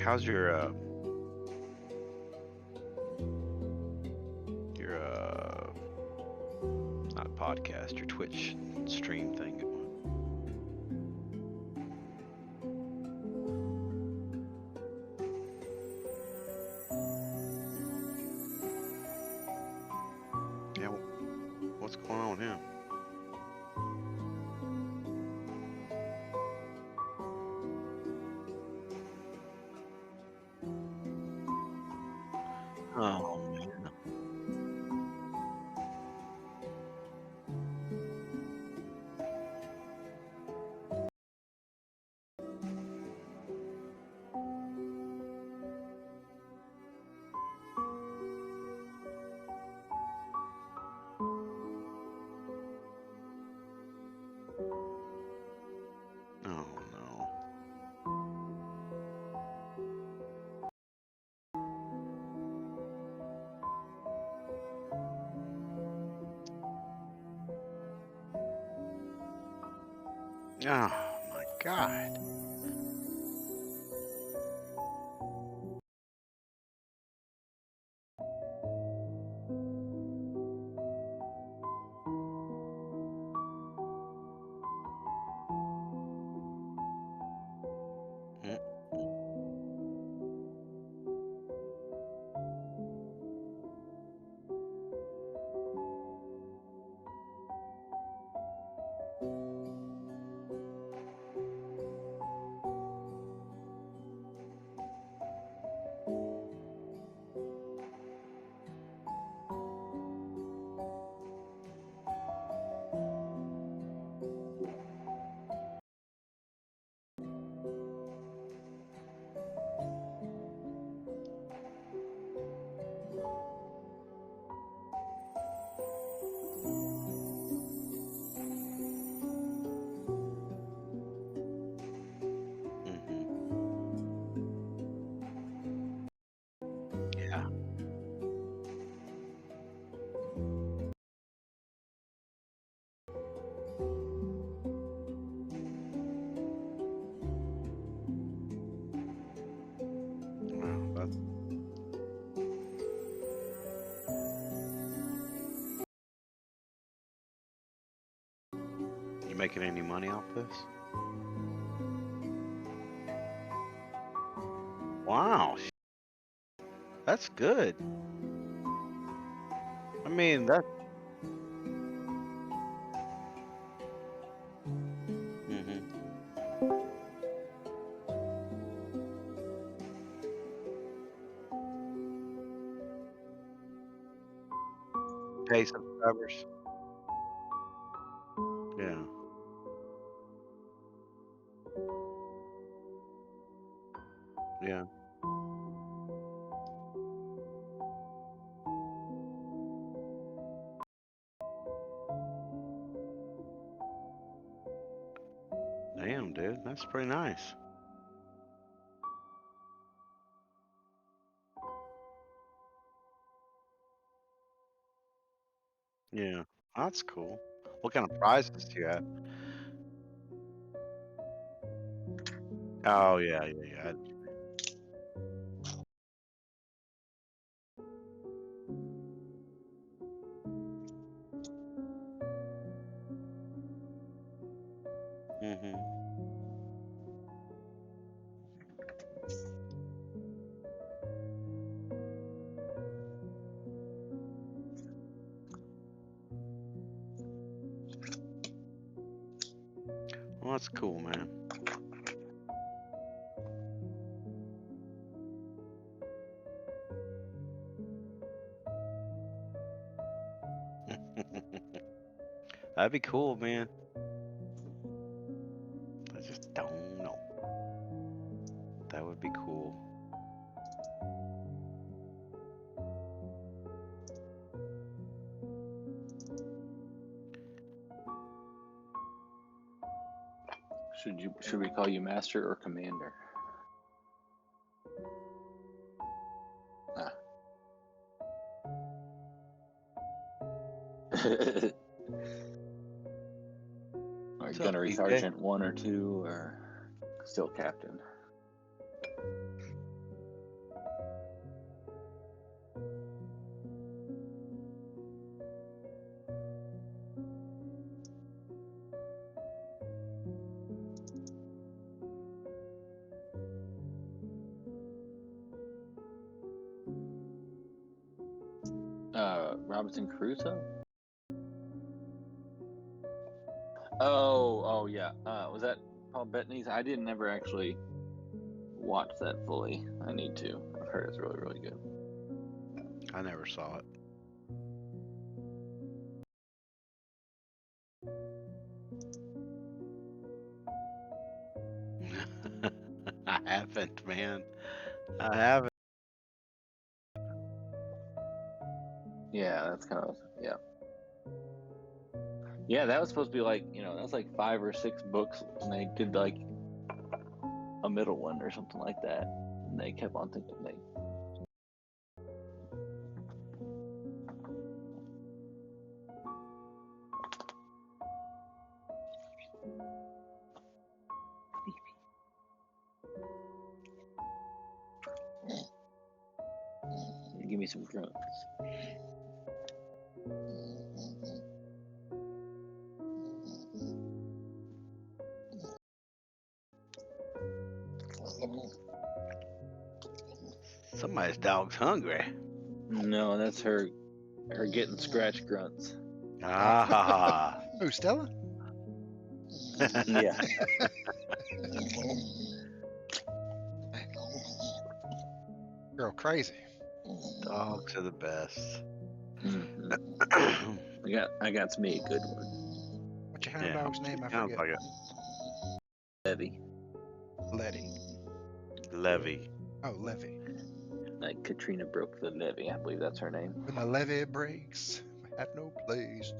how's your not podcast, your Twitch stream thing going? Yeah, what's going on with him? Oh man. Oh no. Oh my God. Mm, mhm. Yeah. Wow. You making any money off this? Wow. That's good. I mean, that. Mhm. Pay subscribers. Yeah. Yeah. Damn, dude. That's pretty nice. Yeah. That's cool. What kind of prizes do you have? Oh yeah, yeah, yeah. Mhm. Well, that's cool, man. That'd be cool, man. I just don't know. That would be cool. Should we call you master or commander? Ah. Or What's up, gunnery BJ? sergeant 1 or 2, or still captain? Robinson Crusoe? Oh yeah. Was that Paul Bettany's? I didn't ever actually watch that fully. I need to. I've heard it's really, really good. I never saw it. I haven't, man. I haven't. Yeah, that's kind of yeah. Yeah, that was supposed to be like, that was like 5 or 6 books, and they did like a middle one or something like that, and they kept on thinking they. Give me some grunts. Somebody's dog's hungry. No, that's her getting scratch grunts. Ah. Who, Stella? Yeah. Girl crazy. Dogs are the best. Mm-hmm. I got me a good one. What's your hound dog's name? I Sounds forget. like Levy. Letty. Levy. Oh, Levy. Like Katrina broke the levee. I believe that's her name. When the levee breaks, we have no place.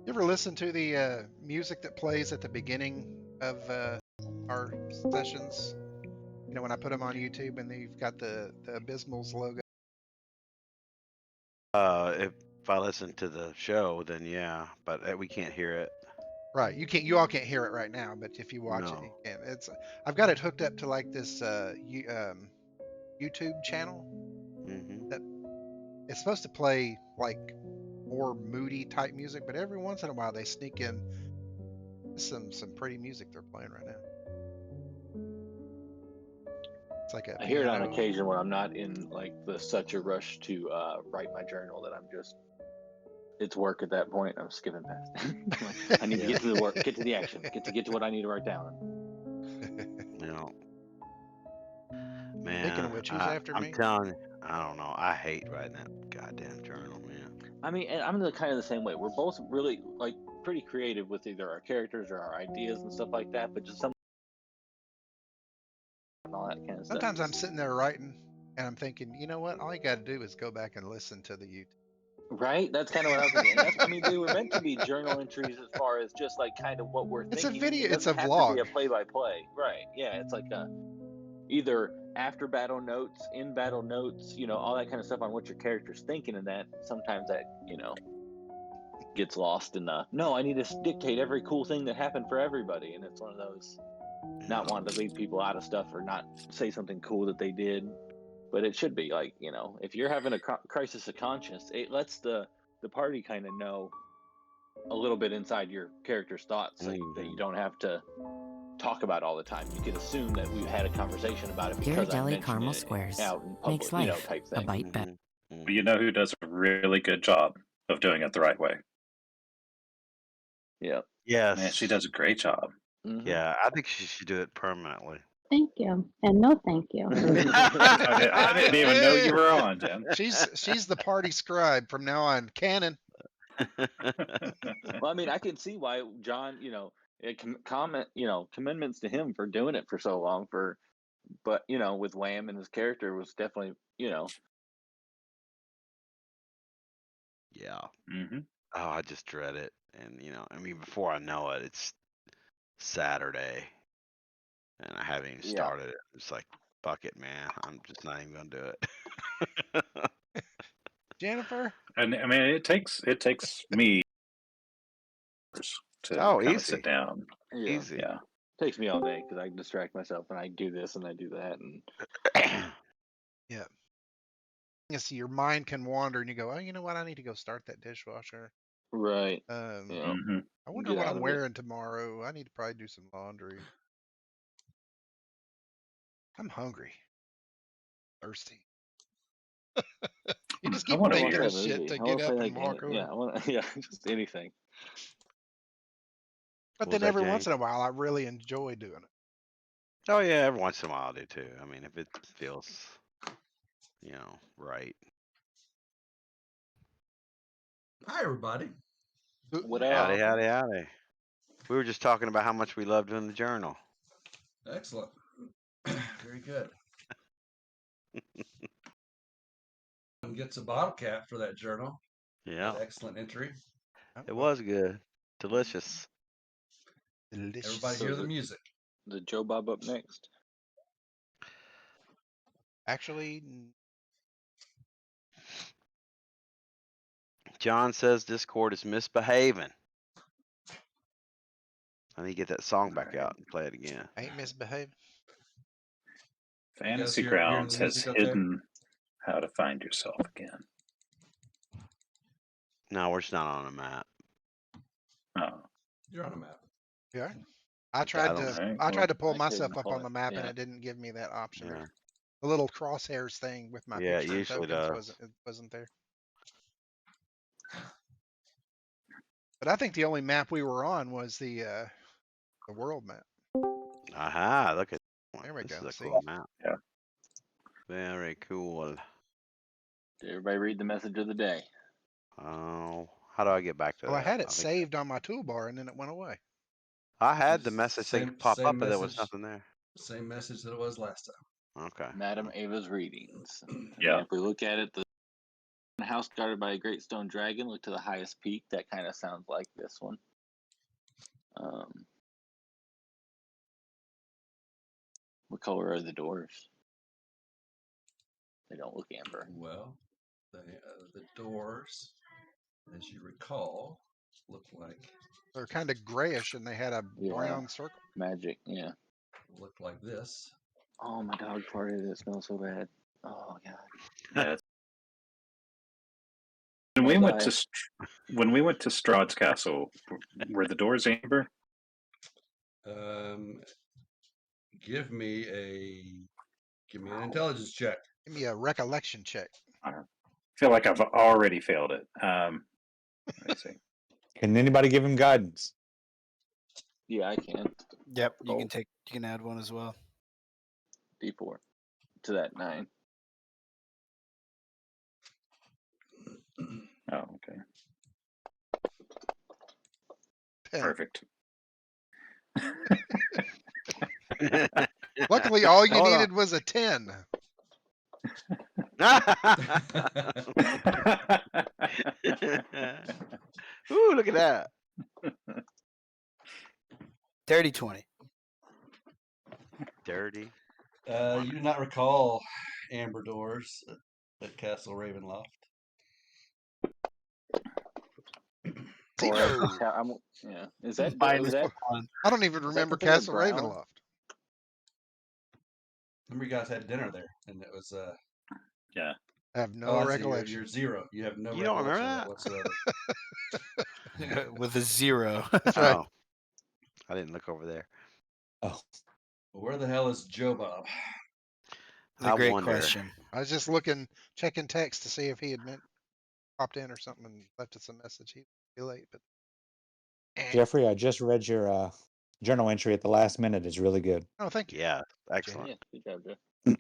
You ever listen to the music that plays at the beginning of our sessions? You know, when I put them on YouTube and you've got the Abysmal's logo. If I listen to the show, then yeah, but we can't hear it. Right, you all can't hear it right now, but if you watch it, No. you can. I've got it hooked up to like this YouTube channel. Mm-hmm. That it's supposed to play like more moody type music, but every once in a while they sneak in some pretty music they're playing right now. It's like a I hear it on piano. occasion when I'm not in like such a rush to write my journal that it's work at that point. I'm skipping past. I need to get to the work, get to the action, get to what I need to write down. Man, Speaking of which, who's after me? I'm telling you, I don't know. I hate writing that goddamn journal, man. I mean, and I'm kind of the same way. We're both really like pretty creative with either our characters or our ideas and stuff like that, but just some and all that kind of stuff. Sometimes I'm sitting there writing and I'm thinking, you know what? All you got to do is go back and listen to the YouTube. Right? That's kind of what I was thinking. I mean, they were meant to be journal entries as far as just like kind of what we're It's thinking. a video. It's a have vlog. to be a play-by-play. Right. Yeah. It's like either after battle notes, in battle notes, all that kind of stuff on what your character's thinking, and that sometimes that, gets lost in no, I need to dictate every cool thing that happened for everybody. And it's one of those not wanting to leave people out of stuff or not say something cool that they did. But it should be like, if you're having a crisis of conscience, it lets the party kind of know a little bit inside your character's thoughts, so that you don't have to talk about all the time. You can assume that we've had a conversation about it because I mentioned caramel it squares out in public, makes life type a thing. bite better. But you know who does a really good job of doing it the right way? Yeah. Yes. Man, she does a great job. Mm-hmm. Yeah, I think she should do it permanently. Thank you. And no thank you. I didn't even know you were on, Jen. She's the party scribe from now on. Canon. Well, I mean, I can see why John, commendments to him for doing it for so long. But with Wham and his character was definitely, Yeah. Mm-hmm. Oh, I just dread it, and I mean, before I know it, it's Saturday, and I haven't even started it. It's like, fuck it, man. I'm just not even gonna do it. Jennifer. And I mean, it takes me to kind of sit down. Easy. Yeah. It takes me all day because I distract myself and I do this and I do that and. Yeah. Yes, your mind can wander, and you go, oh, you know what? I need to go start that dishwasher. Right. Yeah. Mhm. I wonder Get what out I'm of it. wearing tomorrow. I need to probably do some laundry. I'm hungry, thirsty. You just I keep wanna I want thinking hear of that shit movie. to I get want to up play that and game. walk over. Yeah, I want. Yeah, just anything. But What was then that, every once James? in a while, I really enjoy doing it. Oh yeah, every once in a while I do too. I mean, if it feels, right. Hi, everybody. What Howdy, up? howdy, howdy. We were just talking about how much we love doing the journal. Excellent. Very good. Gets a bottle cap for that journal. Yeah, That excellent entry. Oh, it well, was good, delicious. delicious. Everybody So hear is the it- music. The Joe Bob up next. Actually, John says Discord is misbehaving. I need to get that song back Alright. out and play it again. I ain't misbehaving. Fantasy hearing the Grounds has music okay? hidden how to find yourself again. No, we're just not on a map. Oh, You're on a map. Yeah. I I tried don't. to alright. I tried to pull I myself couldn't up pull on it. the map and Yeah. it didn't give me that option. Yeah, The little crosshairs thing with my yeah, it picture and usually tokens does. wasn't there. But I think the only map we were on was the world map. Aha! Look at that one. There we This go. is a See? cool map. Yeah. Very cool. Did everybody read the message of the day? Oh, how do I get back to Well, I that? had it I think saved on my toolbar and then it went away. I had the message thing Same pop up, same but there was message. nothing there. Same message that it was last time. Okay. Madam Ava's readings. I mean, Yeah. if we look at it, the house guarded by a great stone dragon. Look to the highest peak. That kind of sounds like this one. What color are the doors? They don't look amber. Well, the doors, as you recall, look like They're kind of grayish and they had a Yeah. brown circle. Magic. Yeah. this. Oh, my dog farted. It smells so bad. Oh god. Yeah. When we went to Strahd's castle, were the doors amber? Give me an intelligence check. Give me a recollection check. I feel like I've already failed it. Let me see. Can anybody give him guidance? Yeah, I can. Yep, you Oh. can add one as well. D4 to that 9. Oh, okay. 10. Perfect. Luckily, all you Hold on. needed was a 10. Ooh, look at that. Dirty 20. Dirty. You do not recall amber doors at Castle Ravenloft. Zero. Yeah. Is that Minus that? one. I don't even Is that remember considered Castle brown? Ravenloft. Remember, you guys had dinner there, and it was Yeah. I have no I see. recollection. You're zero. You have no You don't recollection remember of that whatsoever. With a 0. That's right. Oh, I didn't look over there. Oh, Where the hell is Joe Bob? The I great wonder. question. I was just checking text to see if he had popped in or something and left us a message. He'd be late, but Jeffrey, I just read your journal entry at the last minute. It's really good. oh, thank you. Yeah, excellent. Yeah, good job, Jeff.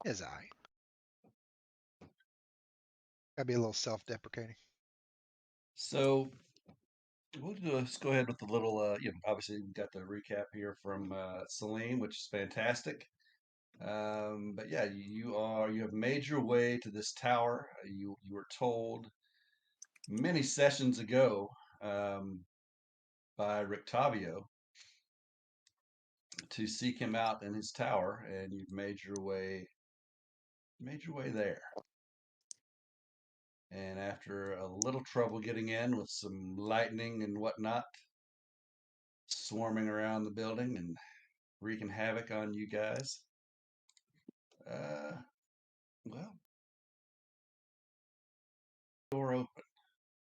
Is I. Gotta be a little self-deprecating. So let's go ahead with the little. Obviously we got the recap here from Celine, which is fantastic. But yeah, you have made your way to this tower. You were told many sessions ago by Rictavio to seek him out in his tower, and you've made your way there. And after a little trouble getting in with some lightning and whatnot swarming around the building and wreaking havoc on you guys, well, door open.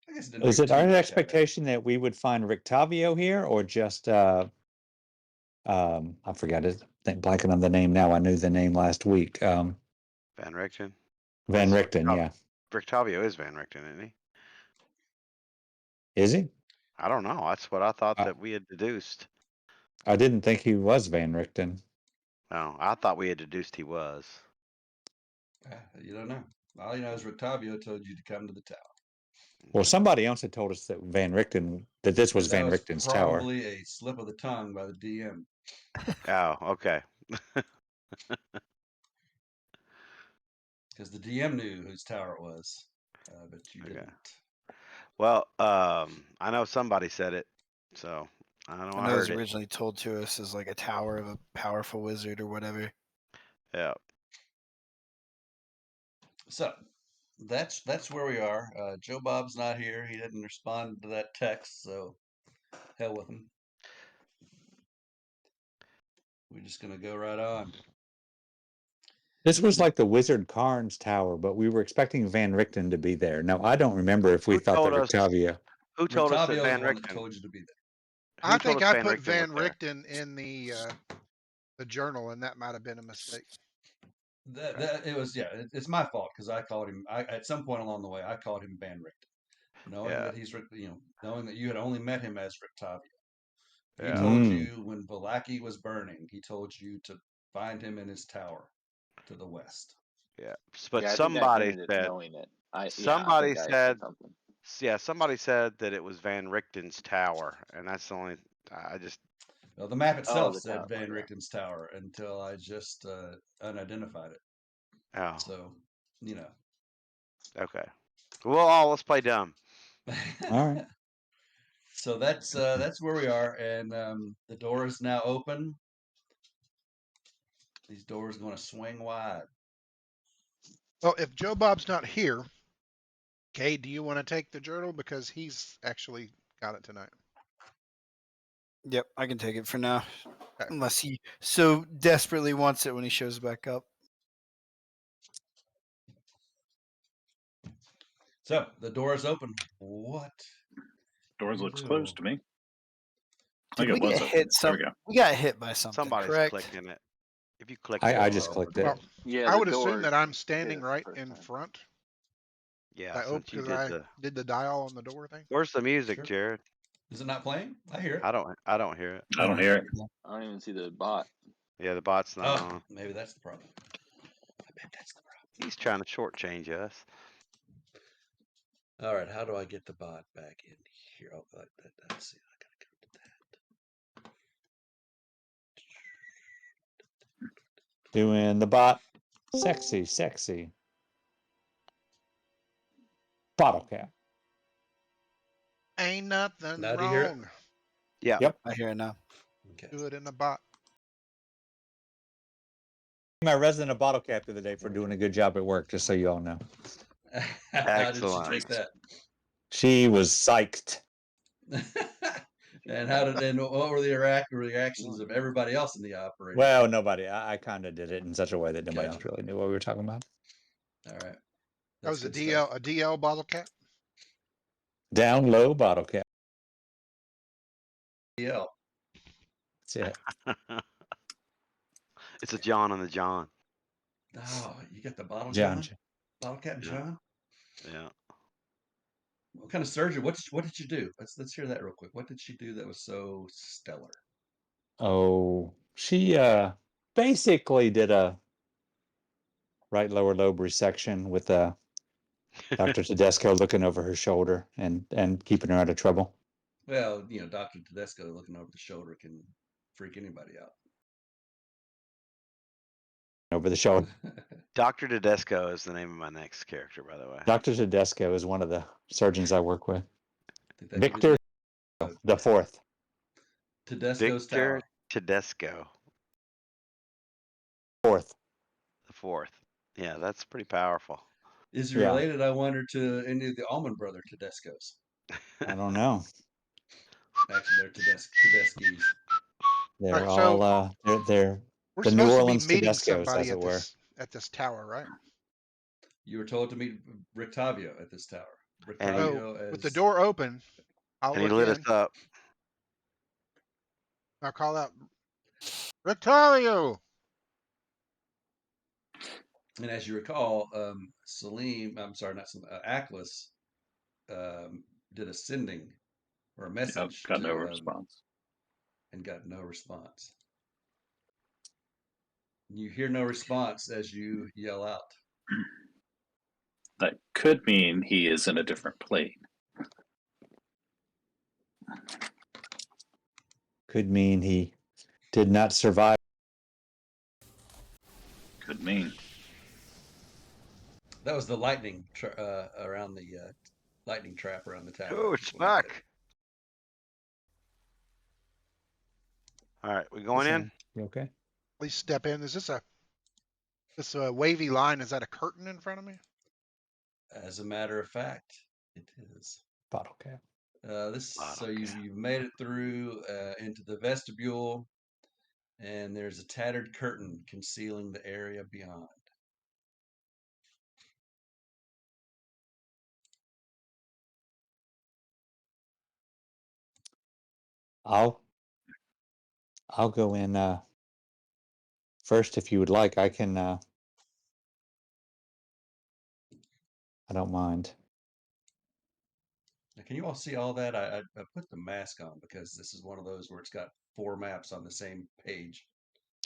I guess it didn't Is take it our too much to have that. expectation that we would find Rictavio here, or just I forgot his blanking on the name now. I knew the name last week. Van Richten. Van That's Richten, yeah. Rictavio is Van Richten, isn't he? Is he? I don't know. That's what I thought that we had deduced. I didn't think he was Van Richten. No, I thought we had deduced he was. You don't know. All you know is Rictavio told you to come to the tower. Well, somebody else had told us that this was Van Richten's tower. Probably a slip of the tongue by the DM. Oh, okay. Because the DM knew whose tower it was, but you didn't. Well, I know somebody said it, so I know I it was heard it. originally told to us as like a tower of a powerful wizard or whatever. Yeah. So that's where we are. Joe Bob's not here. He didn't respond to that text, so hell with him. We're just gonna go right on. This was like the Wizard Karn's tower, but we were expecting Van Richten to be there. Now, I don't remember if we thought that Rictavio. Who told us that Rictavio's Van the one that Richten told you to be there. I think I put Van Van Richten in the journal, and that might have been a mistake. It was it's my fault because I called him. At some point along the way I called him Van Richten, knowing that he's knowing that you had only met him as Rictavio. He told you when Vallaki was burning. He told you to find him in his tower to the west. Yeah, but somebody said knowing it. Somebody said something. Yeah, somebody said that it was Van Richten's tower, and that's the only. Well, the map itself said Van Richten's tower until I just unidentified it. Oh. So, Okay. Well, let's play dumb. All right. So that's where we are, and the door is now open. These doors are going to swing wide. Well, if Joe Bob's not here, Kay, do you want to take the journal because he's actually got it tonight? Yep, I can take it for now, unless he so desperately wants it when he shows back up. So the door is open. What? Doors looks closed to me. Did we get hit? We got hit by something. Somebody's correct? clicking it. If you click, I just clicked it. Well, I would assume that I'm standing right in front. Yeah, since you did the dial on the door thing. Where's the music, Jared? Is it not playing? I hear it. I don't hear it. I don't hear it. I don't even see the bot. Yeah, the bot's not on. Maybe that's the problem. I bet that's the problem. He's trying to shortchange us. All right, how do I get the bot back in here? Oh, let's see. I gotta go to that. Doing the bot. Sexy. Bottle cap. Ain't nothing now, wrong. Do you hear it? Yeah. Yep. I hear it now. Okay. Do it in the bot. My resident of bottle cap the other day for doing a good job at work, just so you all know. How did she take that? She was psyched. And what were the reactions of everybody else in the operation? Well, nobody. I kind of did it in such a way that nobody else really knew what we were talking about. All right. That was a DL bottle cap? Down low bottle cap. DL. That's it. It's a John on the John. Oh, you got the bottle John. Bottle cap John? Yeah. What kind of surgery? What did you do? Let's hear that real quick. What did she do that was so stellar? Oh, she basically did a right lower lobe resection with Dr. Tedesco looking over her shoulder and keeping her out of trouble. Well, Dr. Tedesco looking over the shoulder can freak anybody out. Over the shoulder. Dr. Tedesco is the name of my next character, by the way. Dr. Tedesco is one of the surgeons I work with. Victor the fourth. Tedesco's tower. Tedesco. The fourth. Yeah, that's pretty powerful. Is he related, I wonder, to any of the Allman Brother Tedescos? I don't know. Actually, they're Tedeschi's. They're all they're we're the supposed New Orleans to be meeting Tedescos, somebody as it were. at this tower, right? You were told to meet Rictavio at this tower. And he- So Rictavio with the as door open, I'll And he look lit us in. up. I'll call out, Rictavio! and as you recall, Salim, I'm sorry, not Salim, Aklis did a sending or a Yep, message got no to response. and got no response. You hear no response as you yell out. That could mean he is in a different plane. Could mean he did not survive. Could mean. That was the lightning around the lightning trap around the tower. Oh, it's when you did it. back. All right, we going in? You okay? Please step in. Is this a wavy line? Is that a curtain in front of me? As a matter of fact, it is. Bottle cap. So you've made it through into the vestibule, and there's a tattered curtain concealing the area beyond. I'll go in first if you would like. I can. I don't mind. Now, can you all see all that? I put the mask on because this is one of those where it's got 4 maps on the same page.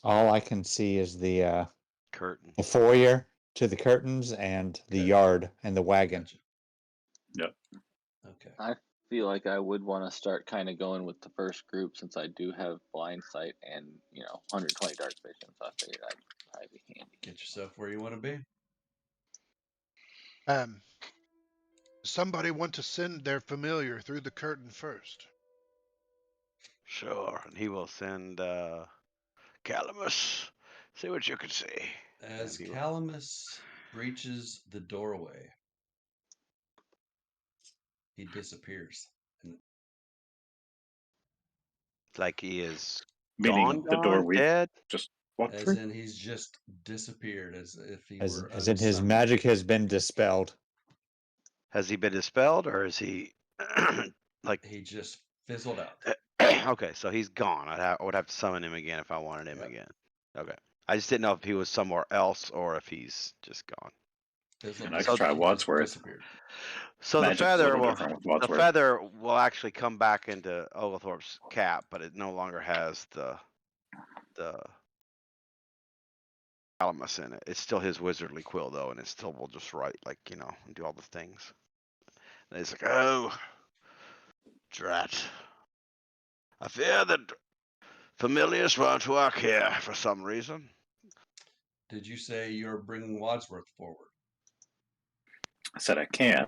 All I can see is the Curtain. foyer to the curtains and the Okay. yard and the wagon. Gotcha. Yep. Okay. I feel like I would want to start kind of going with the first group since I do have blind sight and 120 dark vision. So I figured I'd probably be handy. Get yourself where you want to be. Somebody want to send their familiar through the curtain first? Sure, and he will send Calamus. See what you can see. As And he will- Calamus breaches the doorway, he disappears. And like he is Meaning the door we dead. just walked as through. in he's just disappeared, as if he As were in his unsummoned. magic has been dispelled. Has he been dispelled, or is he like? He just fizzled out. Okay, so he's gone. I would have to summon him again if I wanted him Yep. again. Okay, I just didn't know if he was somewhere else or if he's just gone. Fizzled And I out. could try He just Wadsworth. disappeared. So Magic's a little different with Wadsworth. the feather will actually come back into Oglethorpe's cap, but it no longer has the Calamus in it. It's still his wizardly quill though, and it still will just write and do all the things. And it's like, oh, drat! I fear that familiars won't work here for some reason. Did you say you're bringing Wadsworth forward? I said I can.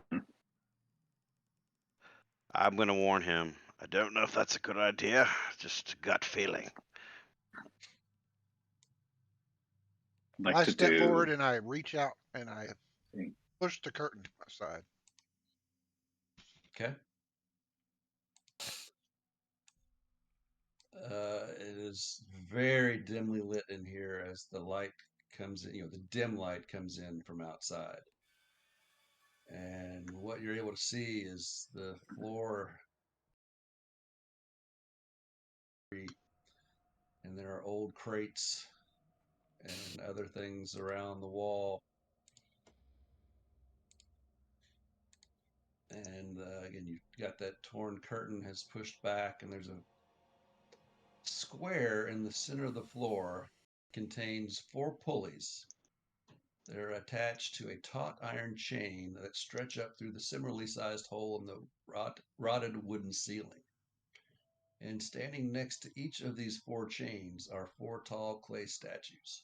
I'm gonna warn him. I don't know if that's a good idea. Just a gut feeling. I'd like I to step do. forward and I reach out and I push the curtain to my side. Okay. It is very dimly lit in here as the light comes in, the dim light comes in from outside. And what you're able to see is the floor, and there are old crates and other things around the wall. And again, you've got that torn curtain has pushed back, and there's a square in the center of the floor. Contains 4 pulleys. They're attached to a taut iron chain that stretch up through the similarly sized hole in the rotted wooden ceiling. And standing next to each of these 4 chains are 4 tall clay statues.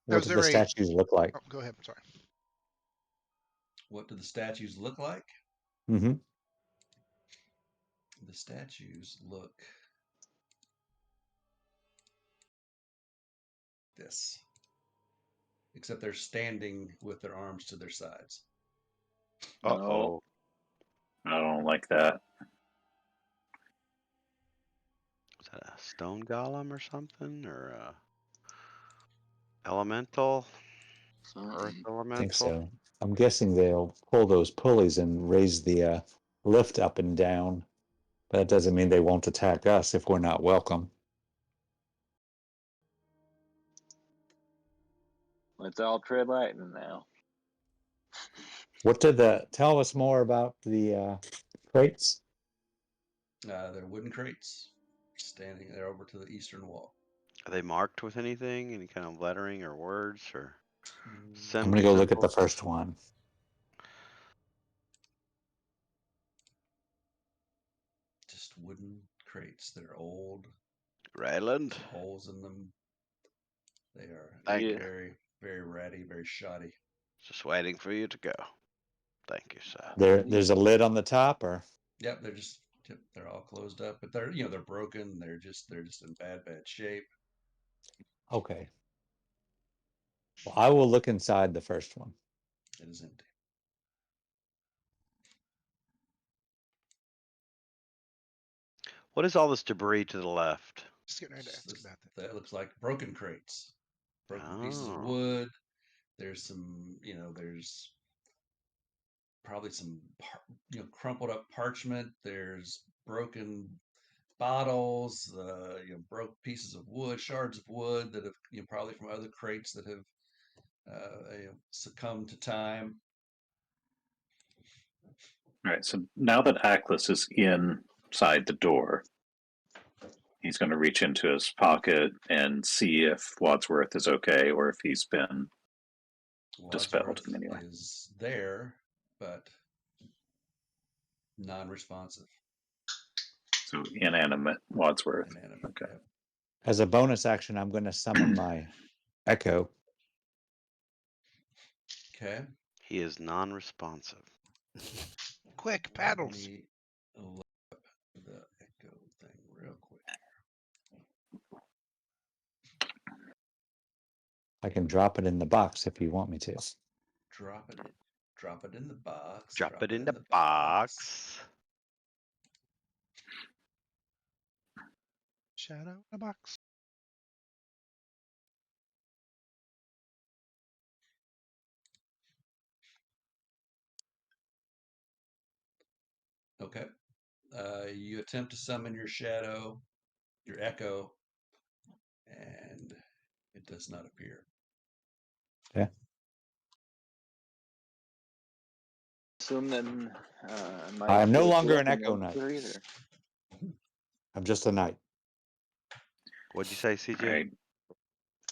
What Is do the there a? statues look like? Oh, go ahead. Sorry. What do the statues look like? Mm-hmm. The statues look this, except they're standing with their arms to their sides. Uh-oh. I don't like that. Is that a stone golem or something? Or Elemental? Earth Something. I elemental? think so. I'm guessing they'll pull those pulleys and raise the lift up and down. But that doesn't mean they won't attack us if we're not welcome. Let's all tread lightning now. What did tell us more about the crates? They're wooden crates standing there over to the eastern wall. Are they marked with anything? Any kind of lettering or words or I'm gonna go look at the symbols? first one. Just wooden crates. They're old. Ryland? Some holes in them. They are Thank you. very, very ratty, very shoddy. Just waiting for you to go. Thank you, sir. There's a lid on the top, or Yep, they're all closed up, but they're broken. They're just in bad shape. okay. Well, I will look inside the first one. It is empty. What is all this debris to the left? Just getting ready to ask about that. That looks like broken crates, broken pieces of Oh. wood. There's some, there's probably some, crumpled up parchment. There's broken bottles, broke pieces of wood, shards of wood that have, probably from other crates that have succumbed to time. All right. So now that Aklis is inside the door, he's going to reach into his pocket and see if Wadsworth is okay or if he's been dispelled Wadsworth in any way. is there, but non-responsive. So inanimate Wadsworth. Inanimate. Okay. Yep. As a bonus action, I'm going to summon my echo. Okay. He is non-responsive. Quick, paddles. Let me look up the echo thing real quick. I can drop it in the box if you want me to. Drop it in the box. Drop it in the box. Shadow in a box. Okay. You attempt to summon your shadow, your echo, and it does not appear. Yeah. Assume that I am no spiritual longer an weapon echo won't knight. appear either. I'm just a knight. What'd you say, CJ? Right.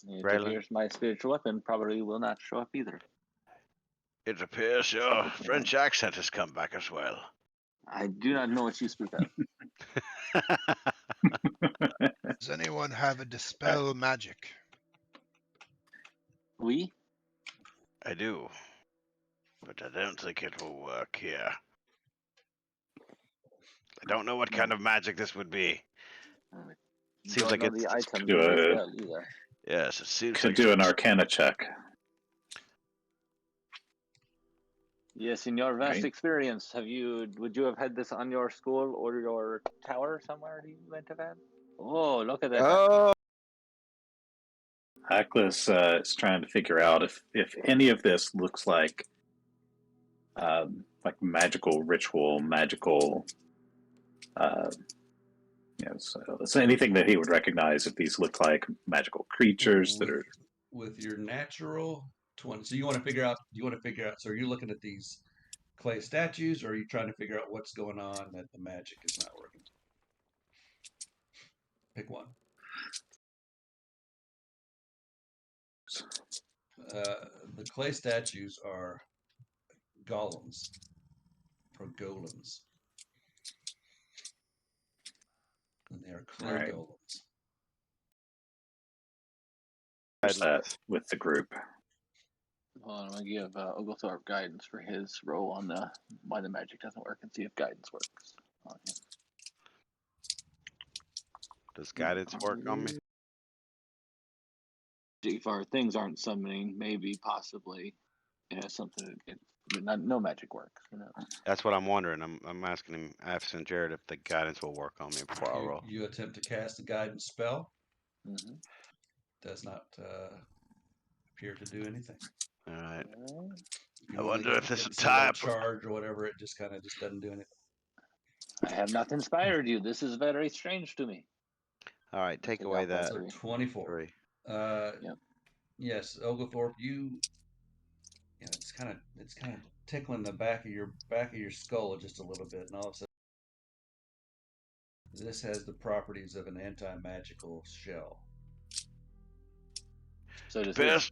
It Raylan? appears my spiritual weapon probably will not show up either. It appears your French accent has come back as well. I do not know what you speak of. Does anyone have a dispel magic? We? I do. But I don't think it will work here. I don't know what kind of magic this would be. Seems don't like know it's the item do to a- dispel either. yes, it seems Could like do an Arcana check. Yes, in your vast Right. experience, would you have had this on your school or your tower somewhere you might have had? Oh, look at that. Oh, Aklis is trying to figure out if any of this looks like magical ritual, magical. So anything that he would recognize if these look like magical creatures that are. With your natural 20. So you want to figure out. So are you looking at these clay statues, or are you trying to figure out what's going on that the magic is not working? Pick one. The clay statues are golems or golems, and they are clay Right. golems. There's that with the group. Hold on, I'm gonna give Oglethorpe guidance for his roll on why the magic doesn't work and see if guidance works on him. does guidance work on me? If our things aren't summoning, maybe, possibly, it has something. No magic works. That's what I'm wondering. I'm asking Jared if the guidance will work on me before I roll. You attempt to cast a guidance spell. Mm-hmm. Does not appear to do anything. All right. If you I want wonder to if this give it some little entire charge or whatever, it just kind of just doesn't do anything. I have not inspired you. This is very strange to me. All right, take Take away off that that So three. 24. 3. Yep. Yes, Oglethorpe, it's kind of tickling the back of your skull just a little bit, and all of a sudden, this has the properties of an anti-magical shell. So does his.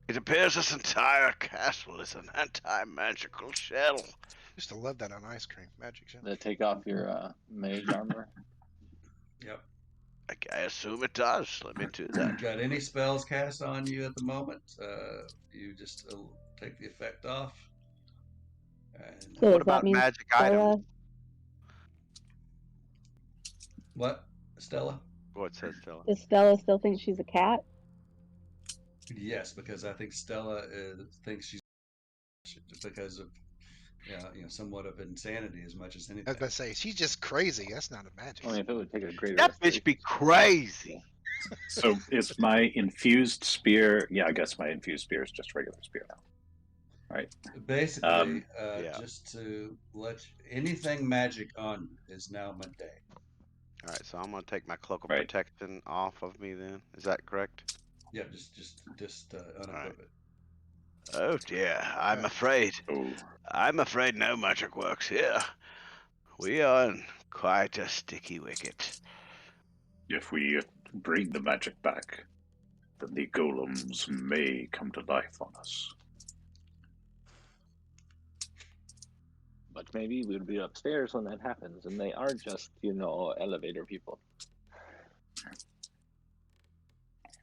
It appears this entire castle is an anti-magical shell. Used to love that on ice cream, magic shell. That take off your mage armor. Yep. I assume it does. Let me do that. Got any spells cast on you at the moment? You just take the effect off. And So What does that about mean magic Stella? items? what, Stella? What says Stella? Does Stella still think she's a cat? Yes, because I think Stella thinks she's because of somewhat of insanity as much as I anything. was about to say, she's just crazy. That's not a magic. I mean, if it would take a greater. That bitch be crazy. So is my infused spear? Yeah, I guess my infused spear is just regular spear now. Right. Basically, Yeah. just to let anything magic on you is now mundane. All right, so I'm gonna take my cloak of Right. protection off of me. Then is that correct? Yeah, just unequip right. it. Oh dear, I'm afraid. Oh, I'm afraid no magic works here. We are in quite a sticky wicket. if we bring the magic back, then the golems may come to life on us. But maybe we'll be upstairs when that happens, and they are just, elevator people.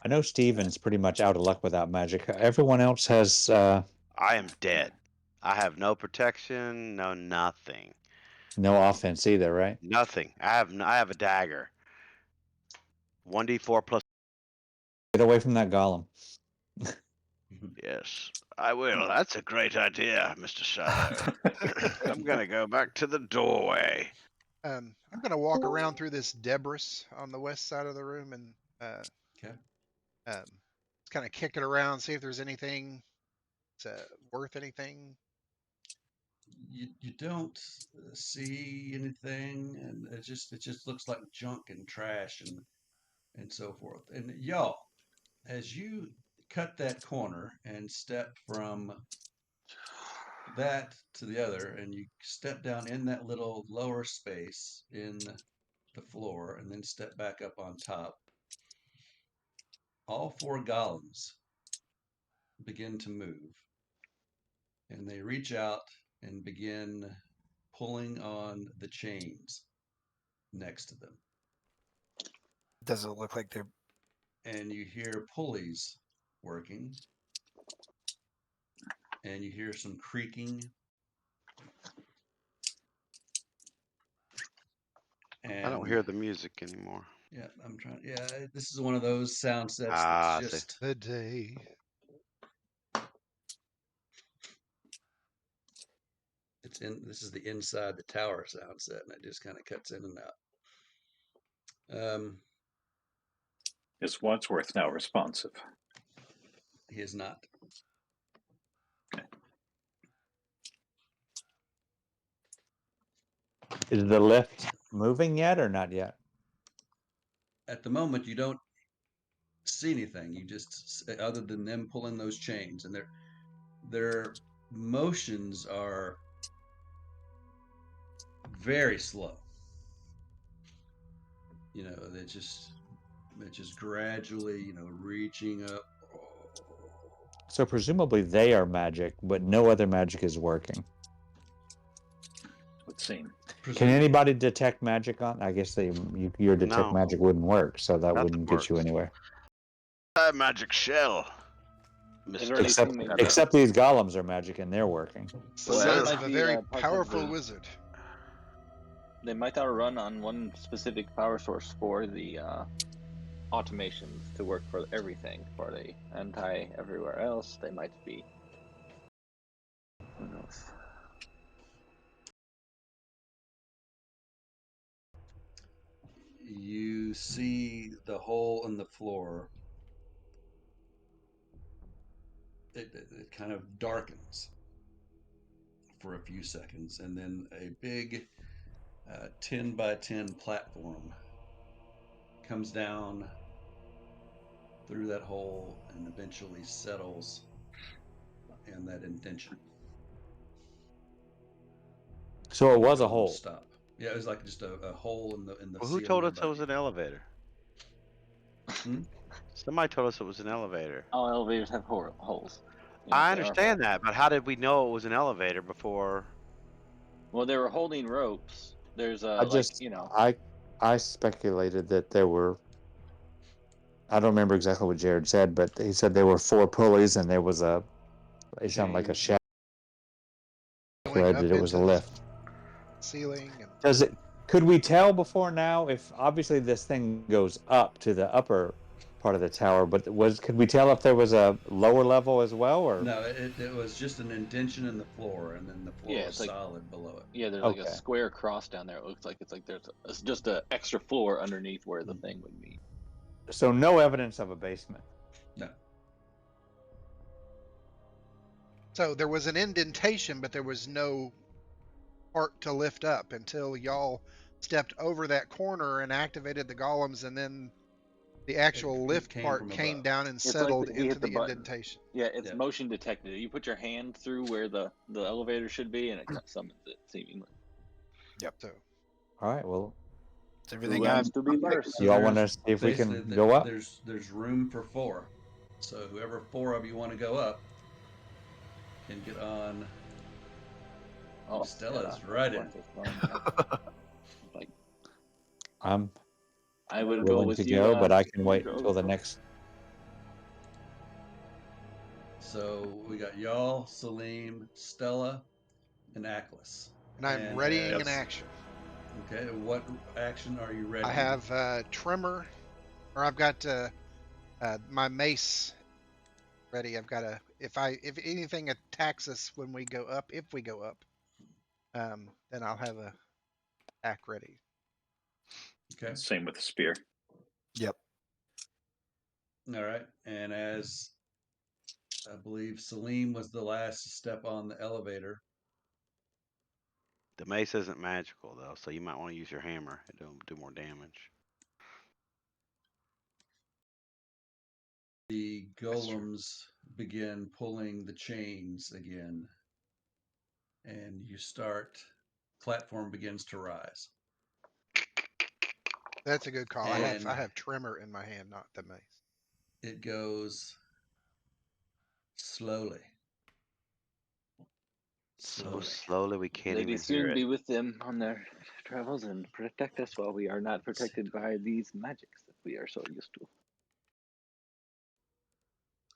I know Steven's pretty much out of luck without magic. Everyone else has I am dead. I have no protection, no nothing. no offense either, right? Nothing. I have a dagger. 1d4 plus. Get away from that golem. Yes, I will. That's a great idea, Mr. Shadow. I'm gonna go back to the doorway. I'm gonna walk around through this debris on the west side of the room and Okay. just kind of kick it around, see if there's anything worth anything. You don't see anything, and it just looks like junk and trash and so forth. And y'all, as you cut that corner and step from that to the other, and you step down in that little lower space in the floor, and then step back up on top, all four golems begin to move, and they reach out and begin pulling on the chains next to them. Does it look like they're And you hear pulleys working, and you hear some creaking. And I don't hear the music anymore. yeah, I'm trying. Yeah, this is one of those sound sets that's I see. just The day. this is the inside the tower sound set, and it just kind of cuts in and out. Is Wadsworth now responsive? He is not. Is the lift moving yet or not yet? At the moment, you don't see anything. You just, other than them pulling those chains, and their motions are very slow. They're just gradually, reaching up. So presumably they are magic, but no other magic is working. Would seem. Can anybody detect magic on? I guess your detect No. magic wouldn't work, so that Nothing wouldn't get you works. anywhere. Magic shell. Is there anything they- Except these golems are magic and they're working. It's the Well, sounds that of might a be, very part of powerful the- wizard. They might outrun on one specific power source for the automations to work for everything. For the anti-everywhere else, they might be. Who knows? You see the hole in the floor it kind of darkens for a few seconds, and then a big 10 by 10 platform comes down through that hole and eventually settles in that indention. So it was a Golems hole. stop. Yeah, it was like just a hole in the Well, who ceiling told us it above was you. an elevator? Hmm? Somebody told us it was an elevator. All elevators have holes. You know, I they are understand holes. that, but how did we know it was an elevator before? Well, they were holding ropes. There's I like just I speculated that there were. I don't remember exactly what Jared said, but he said there were 4 pulleys and there was a. It sounded like a Chain. shaft. Going up It was a into the lift. ceiling and Does it? Could we tell before now if obviously this thing goes up to the upper part of the tower, but could we tell if there was a lower level as well, or No, it was just an indention in the floor, and then the floor Yeah, was it's like solid below it. there's like a okay? square cross down there. It looks like it's just an extra floor underneath where the thing would meet. So no evidence of a basement. No, so there was an indentation, but there was no part to lift up until y'all stepped over that corner and activated the golems, and then the actual it lift came part from came above. down and It's like settled we into hit the the button. indentation. Yeah, it's Yeah. motion detected. You put your hand through where the elevator should be, and it summons it seemingly. Yep. So All right. Well, It's everything Who I'm. has to be first? you all want to there's see if we basically can go up? there's room for 4. So whoever 4 of you want to go up can get on. Oh, Stella's Stella, right in. wants us going up. Like I'm I would go willing with to you. go, but I can You wait go until the first. next. So we got y'all, Salim, Stella, and Aklis. and I'm And readying as- an action. Okay, what action are you ready? I have tremor, or I've got my mace ready. I've got if anything attacks us when we go up, if we go up, then I'll have a attack ready. Okay. Same with the spear. Yep. All right. And as I believe Salim was the last to step on the elevator, The mace isn't magical though, so you might want to use your hammer. It'll do more damage. the That's true. golems begin pulling the chains again. And you start, platform begins to rise. That's a good call. I And have tremor in my hand, not the mace. it goes slowly. So slowly we can't May we even hear soon it. be with them on their travels and protect us while we are not protected by these magics that we are so used to.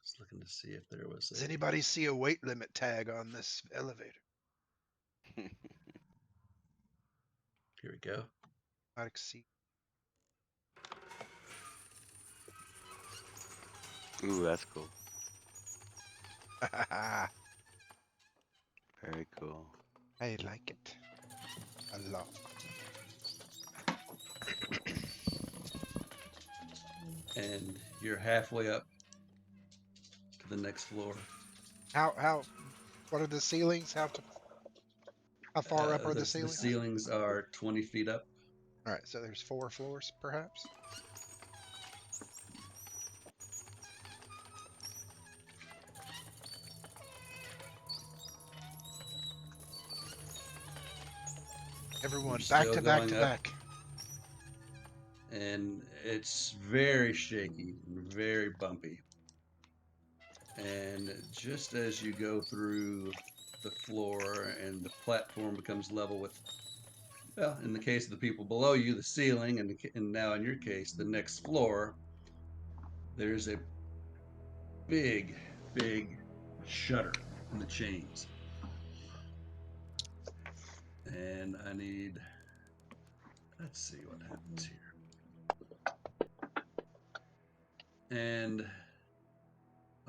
Just looking to see if there was Does anybody see a weight limit tag on this elevator? Here we go. Not exceed. Ooh, that's cool. I Very cool. like it a lot. And you're halfway up to the next floor. How? What are the ceilings? How far up are the The ceilings? ceilings are 20 feet up. All right, so there's 4 floors, perhaps. Everyone, You're back still to back going to up. back. And it's very shaky and very bumpy. And just as you go through the floor and the platform becomes level with, well, in the case of the people below you, the ceiling, and now in your case, the next floor, there's a big, big shudder in the chains. And I need, let's see what happens here. And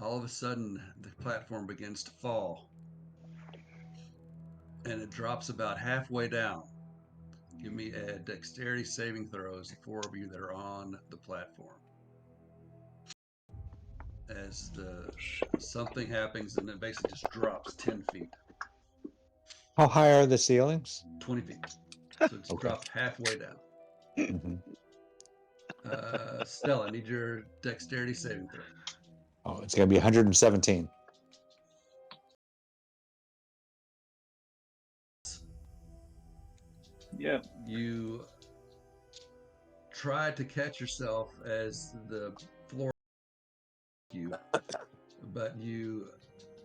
all of a sudden, the platform begins to fall. And it drops about halfway down. Give me a dexterity saving throws, the 4 of you that are on the platform. as something happens and it basically just drops 10 feet, How high are the ceilings? 20 feet. So it's Okay. dropped halfway down. Mhm. Stella, I need your dexterity saving throw. Oh, it's going to be 117. Yeah. You try to catch yourself as the floor you, but you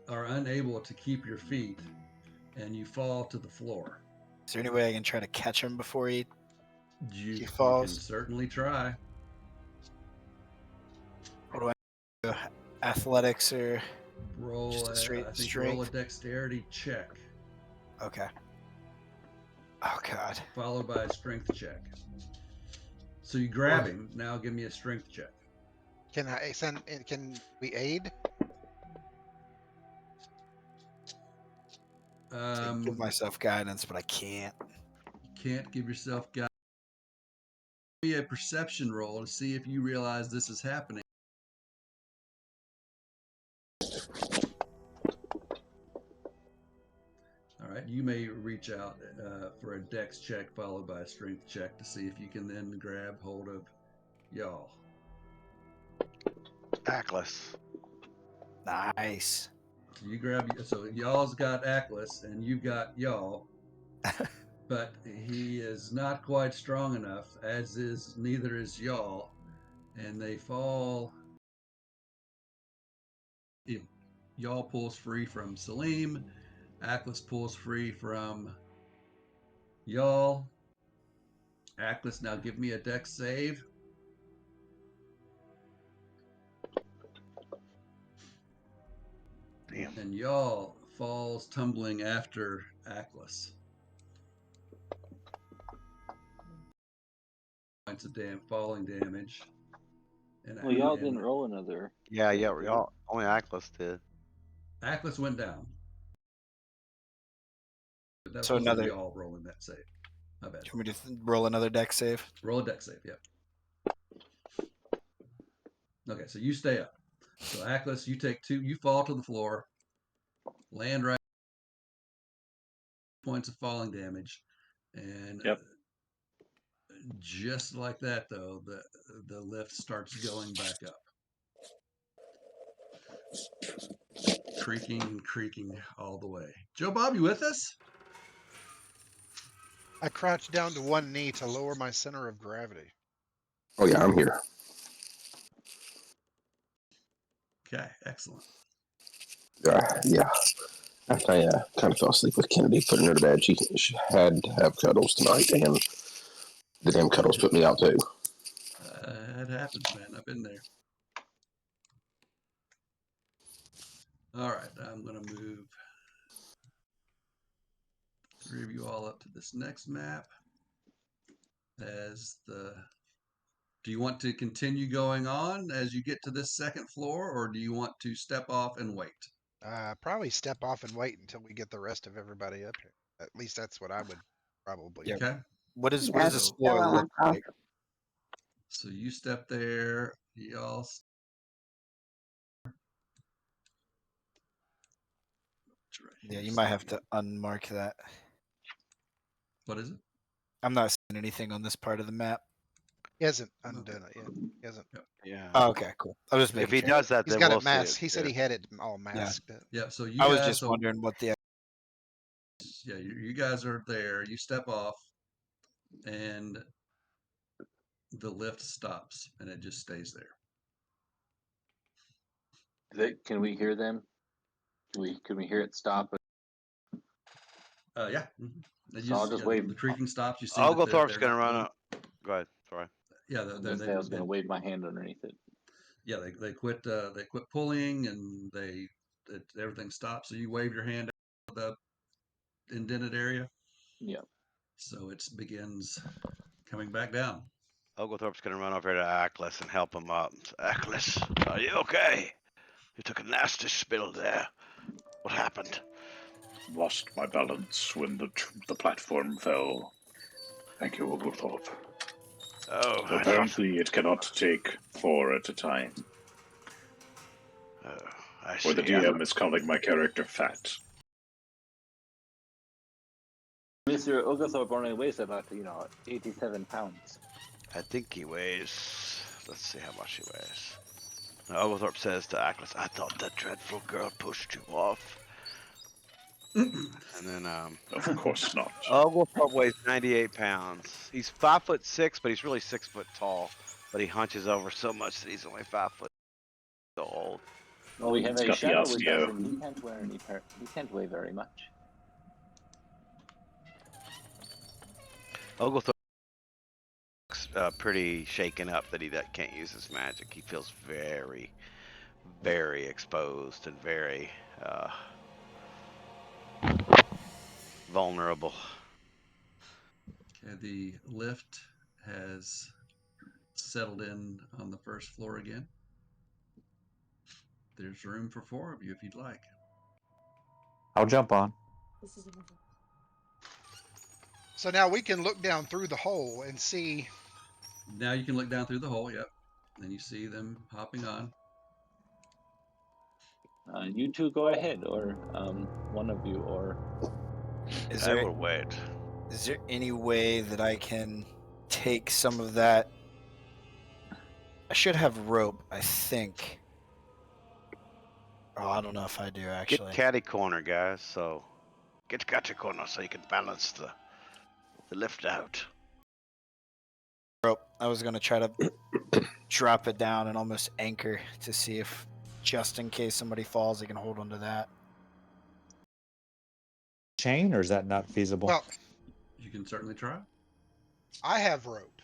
are unable to keep your feet and you fall to the floor. Is there any way I can try to catch him before he You can falls? certainly try. What do I do? Athletics or Roll just a straight I think strength? roll a dexterity check, Okay. Oh God. followed by a strength check. So you grab him. Now give me a strength check. Can I send? Can we aid? Give myself guidance, but I can't. You can't give yourself guidance. Give me a perception roll to see if you realize this is happening. All right, you may reach out for a dex check followed by a strength check to see if you can then grab hold of y'all. Ackless. Nice. So you grab, so y'all's got Ackless and you've got y'all, but he is not quite strong enough, as is neither is y'all, and they fall. Y'all pulls free from Salim, Ackless pulls free from y'all. Ackless, now give me a dex save. Damn. And y'all falls tumbling after Ackless. Points of falling damage. And Well, y'all didn't roll another. Yeah, we all only Ackless did. Ackless went down. That's So supposed to be another. y'all rolling that save. My bad. Can we just roll another deck save? Roll a dex save, yeah. Okay, so you stay up. So Ackless, you take 2, you fall to the floor, land right, points of falling damage, and Yep. just like that, though, the lift starts going back up, creaking and creaking all the way. Joe Bob, you with us? I crouched down to one knee to lower my center of gravity. Oh yeah, I'm here. Okay, excellent. Yeah. After I kind of fell asleep with Kennedy, putting her to bed, she had to have cuddles tonight, and the damn cuddles put me out too. It happens, man. I've been there. All right, I'm going to move 3 of you all up to this next map. Do you want to continue going on as you get to this second floor, or do you want to step off and wait? Probably step off and wait until we get the rest of everybody up here. At least that's what I would probably Yeah. do. Okay. What does Yeah, this so- floor go on look top. like? So you step there, y'all. Yeah, you might have to unmark that. What is it? I'm not seeing anything on this part of the map. He hasn't undone it yet. He hasn't. Yeah. Oh, okay, cool. I was just If making he sure. does that, He's then got we'll it see masked. it. He said he had it all masked. Yeah. So you I was guys, just wondering what the. yeah, you guys are there. You step off, and the lift stops, and it just stays there. Can we hear them? Can we hear it stop? Yeah. So I'll just wave. The creaking stops. You see Oglethorpe's they're gonna not run moving. up. Go ahead. Sorry. Yeah, I was going to wave my hand underneath it. yeah, they quit pulling, and everything stops. So you wave your hand at the indented area. Yeah. So it begins coming back down. Oglethorpe's gonna run over to Ackless and help him up. Ackless, are you okay? You took a nasty spill there. What happened? Lost my balance when the platform fell. Thank you, Oglethorpe. Oh, I thought. Apparently, it cannot take 4 at a time. Oh, I Or the see. DM is calling my character fat. Mr. Oglethorpe only weighs about 87 pounds. I think he weighs. Let's see how much he weighs. Oglethorpe says to Atlas, "I thought that dreadful girl pushed you off." And then Of course not. Oglethorpe weighs 98 pounds. He's 5'6", but he's really 6 foot tall. But he hunches over so much that he's only 5 foot old. Well, we have He's a got the shadow with us, osteo. and he can't wear any. He can't weigh very much. Oglethorpe's pretty shaken up that he can't use his magic. He feels very, very exposed and very vulnerable. Okay, the lift has settled in on the first floor again. There's room for 4 of you if you'd like. I'll jump on. So now we can look down through the hole and see. Now you can look down through the hole, yep. And you see them hopping on. You two go ahead, or one of you, or I will wait. Is there any way that I can take some of that? I should have rope, I think. Oh, I don't know if I do actually. Get catty corner, guys. So get catty corner so you can balance the lift out. Rope. I was gonna try to drop it down and almost anchor to see if, just in case somebody falls, they can hold onto that. Chain, or is that not feasible? Well, You can certainly try. I have rope.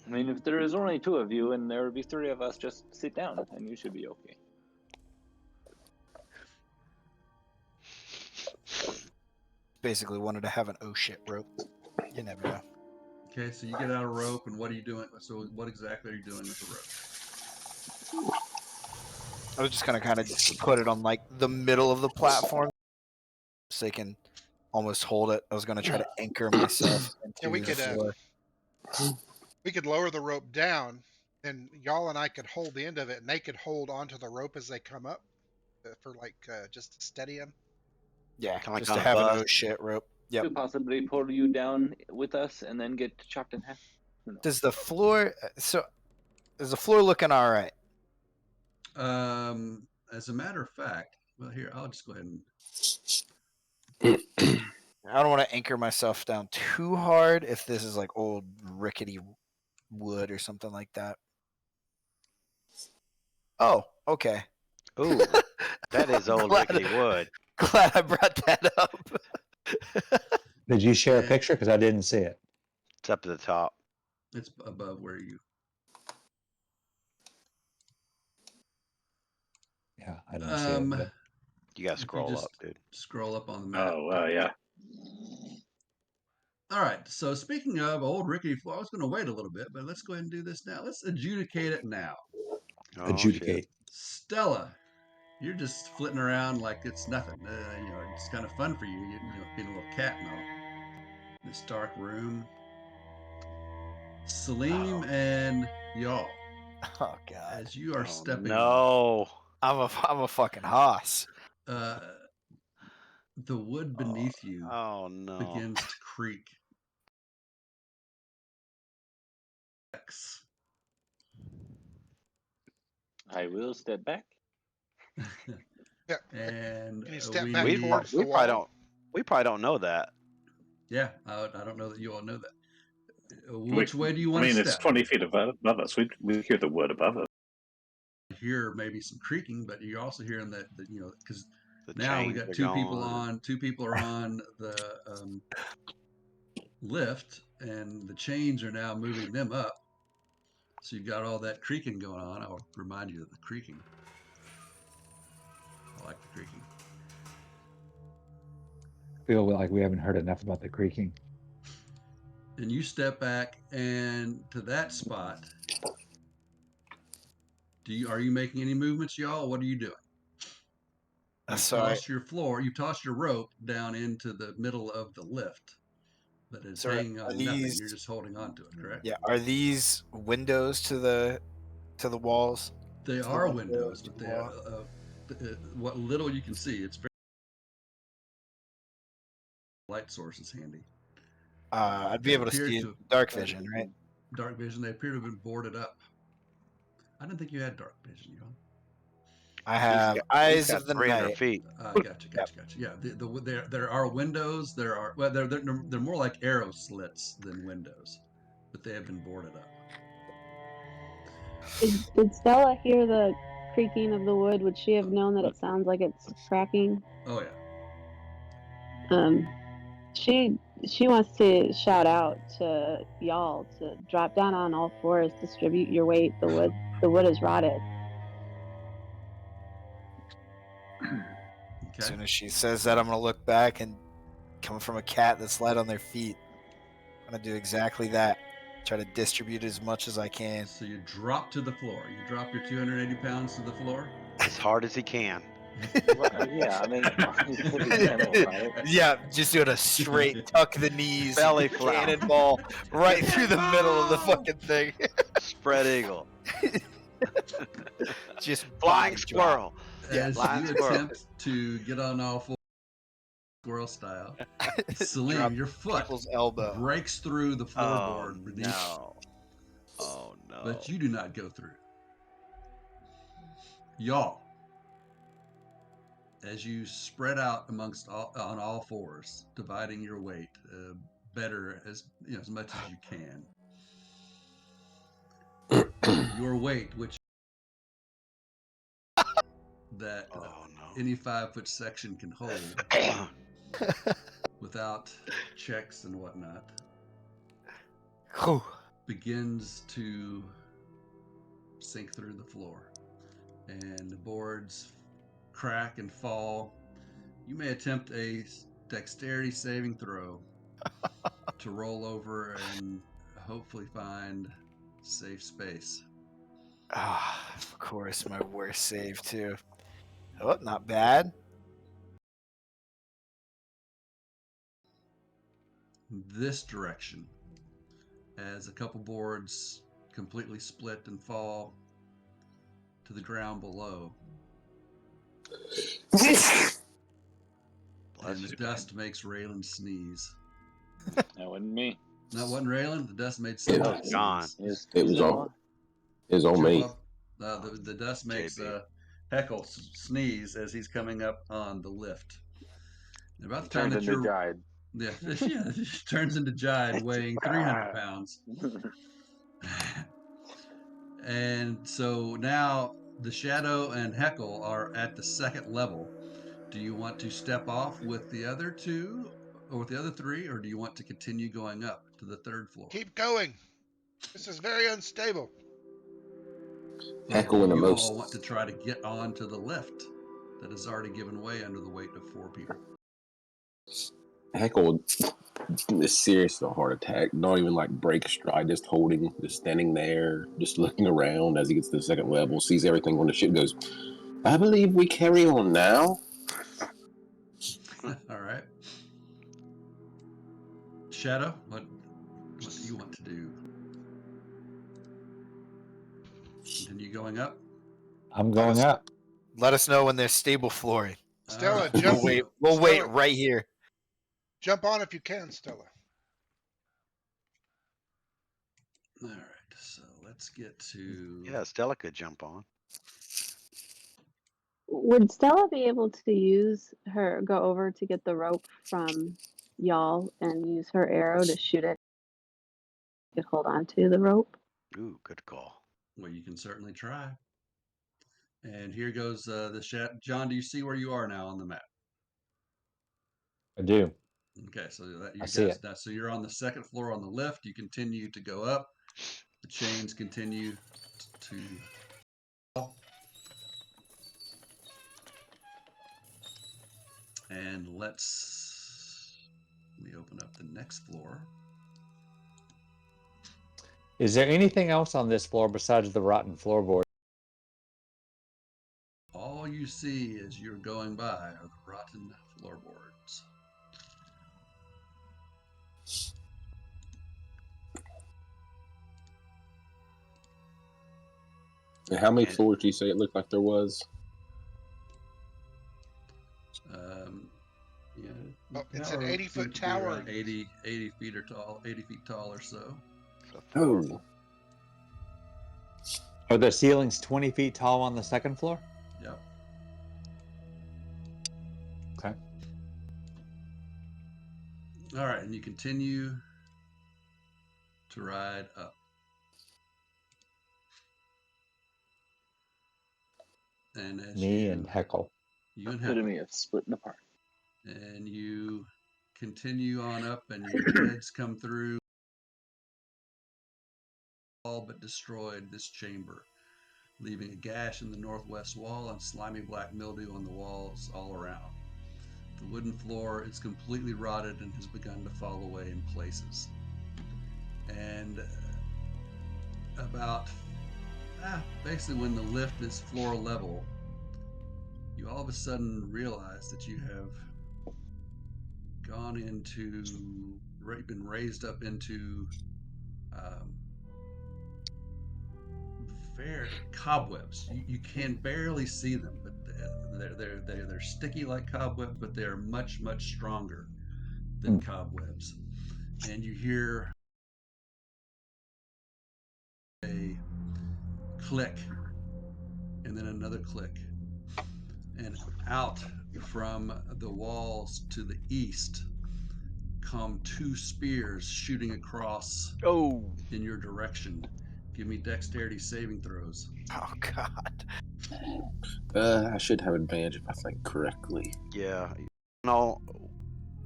I mean, if there is only 2 of you and there would be 3 of us, just sit down and you should be okay. Basically wanted to have an oh shit rope. You never know. Okay, so you get out a rope, and what are you doing? So what exactly are you doing with the rope? I was just gonna kind of put it on like the middle of the platform so they can almost hold it. I was gonna try to anchor myself into Yeah, we the could floor. we could lower the rope down, and y'all and I could hold the end of it, and they could hold onto the rope as they come up for like just to steady them. Yeah, Kinda like just on to a have an bus. oh shit rope. Yep. Could possibly pull you down with us and then get chopped in half. Who knows? Does the floor? So, is the floor looking all right? As a matter of fact, well, here, I'll just go ahead and. I don't want to anchor myself down too hard if this is like old rickety wood or something like that. Oh, okay. Ooh, that is old rickety wood. Glad I brought that up. Did you share a picture? Because I didn't see it. It's up to the top. It's above where you. Yeah, I don't see it. But You gotta If you scroll just up, dude. Scroll up on the map. Oh, yeah. All right. So speaking of old rickety floor, I was going to wait a little bit, but let's go ahead and do this now. Let's adjudicate it now. Oh, adjudicate. Stella, you're just flitting around like it's nothing. It's kind of fun for you, being a little cat and all. This dark room. Salim and y'all, Oh god. as you are Oh, stepping no. I'm a fucking hoss. off, the wood beneath you Oh, no. begins to creak. I will step back. Yeah. And Can you step we back need, towards the We probably wall? don't know that. yeah, I don't know that you all know that. We- Which way do you I want mean, to it's step? 20 feet above us. We hear the wood above us. Hear maybe some creaking, but you're also hearing that because The now we chains got are 2 people gone. on. 2 people are on the lift, and the chains are now moving them up. So you've got all that creaking going on. I'll remind you of the creaking. I like the creaking. I feel like we haven't heard enough about the creaking. And you step back, and to that spot, are you making any movements, y'all? What are you doing? You've tossed your rope down into the middle of the lift that is hanging on nothing. You're just holding on to it, correct? Yeah. Are these windows to the walls? They So are the windows, doors but are what little you can see, it's very light source is handy. I'd be They able to appear see to dark vision, right? dark vision. They appear to have been boarded up. I didn't think you had dark vision, you know. I He's have got, eyes got of the 300 night. feet. Gotcha. Yeah, there are windows. There are they're more like arrow slits than windows, but they have been boarded up. Did Stella hear the creaking of the wood? Would she have known that it sounds like it's cracking? Oh yeah. She wants to shout out to y'all to drop down on all fours, distribute your weight. The wood is rotted. As soon as she says that, I'm gonna look back, and coming from a cat that's light on their feet, I'm gonna do exactly that. Try to distribute as much as I can. So you drop to the floor. You drop your 280 pounds to the floor. As hard as he can. Yeah, I mean, if he can, right? Yeah, just doing a straight tuck the knees, Belly flop. cannonball right through the middle of the fucking thing. Spread eagle. Just Flying body squirrel. As Flying you squirrel. attempt to get on all fours, squirrel style, Salim, Drop your foot people's elbow. breaks through the Oh, floorboard beneath, no. Oh, no. but you do not go through. Y'all, as you spread out amongst on all fours, dividing your weight better as as much as you can. Your weight, which that Oh, no. any 5-foot section can hold without checks and whatnot, Whew. begins to sink through the floor, and the boards crack and fall. You may attempt a dexterity saving throw to roll over and hopefully find safe space. Ah, of course, my worst save too. Oh, not bad. This direction, as a couple boards completely split and fall to the ground below, and the dust makes Raylan sneeze. That wasn't me. That wasn't Raylan. The dust made It someone was gone. sneeze. It was all. It was on Show me. up. The dust makes JB. Heckle sneeze as he's coming up on the lift. And about the time Turns that into you're Jide. yeah, turns into Jide weighing 300 pounds. And so now the Shadow and Heckle are at the second level. Do you want to step off with the other two or with the other three, or do you want to continue going up to the third floor? Keep going. This is very unstable. Or Heckle do in the you all most. want to try to get onto the lift that has already given way under the weight of 4 people? Heckle is serious a heart attack. Don't even like break a stride, just holding, just standing there, just looking around as he gets to the second level, sees everything on the ship, goes, I believe we carry on now. All right. Shadow, what do you want to do? Continue going up? I'm going up. Let us know when there's stable flooring. Stella, right, jump. We'll wait Stella, right here. jump on if you can, Stella. All right, so let's get to. Yeah, Stella could jump on. Would Stella be able to go over to get the rope from y'all and use her arrow to shoot it? Could hold on to the rope. Ooh, good call. Well, you can certainly try. And here goes the chat. John, do you see where you are now on the map? I do. Okay, so that you I see guys, it. so you're on the second floor on the lift. You continue to go up. The chains continue to. And let me open up the next floor. Is there anything else on this floor besides the rotten floorboard? All you see as you're going by are the rotten floorboards. And how many And- floors do you say it looked like there was? Yeah, Oh, it's tower an 80-foot seems to be tower. around 80 feet or tall, 80 feet tall or so. So 4. Oh, Are the ceilings 20 feet tall on the second floor? Yep. Okay. All right, and you continue to ride up. And as Me and Heckle. you and Epitome Heckle, of splitting apart. and you continue on up, and your heads come through all but destroyed this chamber, leaving a gash in the northwest wall and slimy black mildew on the walls all around. The wooden floor is completely rotted and has begun to fall away in places. And about basically when the lift is floor level, you all of a sudden realize that you have been raised up into cobwebs. You can barely see them, but they're sticky like cobwebs, but they're much stronger than cobwebs. And you hear a click, and then another click, and out from the walls to the east come 2 spears shooting across in your direction. Give me dexterity saving throws. Oh God. I should have advantage if I think correctly. Yeah. No.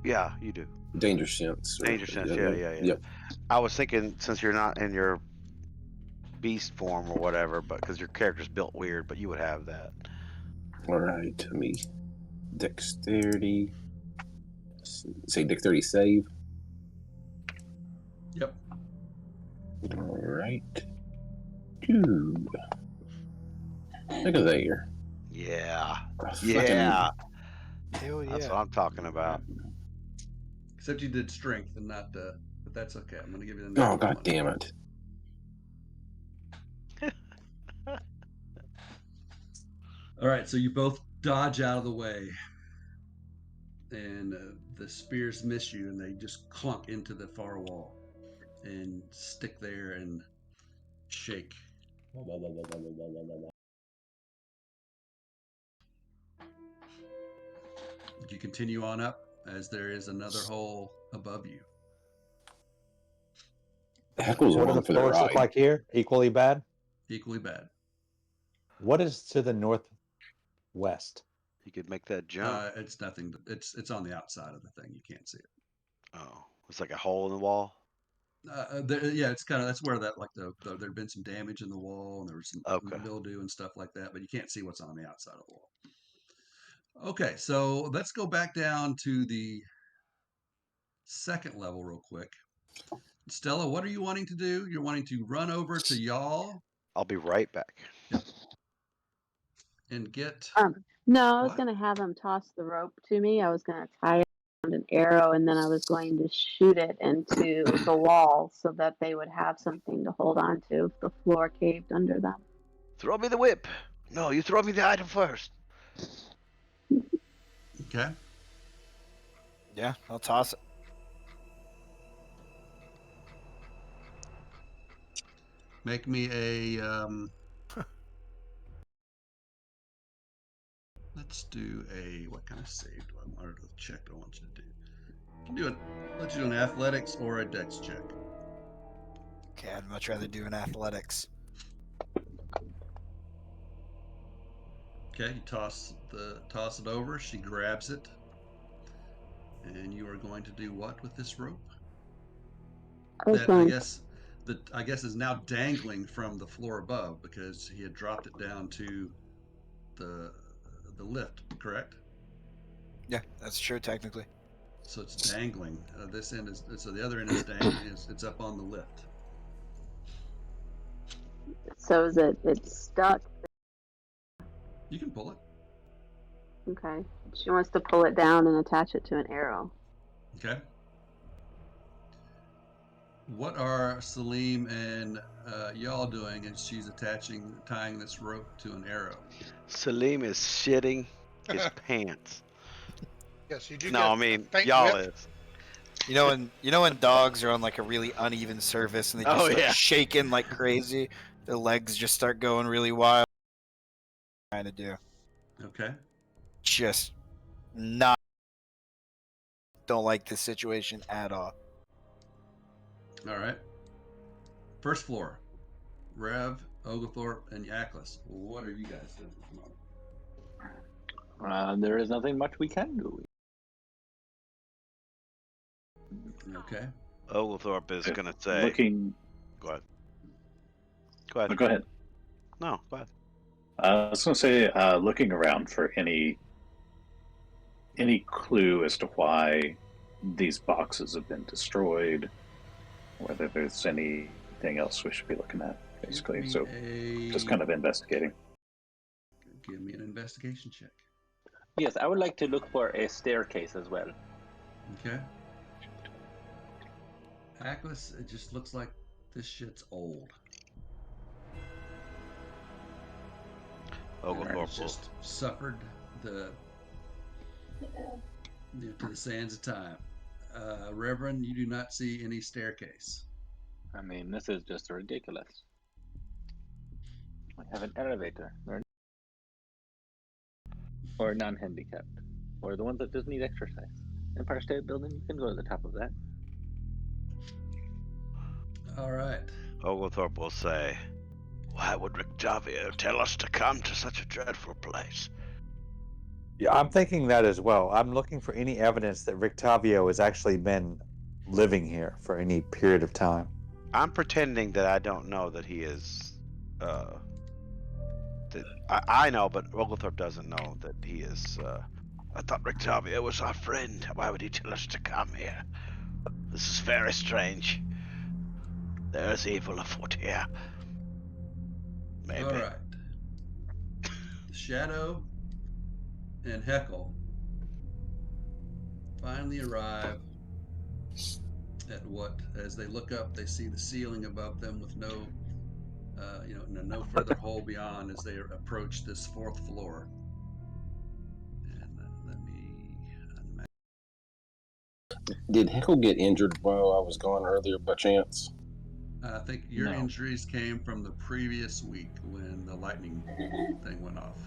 Yeah, you do. Danger sense. Right? Danger sense. Yeah. Yep. I was thinking since you're not in your beast form or whatever, but because your character's built weird, but you would have that. All right. Me. Dexterity. Say dexterity save. Yep. All right. Dude. Look at there. Yeah. Fucking- Hell yeah. That's what I'm talking about. Except you did strength and not, but that's okay. I'm going to give you the next Oh one. god damn it. All right, so you both dodge out of the way, and the spears miss you, and they just clunk into the far wall and stick there and shake. You continue on up as there is another hole above you. Heckle's What do along the for the floors look ride. like here? Equally bad? Equally bad. What is to the northwest? You could make that jump. It's nothing. It's on the outside of the thing. You can't see it. Oh, it's like a hole in the wall. Yeah, it's kind of that's where that there'd been some damage in the wall and there was some Okay. mildew and stuff like that, but you can't see what's on the outside of the wall. Okay, so let's go back down to the second level real quick. Stella, what are you wanting to do? You're wanting to run over to y'all I'll be right back. and get. No, I was What? going to have him toss the rope to me. I was going to tie it around an arrow, and then I was going to shoot it into the wall so that they would have something to hold on to if the floor caved under them. Throw me the whip. No, you throw me the item first. Okay. Yeah, I'll toss it. Make me a. Let's do a. What kind of save do I want, or check do I want you to do? You can do it. Let you do an athletics or a dex check. Okay, I'd much rather do an athletics. Okay, you toss it over. She grabs it, and you are going to do what with this rope? That I guess is now dangling from the floor above because he had dropped it down to the lift. Correct? Yeah, that's true technically. So it's dangling. This end is so the other end is dangling. It's up on the lift. So is it's stuck? You can pull it. Okay. She wants to pull it down and attach it to an arrow. Okay. What are Salim and y'all doing as she's tying this rope to an arrow? Salim is shitting his pants. Yes, you do No, get I a mean faint y'all whip. is. You know when dogs are on like a really uneven surface and they just Oh, start yeah. shaking like crazy, their legs just start going really wild. Trying to do Okay. just not don't like this situation at all. All right. First floor. Rev, Oglethorpe, and Yaklis. What are you guys doing at the moment? There is nothing much we can do. Okay. Oglethorpe is gonna say. Looking. Go ahead. Go ahead. Go ahead. No, go ahead. I was going to say, looking around for any clue as to why these boxes have been destroyed, whether there's anything else we should be looking at, basically. Give So me just kind of investigating. Give me an investigation check. Yes, I would like to look for a staircase as well. Okay. Yaklis, it just looks like this shit's old. Oglethorpe It's will. just suffered to the sands of time. Reverend, you do not see any staircase. I mean, this is just ridiculous. We have an elevator. Or non-handicapped. Or the ones that just need exercise. Empire State Building, you can go to the top of that. All right. Oglethorpe will say, "Why would Rictavio tell us to come to such a dreadful place?" Yeah, I'm thinking that as well. I'm looking for any evidence that Rictavio has actually been living here for any period of time. I'm pretending that I don't know that he is. That I know, but Oglethorpe doesn't know that he is. I thought Rictavio was our friend. Why would he tell us to come here? This is very strange. There is evil afoot here. Maybe. All right. The Shadow and Heckle finally arrive at what, as they look up, they see the ceiling above them with no further hole beyond as they approach this fourth floor. And let me unmap. Did Heckle get injured while I was gone earlier by chance? I think your No. injuries came from the previous week when the lightning thing went off.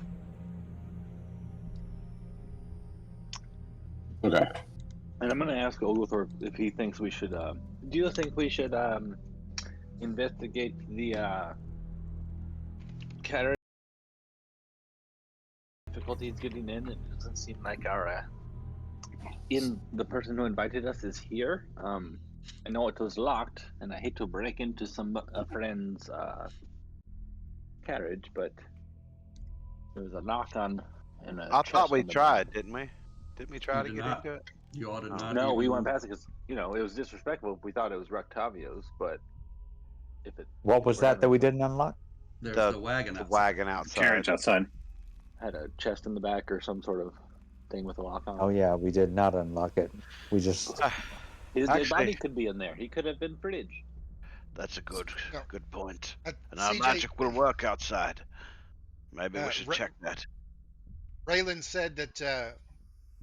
Okay. And I'm going to ask Oglethorpe if he thinks we should. Do you think we should investigate the carriage difficulties getting in? It doesn't seem like the person who invited us is here. I know it was locked, and I hate to break into a friend's carriage, but there was a knock on and a I chest thought we on the tried, back. didn't we? Didn't we try You to did get not. into it? You all did No. not. No, we even- went past it because it was disrespectful if we thought it was Rictavio's, but if it What was that we didn't unlock? There's the wagon The outside. wagon outside. Carriage outside. had a chest in the back or some sort of thing with a lock on. Oh yeah, we did not unlock it. We just His dead Actually, body could be in there. He could have been fridge. that's a good point. And our CJ, magic will work outside. Maybe we should Ra- check that. Raylan said that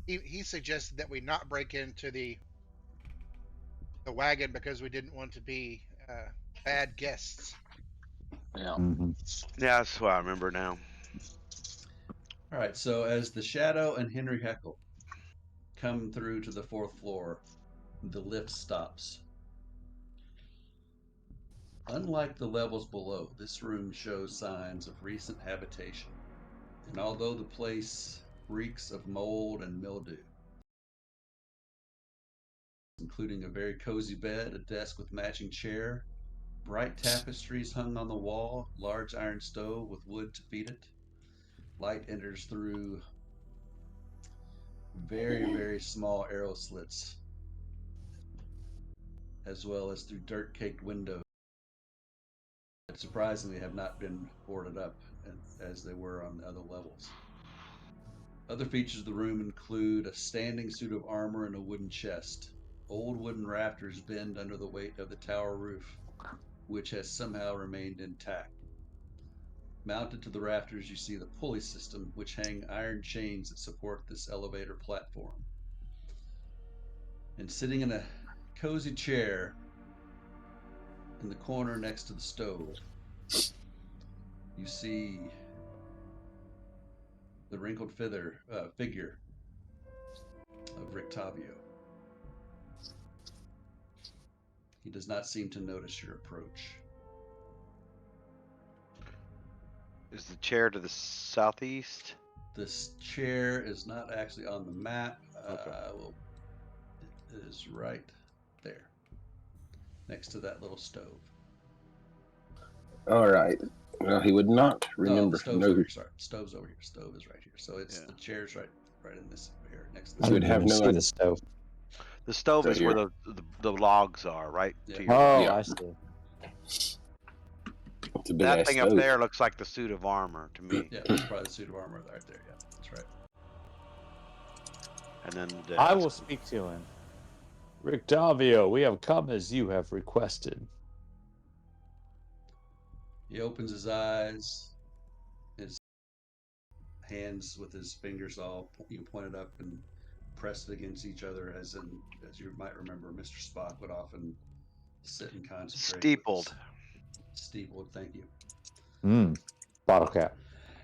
he suggested that we not break into the wagon because we didn't want to be bad guests. Yeah. Yeah, that's what I remember now. All right, so as the Shadow and Henry Heckle come through to the fourth floor, the lift stops. Unlike the levels below, this room shows signs of recent habitation. And although the place reeks of mold and mildew, including a very cozy bed, a desk with matching chair, bright tapestries hung on the wall, large iron stove with wood to feed it, light enters through very, very small arrow slits, as well as through dirt-caked windows that surprisingly have not been boarded up as they were on the other levels. Other features of the room include a standing suit of armor and a wooden chest, Old wooden rafters bend under the weight of the tower roof, which has somehow remained intact. Mounted to the rafters, you see the pulley system, which hang iron chains that support this elevator platform. And sitting in a cozy chair in the corner next to the stove, you see the wrinkled figure of Rictavio. He does not seem to notice your approach. Is the chair to the southeast? This chair is not actually on the map. Okay. It is right there, next to that little stove. All right. Well, he would not remember. Stove's over here. Sorry, stove's over here. Stove is right here. So it's the chair's right in this here next to the I He would didn't have even no see idea. the stove. The stove Right is where here. the logs are, right Yeah. to your Oh, right. Yeah. I see. It's a big That ass thing stove. up there looks like the suit of armor to me. Yeah, that's probably the suit of armor right there. Yeah, that's right. And then the desk. I will speak to him. Rictavio, we have come as you have requested. He opens his eyes, his hands with his fingers all pointed up and pressed against each other, as you might remember, Mr. Spock would often sit and concentrate. Steepled. Steepled, thank you. Bottle cap.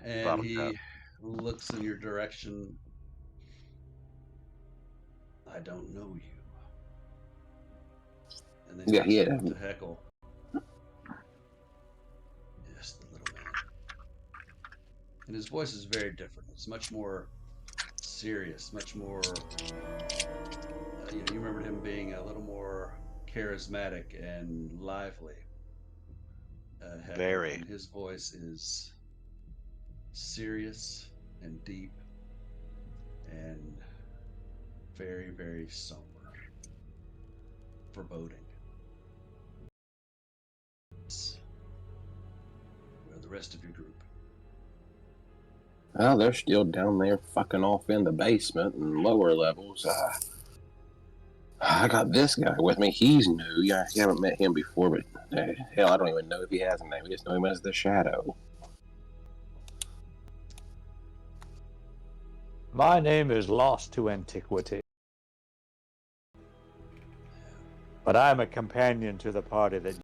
And Bottle he cap. looks in your direction. I don't know you. And then Yeah, he yeah. looks to heckle. Yes, the little man. And his voice is very different. It's much more serious, much more. You remembered him being a little more charismatic and lively. Very. And his voice is serious and deep and very, very somber, foreboding. Where the rest of your group? Well, they're still down there fucking off in the basement and lower levels. I got this guy with me. He's new. Yeah, you haven't met him before, but hell, I don't even know if he has a name. We just know him as the Shadow. My name is lost to antiquity. But I am a companion to the party that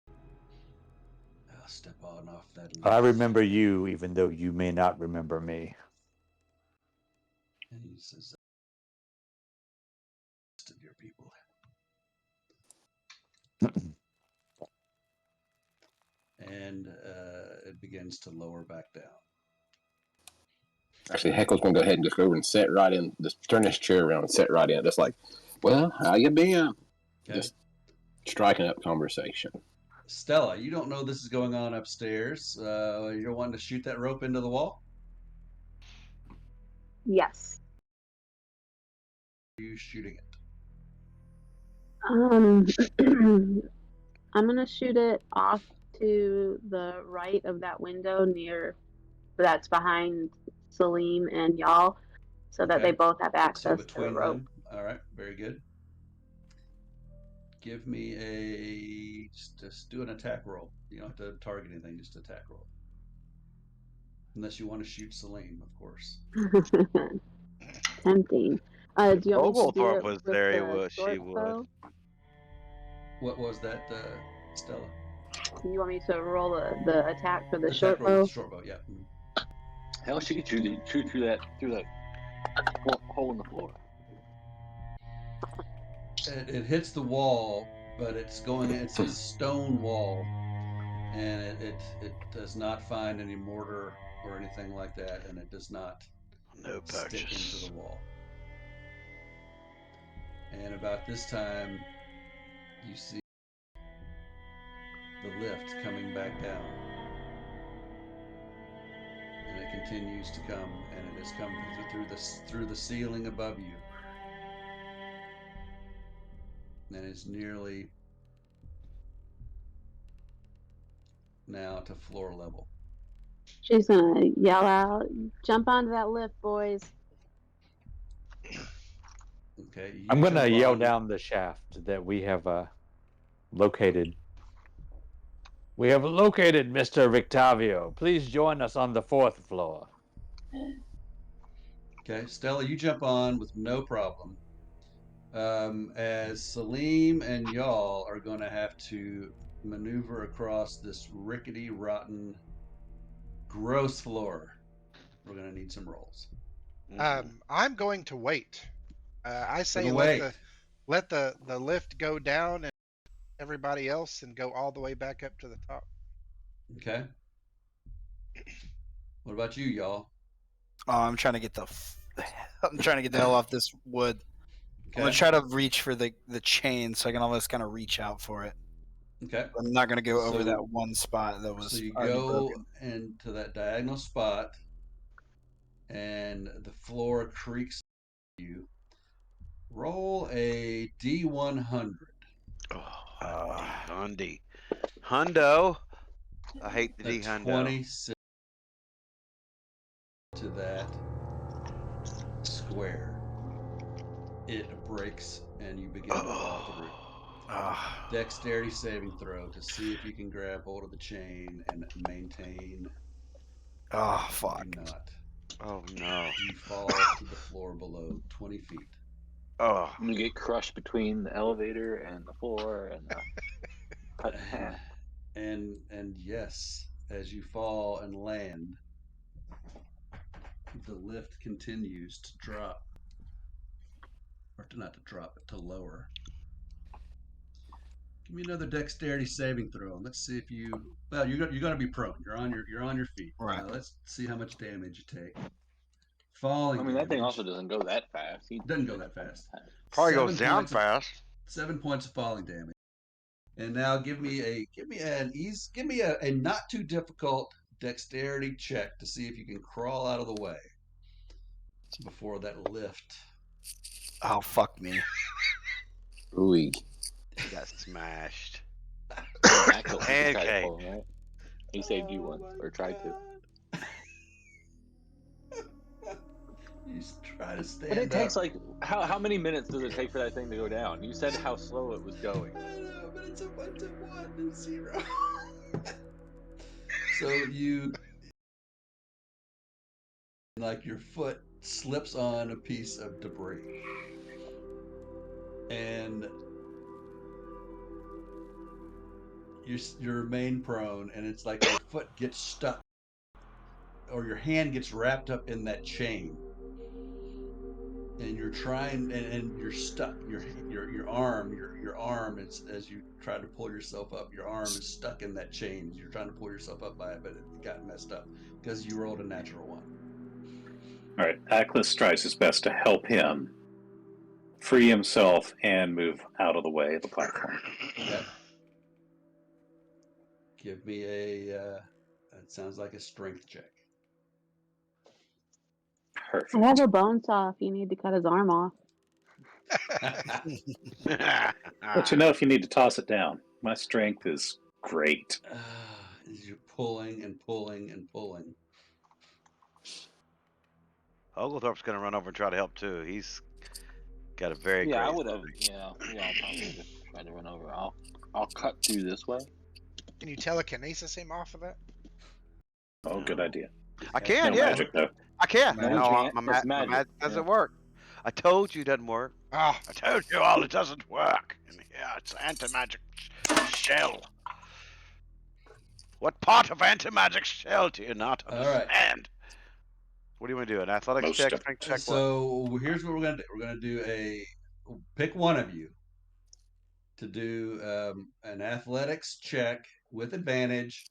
I'll step on off that list. I remember you, even though you may not remember me. And he says, of your people. And it begins to lower back down. Actually, Heckle's gonna go ahead and just go over and sit right in. Just turn this chair around and sit right in. Just like, well, how you been? Okay. Just striking up conversation. Stella, you don't know this is going on upstairs. You're wanting to shoot that rope into the wall? Yes. Are you shooting it? I'm gonna shoot it off to the right of that window that's behind Salim and y'all, so that Okay. they both have So access to the between rope. them. All right, very good. Give me just do an attack roll. You don't have to target anything, just attack roll. Unless you want to shoot Salim, of course. Tempting. Do you want me to do Oglethorpe it was with there, the she short would. bow? What was that, Stella? You want me to roll the attack for the Attack short roll with bow? the short bow, yeah. Hell, she could shoot through that hole in the floor. It hits the wall, but it's a stone wall, and it does not find any mortar or anything like that, and it does not No stick purchase. into the wall. And about this time, you see the lift coming back down, and it continues to come, and it has come through the ceiling above you, and is nearly now to floor level. She's gonna yell out, "Jump onto that lift, boys!" Okay. Okay. You I'm gonna jump yell on- down the shaft that we have located. We have located Mr. Rictavio. Please join us on the 4th floor. Okay, Stella, you jump on with no problem. As Salim and y'all are going to have to maneuver across this rickety, rotten, gross floor. We're going to need some rolls. I'm going to wait. I say Gonna let wait. the lift go down and everybody else and go all the way back up to the top. Okay. What about you, y'all? Oh, I'm trying to get I'm trying to get the hell off this wood. I'm gonna try to reach for the chain so I can almost kind of reach out for it. Okay. I'm not gonna go over So- that one spot that was So you already go broken. into that diagonal spot, and the floor creaks you. Roll a D100. D Hundo. I hate the D At Hundo. 26 to that square, it breaks and you begin to fall through. Dexterity saving throw to see if you can grab hold of the chain and maintain. Oh You fuck! do not. Oh no. You fall to the floor below 20 feet. Oh. You get crushed between the elevator and the floor and cut in half. And yes, as you fall and land, the lift continues to drop, or not to drop, but to lower. Give me another dexterity saving throw. Let's see if you. Well, you're going to be prone. You're on your feet. Right. Let's see how much damage you take. Falling. I mean, that thing damage. also doesn't go that fast. Doesn't go that fast. Probably 7 goes down points of- fast. 7 points of falling damage. And now give me a not too difficult dexterity check to see if you can crawl out of the way before that lift. Oh fuck me! Ooh. He got smashed. Axel, you tried to Okay. pull him, right? He saved you once, or tried to. You just try to stand But it takes up. like how many minutes does it take for that thing to go down? You said how slow it was going. I know, but it's a bunch of 1 and 0. So you, like, your foot slips on a piece of debris, and you remain prone, and it's like your foot gets stuck, or your hand gets wrapped up in that chain, and you're trying, and you're stuck. Your arm, your arm, as you try to pull yourself up, your arm is stuck in that chain. You're trying to pull yourself up by it, but it got messed up because you rolled a natural 1. All right, Atlas tries his best to help him free himself and move out of the way of the platform. Okay. Give me a. That sounds like a strength check. Perfect. I have a bone saw if you need to cut his arm off. Let you know if you need to toss it down. My strength is great. As you're pulling and pulling and pulling. Oglethorpe's gonna run over and try to help too. He's got a very Yeah, I great would have. strength. Yeah, I'll probably just try to run over. I'll cut through this way. Can you telekinesis him off of that? Oh, good idea. I can, No yeah. magic though. I can. No, you No, can't. my It's magic magic, doesn't yeah. work. I told you it doesn't work. Ah, I told you all it doesn't work. And yeah, it's anti-magic shell. What part of anti-magic shell do you not All right. understand? What do you want to do? An athletics Most check, of strength check, what? So here's what we're gonna do. We're gonna do pick one of you to do an athletics check with advantage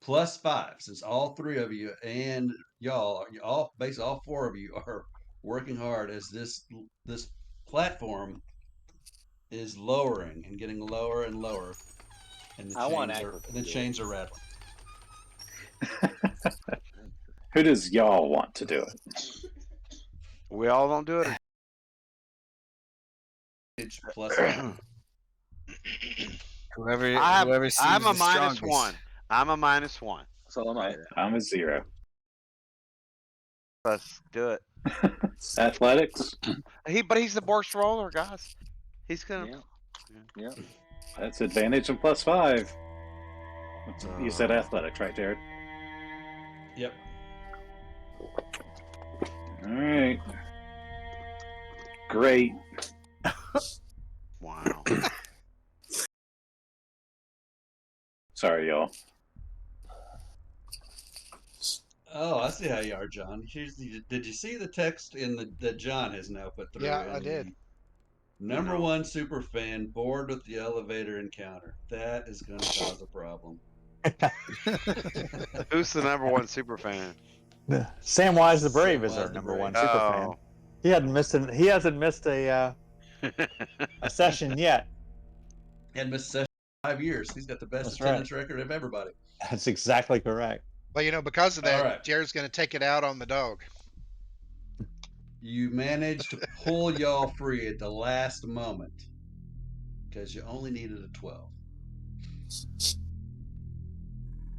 +5, since all 3 of you and y'all, basically all 4 of you are working hard as this platform is lowering and getting lower and lower, and I want the acrobacy. chains are rattling. Who does y'all want to do it? We all don't do it. It's +5. Whoever seems I'm a the minus strongest. 1. I'm a minus 1. So am I. I'm a 0. Let's do it. Athletics. But he's the worst roller, guys. He's gonna. Yeah. That's advantage and +5. You said athletics, right, Jared? Yep. All right. Great. Wow. Sorry, y'all. Oh, I see how you are, John. Did you see the text that John has now put through? Yeah, I did. Number No. one super fan bored with the elevator encounter. That is going to cause a problem. Who's the number one super fan? Samwise the Brave is Samwise our the number Brave. one super fan. Oh. He hasn't missed a session yet. Had missed session 5 years. He's got the best That's attendance record of everybody. That's exactly correct. Well, because of that, All right. Jared's going to take it out on the dog. You managed to pull y'all free at the last moment because you only needed a 12.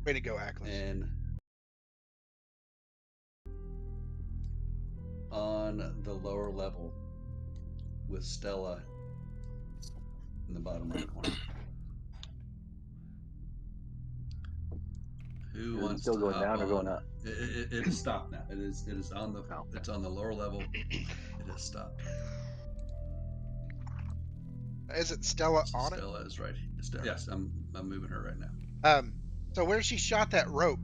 Way to go, Ackles. And on the lower level with Stella in the bottom right corner. Who Is it wants still to going hop down or going on? up? It is stopped now. It is on the Okay. it's on the lower level. It has stopped. Is it Stella on it? Stella is right. Yes, I'm moving her right now. So where she shot that rope,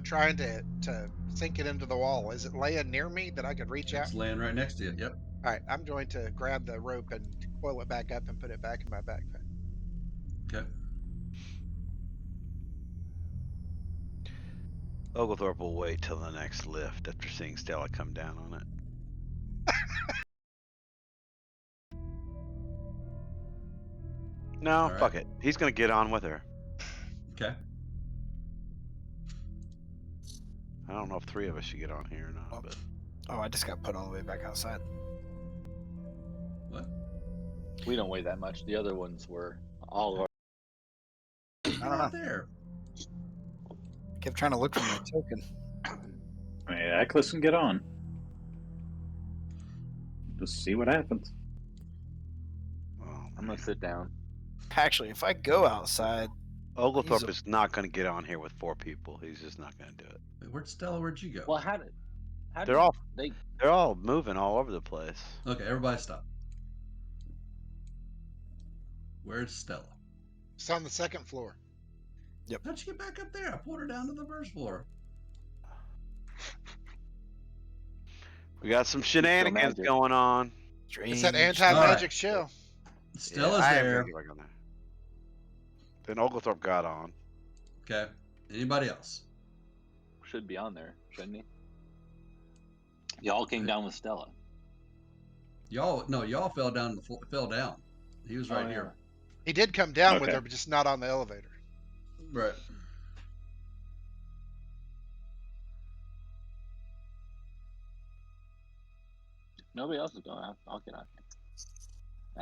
trying to sink it into the wall, is it laying near me that I could reach out? It's laying right next to you. Yep. All right, I'm going to grab the rope and coil it back up and put it back in my backpack. Okay. Oglethorpe will wait till the next lift after seeing Stella come down on it. No, right. fuck it. He's gonna get on with her. Okay. I don't know if 3 of us should get on here or not, but Oh, I just got put all the way back outside. What? We don't weigh that much. The other ones were all of I don't know. There. Kept trying to look for my token. I mean, Eccles can get on. Just see what happens. I'm gonna sit down. Actually, if I go outside, Oglethorpe is not gonna get on here with 4 people. He's just not gonna do it. Wait, where'd Stella? Where'd you go? Well, how did They're all moving all over the place. Okay, everybody stop. Where's Stella? It's on the second floor. How'd she get back up there? I pulled her down to the first floor. We got some shenanigans magic. going on. It's that strange. anti-magic All shell. Stella's I am there. gonna get back on there. Then Oglethorpe got on. Okay. Anybody else? should be on there, shouldn't he? Y'all came down with Stella. Y'all fell down. Fell down. He was right here. He did come down with Okay. her, but just not on the elevator. Right. Nobody else is going. I'll get on.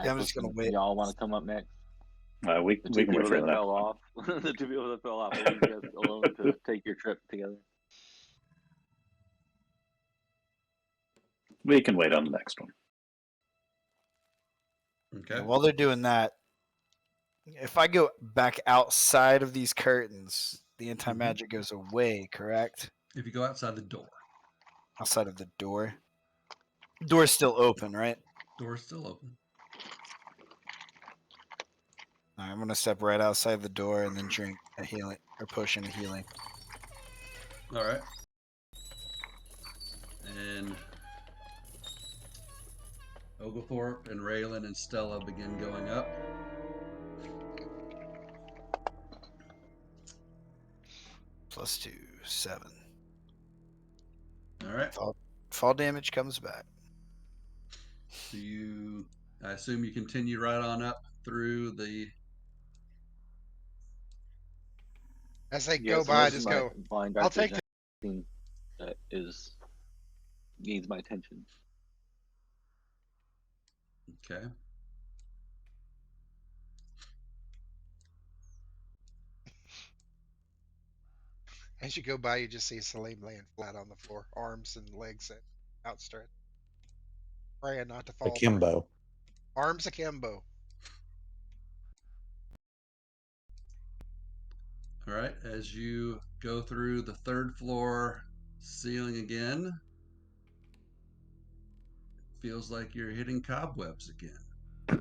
Yeah, I'm just gonna wait. Y'all want to come up next? We The two can wait people for that that. fell off. The 2 people that fell off. Leave you guys alone to take your trip together. We can wait on the next one. Okay. While they're doing that, if I go back outside of these curtains, the anti-magic goes away, correct? If you go outside the door. Outside of the door. Door's still open, right? Door's still open. All right, I'm gonna step right outside the door and then drink a healing or potion of healing. All right. And Oglethorpe and Raylan and Stella begin going up. +2, 7. All right. Fall damage comes back. So I assume you continue right on up through the. As they Yeah, go so by, most just of my go. blind I'll dark take vision that needs my attention. Okay. As you go by, you just see Salim laying flat on the floor, arms and legs outstretched, praying not to fall apart. Akimbo. Arms akimbo. All right, as you go through the third floor ceiling again, feels like you're hitting cobwebs again. Oh,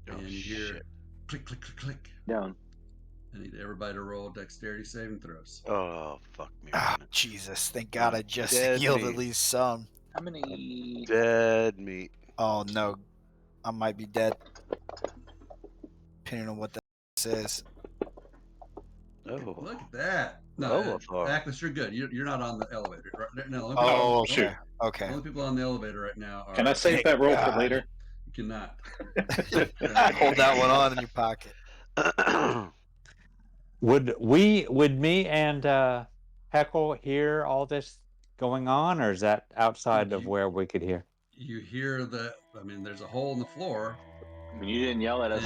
And you hear shit. click, click, click, click. Down. I need everybody to roll dexterity saving throws. Oh, fuck me, Oh, man. Jesus. Thank God I just Dead healed meat. at least some. How many? Dead meat. Oh, no. I might be dead. Depending on what that says. Oh. Look at that. No, Overflow. Ackless, you're good. You're not on the elevator. Right? No, only Oh, people, okay. Okay. only people on the elevator right now are. Can I save that roll for God. later? You cannot. Hold that one on in your pocket. Would me and Heckle hear all this going on, or is that outside of where we could hear? You hear the. I mean, there's a hole in the floor. I mean, you didn't yell at us.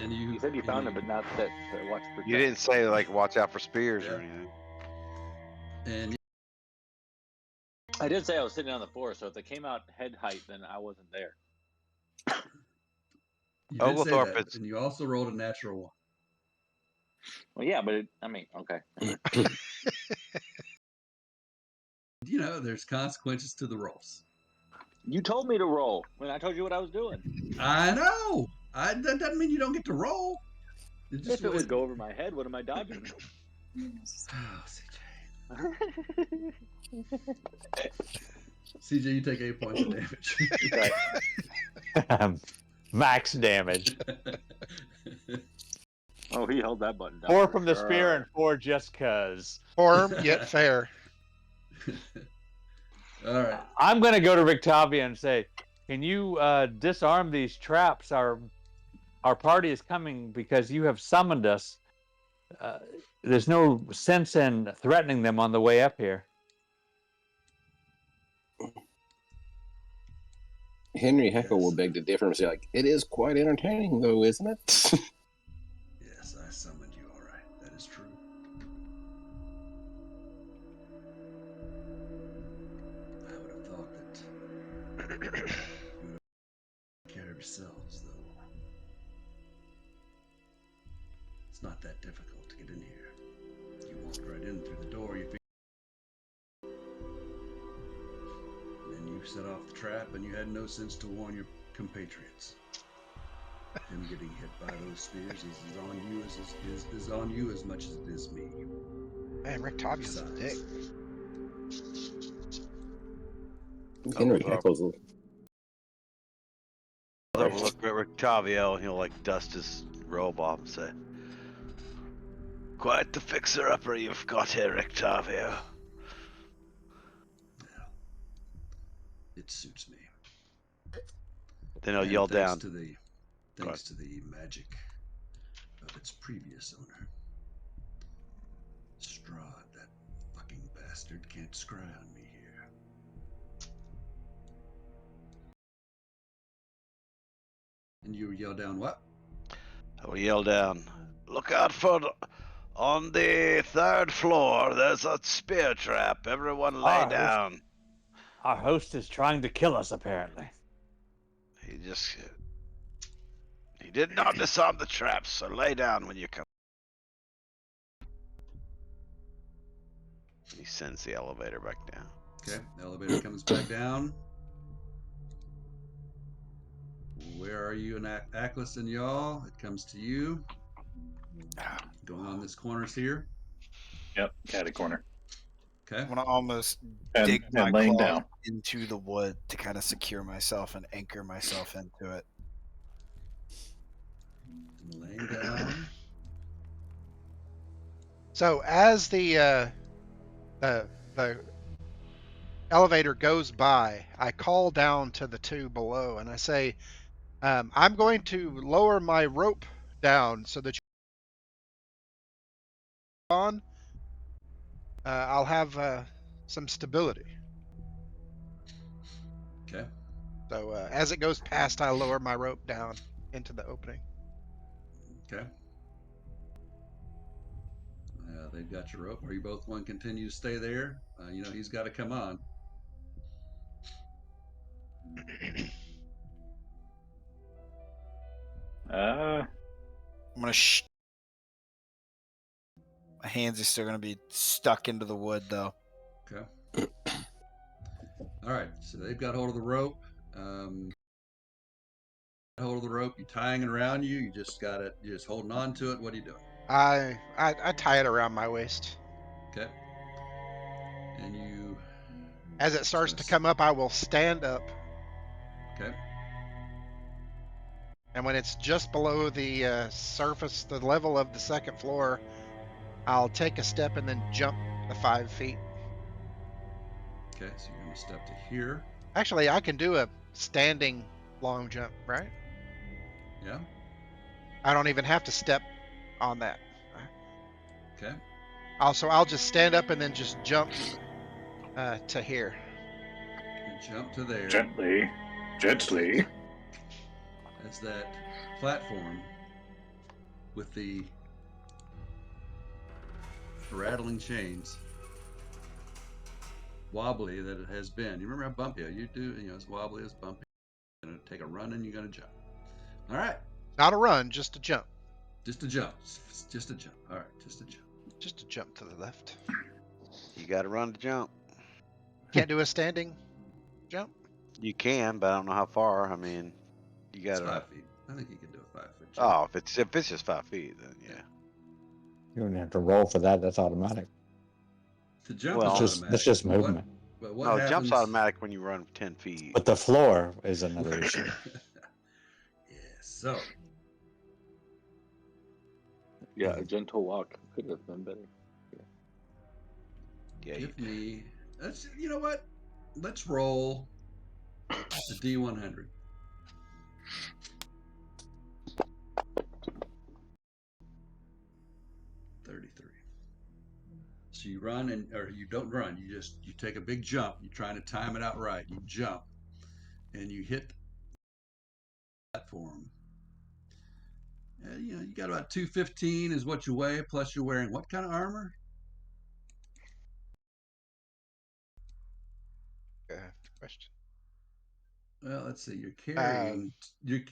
And you said you found it, but not that to watch for. You didn't say, like, watch out for spears Yeah. or anything. And I did say I was sitting on the floor, so if they came out head height, then I wasn't there. you did say Oglethorpe, that, and you also rolled a natural one. Well, yeah, but okay. You know, there's consequences to the rolls. You told me to roll when I told you what I was doing. I know. That doesn't mean you don't get to roll. If it would go over my head, what am I dodging? Oh, CJ. CJ, you take 8 points of damage. Max damage. Oh, he held that button down. 4 from the spear and 4 just cause. Firm yet fair. All right. I'm gonna go to Rictavio and say, can you disarm these traps? Our party is coming because you have summoned us. There's no sense in threatening them on the way up here. Henry Heckle will beg to differ and say, like, it is quite entertaining, though, isn't it? Yes, I summoned you, all right. That is true. I would have thought that you would have taken care of yourselves, though. It's not that difficult to get in here. You walked right in through the door, you figured. Then you set off the trap, and you had no sense to warn your compatriots. Him getting hit by those spears is on you as much as it is me. Man, Rictavio's a dick. Henry Heckle's I'll look at Rictavio and he'll, like, dust his robe off and say, quite the fixer-upper you've got here, Rictavio. It suits me. Then he'll And yell thanks down. Thanks to the magic of its previous owner. Strahd, that fucking bastard, can't scry on me here. And you yell down what? I will yell down, look out for on the 3rd floor. There's a spear trap. Everyone lay down. Our host is trying to kill us, apparently. He did not disarm the traps, so lay down when you come. He sends the elevator back down. Okay, the elevator comes back down. Where are you and Ackless and y'all? It comes to you. Going on this corners here. Yep, catty corner. Okay. I want to almost And dig my laying claws down. into the wood to kind of secure myself and anchor myself into it. Laying down. So as the elevator goes by, I call down to the 2 below and I say, I'm going to lower my rope down so that on. I'll have some stability. Okay. So as it goes past, I lower my rope down into the opening. Okay. They've got your rope. Are you both want to continue to stay there? You know, he's got to come on. Uh, I'm gonna. My hands are still gonna be stuck into the wood, though. Okay. All right. So they've got hold of the rope. Hold of the rope. You tying it around you. You just got it. You're just holding on to it. What are you doing? I tie it around my waist. Okay. And you. As it starts to come up, I will stand up. Okay. And when it's just below the surface, the level of the second floor, I'll take a step and then jump the 5 feet. Okay. So you're going to step to here. Actually, I can do a standing long jump, right? Yeah. I don't even have to step on that. Okay. Also, I'll just stand up and then just jump to here. And jump to there. gently. As that platform with the rattling chains, wobbly that it has been. You remember how bumpy you do? You know, as wobbly as bumpy. You're gonna take a run and you're gonna jump. All right. Not a run, just a jump. Just a jump. Just a jump. All right. Just a jump. Just a jump to the left. You got to run to jump. Can't do a standing jump. You can, but I don't know how far. I mean, you got It's to. 5 feet. I think you can do a 5 foot jump. Oh, if it's just 5 feet, then yeah. You don't have to roll for that. That's automatic. The jump Well, is automatic. That's just movement. But what No, happens? jump's automatic when you run 10 feet. But the floor is another issue. Yeah. So. Yeah, a gentle walk could have been better. Yeah. Give me. You know what? Let's roll the D100. So you run or you don't run. You take a big jump. You're trying to time it out right. You jump, and you hit the platform. And, you got about 215 is what you weigh. Plus you're wearing what kind of armor? Question. Well, let's see. You're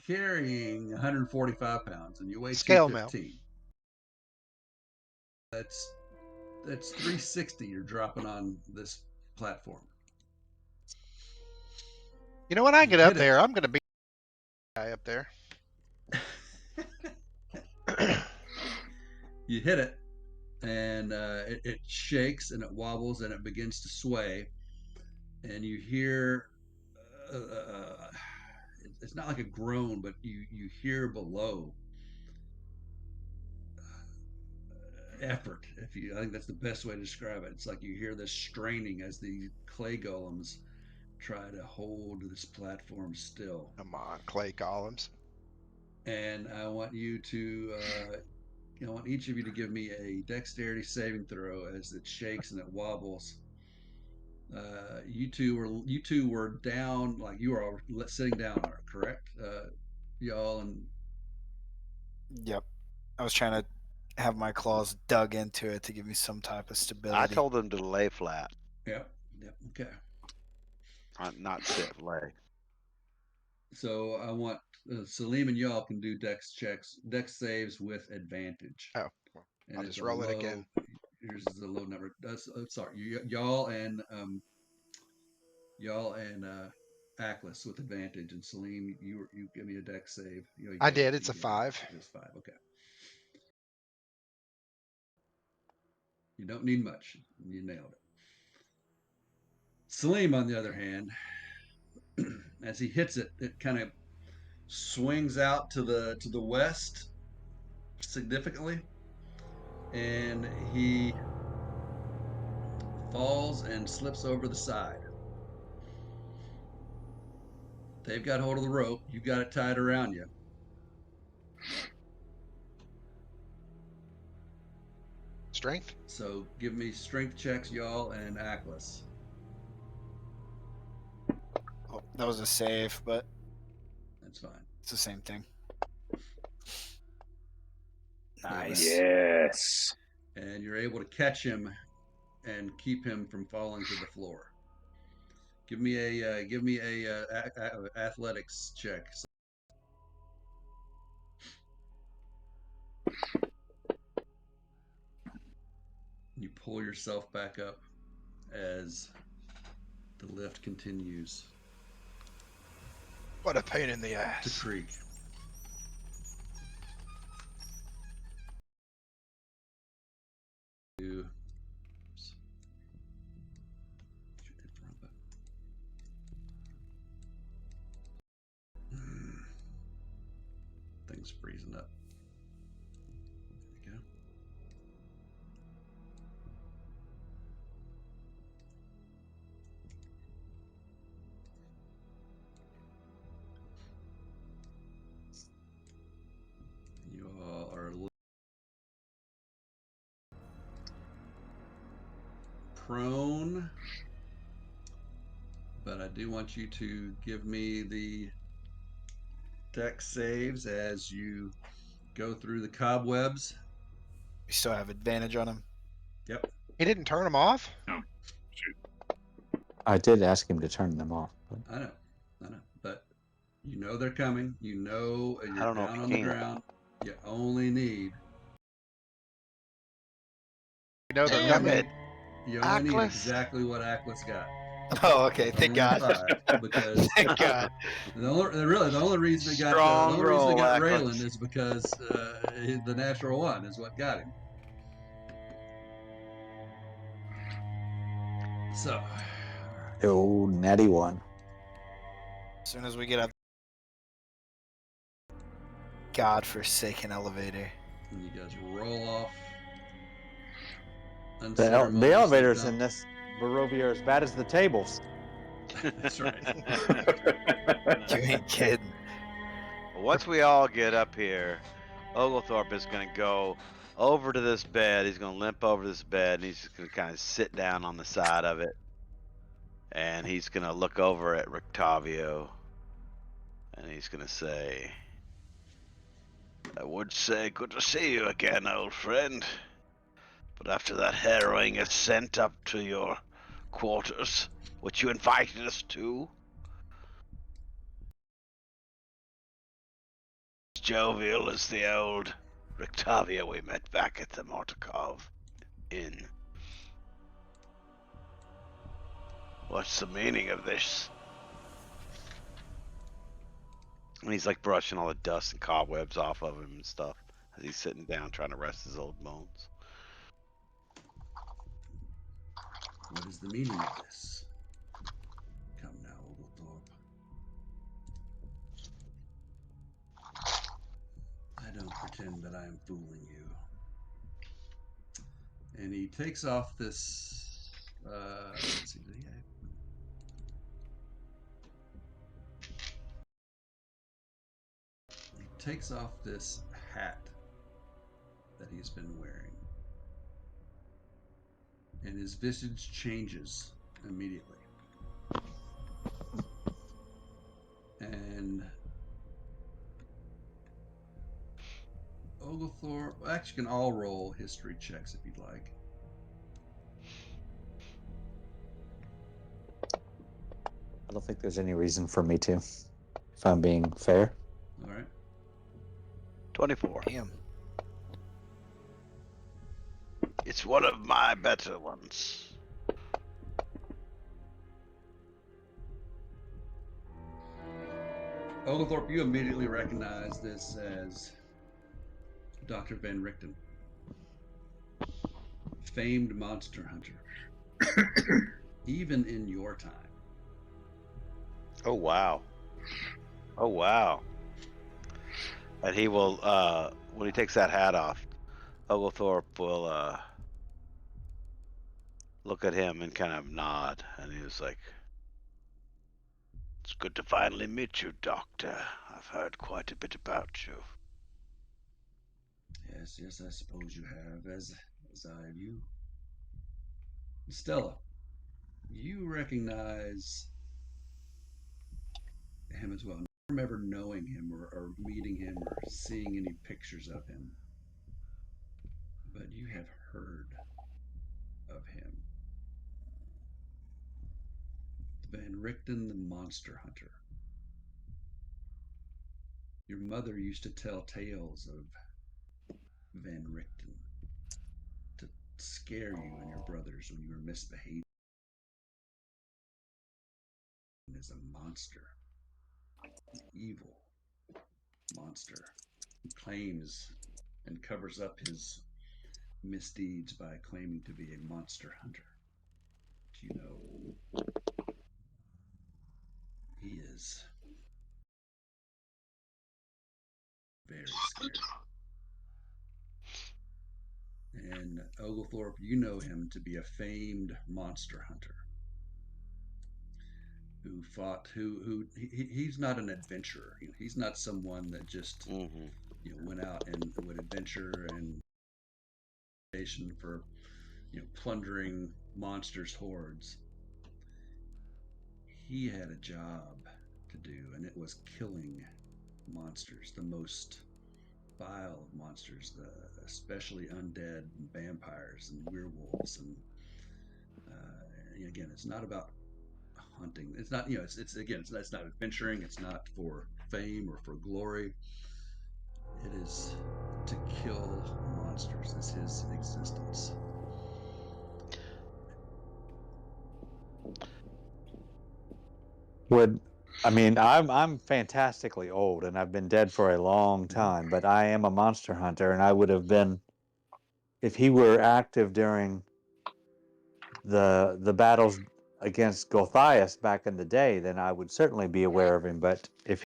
carrying 145 pounds, and you weigh Scale mail. 215. That's 360 you're dropping on this platform. You know, when I get up there, I'm going to be guy up there. You hit it, and it shakes and it wobbles and it begins to sway, and you hear it's not like a groan, but you hear below effort. I think that's the best way to describe it. It's like you hear this straining as the clay golems try to hold this platform still. Come on, clay golems. And I want you to I want each of you to give me a dexterity saving throw as it shakes and it wobbles. You two were down, like you were all sitting down on it, correct? Y'all and Yep. I was trying to have my claws dug into it to give me some type of stability. I told them to lay flat. Yep. Okay. Not sit, lay. So I want Salim and y'all can do dex saves with advantage. Oh, well, And I'll it's just roll it again. Yours is a low number. Sorry, y'all and Aklis with advantage, and Salim, you give me a dex save. I did. It's a 5. It's 5. Okay. You don't need much. You nailed it. Salim, on the other hand, as he hits it, it kind of swings out to the west significantly, and he falls and slips over the side. They've got hold of the rope. You've got it tied around you. Strength? So give me strength checks, y'all, and Aklis. Oh, that was a save, but That's fine. it's the same thing. Right. Nice. Yes. And you're able to catch him and keep him from falling to the floor. Give me a athletics check. You pull yourself back up as the lift continues What a pain in the to ass. creak. Oops. Thing's freezing up. There we go. You all are prone, but I do want you to give me the deck saves as you go through the cobwebs. We still have advantage on him. Yep. He didn't turn them off? Oh, shoot. I did ask him to turn them off. But... I know, but you know they're coming. You know I you're don't know down if on you the can. ground. You only need. You know they're Damn coming. it. You only need Atlas. exactly what Atlas got. Oh, okay. Thank Only God. 5, because Thank God. the only reason it got Strong roll, Raylan Atlas. is because the natural one is what got him. So, Oh, natty one. As soon as we get up, God-forsaken elevator. and you guys roll off. The Unceremoniously elevators dump. in this Barovia are as bad as the tables. That's right. You ain't kidding. Once we all get up here, Oglethorpe is going to go over to this bed. He's going to limp over to this bed, and he's just going to kind of sit down on the side of it. And he's going to look over at Rictavio, and he's going to say, I would say good to see you again, old friend. But after that harrowing ascent up to your quarters, which you invited us to, as jovial as the old Rictavio we met back at the Mortakov Inn. What's the meaning of this? And he's like brushing all the dust and cobwebs off of him and stuff as he's sitting down trying to rest his old bones. What is the meaning of this? Come now, Oglethorpe. I don't pretend that I am fooling you. And he takes off this. Let's see. He takes off this hat that he's been wearing, and his visage changes immediately. And Oglethorpe, actually, can all roll history checks if you'd like. I don't think there's any reason for me to, if I'm being fair. All right. 24. Damn. It's one of my better ones. Oglethorpe, you immediately recognize this as Dr. Van Richten, famed monster hunter, even in your time. Oh, wow. Oh, wow. And he will, when he takes that hat off, Oglethorpe will look at him and kind of nod. And he was like, it's good to finally meet you, Doctor. I've heard quite a bit about you. Yes, I suppose you have, as I have you. Stella, you recognize him as well. I don't remember knowing him or meeting him or seeing any pictures of him, but you have heard of him. The Van Richten, the monster hunter. Your mother used to tell tales of Van Richten to scare you and your brothers when you were misbehaving. Is a monster, an evil monster who claims and covers up his misdeeds by claiming to be a monster hunter. Do you know he is very scary? And Oglethorpe, you know him to be a famed monster hunter who fought. He's not an adventurer. He's not someone that just went out and would adventure and for plundering monsters' hordes. He had a job to do, and it was killing monsters, the most vile of monsters, especially undead and vampires and werewolves. And again, it's not about hunting. It's not, it's not adventuring. It's not for fame or for glory. It is to kill monsters. Is his existence. I'm fantastically old and I've been dead for a long time, but I am a monster hunter, and I would have been, if he were active during the battles against Gothias back in the day, then I would certainly be aware of him. But if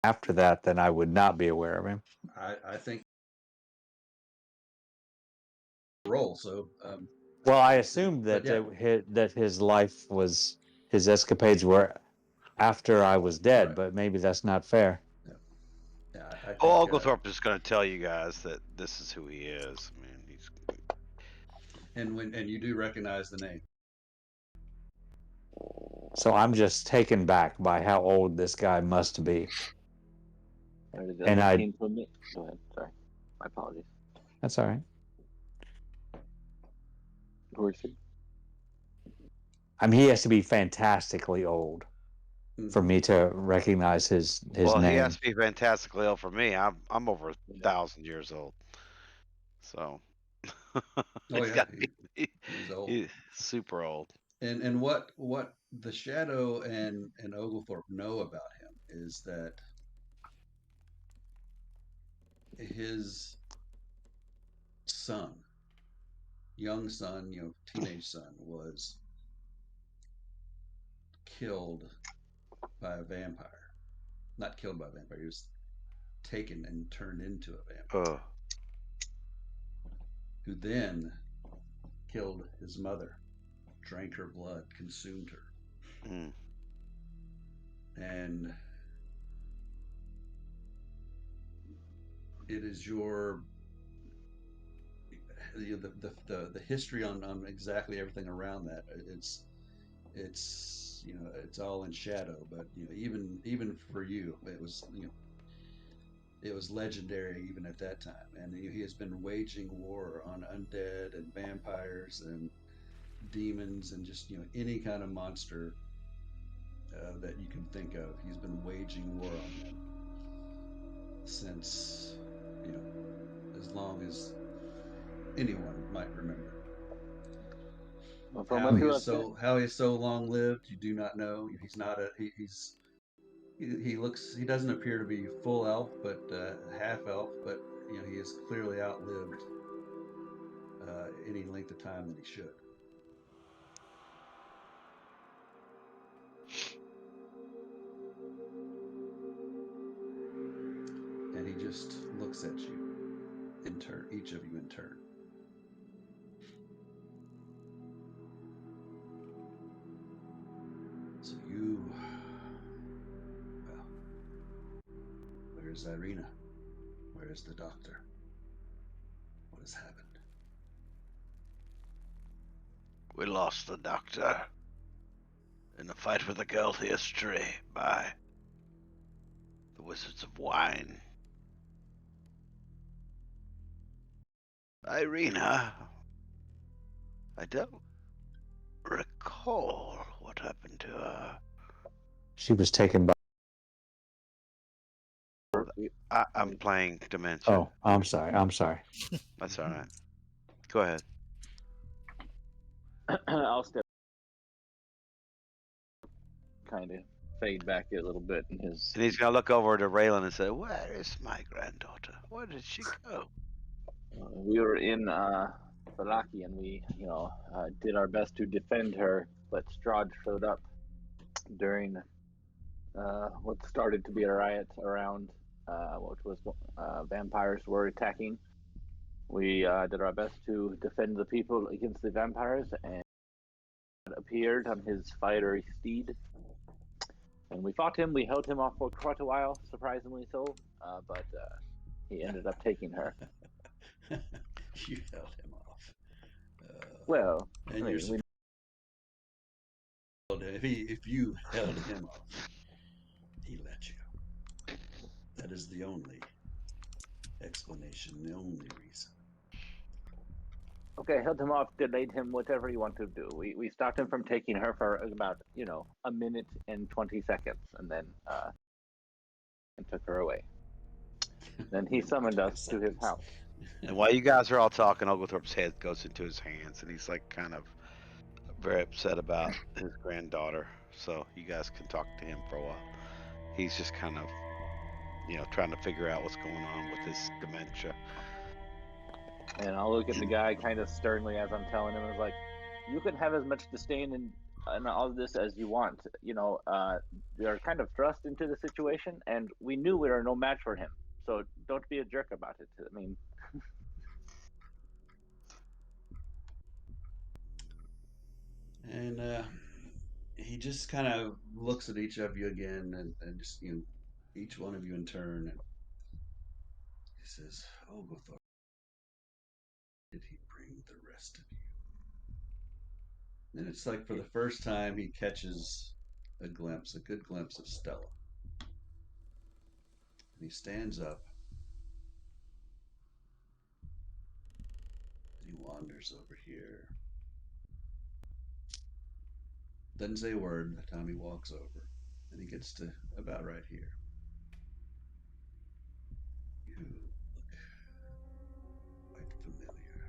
after that, then I would not be aware of him. I think role. So well, I assumed that that his life was, his escapades were after I was dead, but maybe that's not fair. Yeah, I think. Oglethorpe is going to tell you guys that this is who he is. I mean, he's. And you do recognize the name. So I'm just taken back by how old this guy must be. And I. Go ahead. Sorry, my apologies. That's all right. He has to be fantastically old for me to recognize his name. He has to be fantastically old for me. I'm over 1,000 years old. So. He's old. He's super old. And what the Shadow and Oglethorpe know about him is that his son, young son, teenage son, was killed by a vampire. Not killed by a vampire. He was taken and turned into a vampire. Who then killed his mother, drank her blood, consumed her. And it is your the history on exactly everything around that. It's all in shadow, but even for you, it was legendary even at that time. And he has been waging war on undead and vampires and demons and just any kind of monster that you can think of. He's been waging war on them since as long as anyone might remember. How he is so long lived, you do not know. He's not he doesn't appear to be full elf, but half elf, but he has clearly outlived any length of time that he should. And he just looks at you in turn, each of you in turn. So where's Irina? Where's the doctor? What has happened? We lost the doctor in a fight with the Gulthiestry by the Wizards of Wine. Irina, I don't recall what What happened to her? She was taken by. I'm playing Dementia. Oh, I'm sorry. I'm sorry. That's all right. Go ahead. I'll step, kind of fade back a little bit in his. And he's gonna look over to Raylan and say, "Where is my granddaughter? Where did she go?" We were in Balaki, and we, did our best to defend her, but Strahd showed up during what started to be a riot around what was vampires were attacking. We did our best to defend the people against the vampires, and appeared on his fiery steed. And we fought him. We held him off for quite a while, surprisingly so. But he ended up taking her. You held him off. Well, and I you're mean, if you held him off, he let you. That is the only explanation, the only reason. okay, held him off, delayed him, whatever he wanted to do. We stopped him from taking her for about a minute and 20 seconds, and then and took her away. Then he summoned us to his house. And while you guys are all talking, Oglethorpe's head goes into his hands, and he's like kind of very upset about his granddaughter. So you guys can talk to him for a while. He's just kind of, trying to figure out what's going on with his dementia. And I'll look at the guy kind of sternly as I'm telling him, and was like, "You can have as much disdain and all of this as you want. You're kind of thrust into the situation, and we knew we were no match for him. So don't be a jerk about it. I mean." And he just kind of looks at each of you again, and just each one of you in turn, and he says, "Oglethorpe, did he bring the rest of you?" And it's like for the first time he catches a good glimpse of Stella. And he stands up and he wanders over here. Doesn't say a word the time he walks over. And he gets to about right here. You look quite familiar,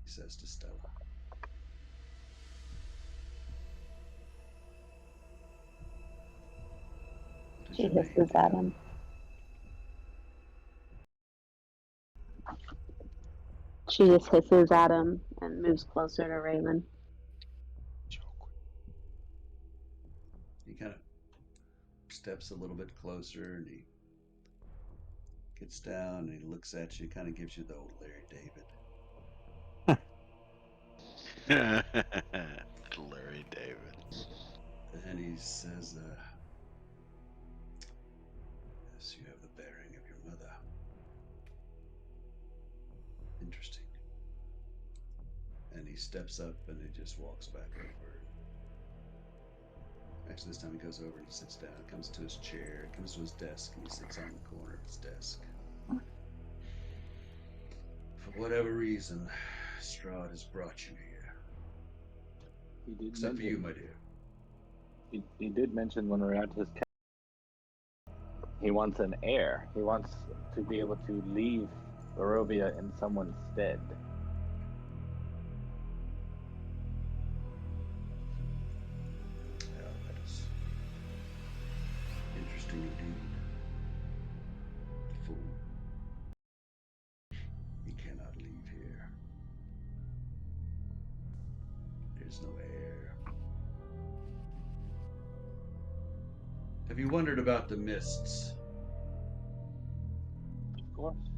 he says to Stella. She hisses at him. She just hisses at him and moves closer to Raylan. He kind of steps a little bit closer and he gets down and he looks at you, kind of gives you the old Larry David. Larry David. And he says, "Yes, you have the bearing of your mother. Interesting." And he steps up and he just walks back over. Actually, this time he goes over and he sits down, comes to his chair, comes to his desk, and he sits on the corner of his desk. For whatever reason, Strahd has brought you here. He did Except for you, my dear. He did mention when we were at his camp, he wants an heir. He wants to be able to leave Barovia in someone's stead. Yeah, that is interesting indeed. Fool. He cannot leave here. There's no heir. Have you wondered about the mists? Of course.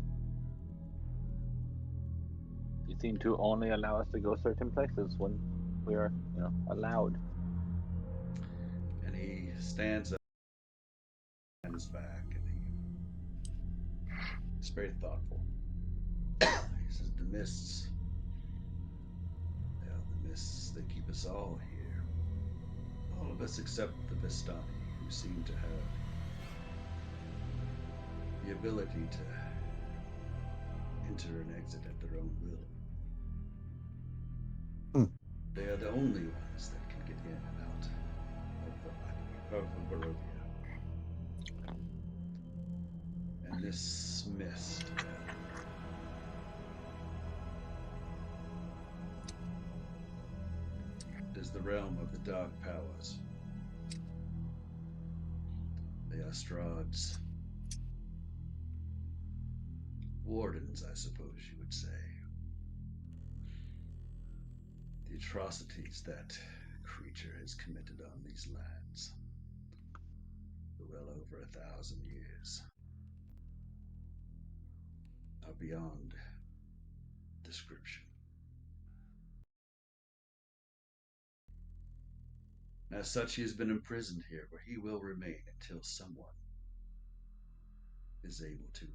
You seem to only allow us to go certain places when we are, allowed. And he stands up on his back and he's very thoughtful. He says, "The mists, the mists, they keep us all here. All of us except the Vistani, who seem to have the ability to enter and exit at their own will. They are the only ones that can get in and out of Barovia. And this mist is the realm of the dark powers. They are Strahd's wardens, I suppose you would say. The atrocities that creature has committed on these lands for well over 1,000 years are beyond description. As such, he has been imprisoned here, where he will remain until someone is able to.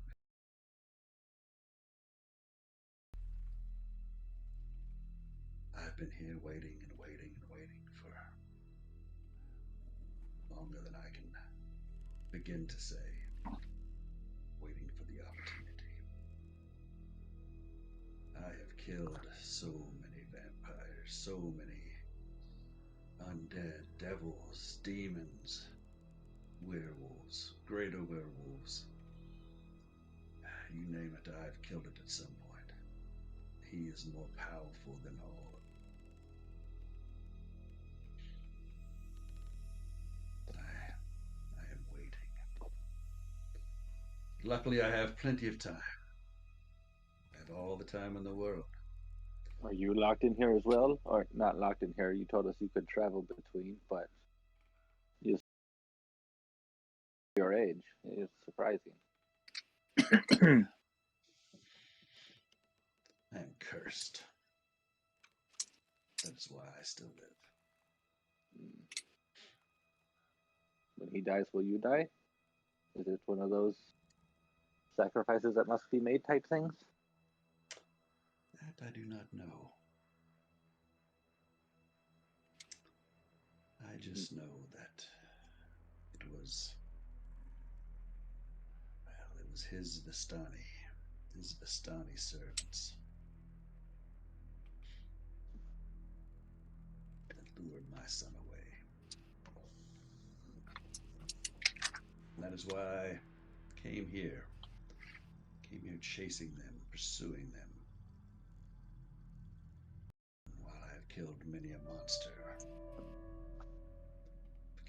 I've been here waiting and waiting and waiting for longer than I can begin to say, waiting for the opportunity. I have killed so many vampires, so many undead, devils, demons, werewolves, greater werewolves. You name it, I've killed it at some point. He is more powerful than all. I am waiting. Luckily, I have plenty of time. I have all the time in the world. Are you locked in here as well? Or not locked in here? You told us you could travel between, but you your age is surprising. I am cursed. That's why I still live. When he dies, will you die? Is it one of those sacrifices that must be made type things? That I do not know. I just know that it was his Vistani servants that lured my son away. And that is why I came here chasing them, pursuing them. And while I have killed many a monster, I've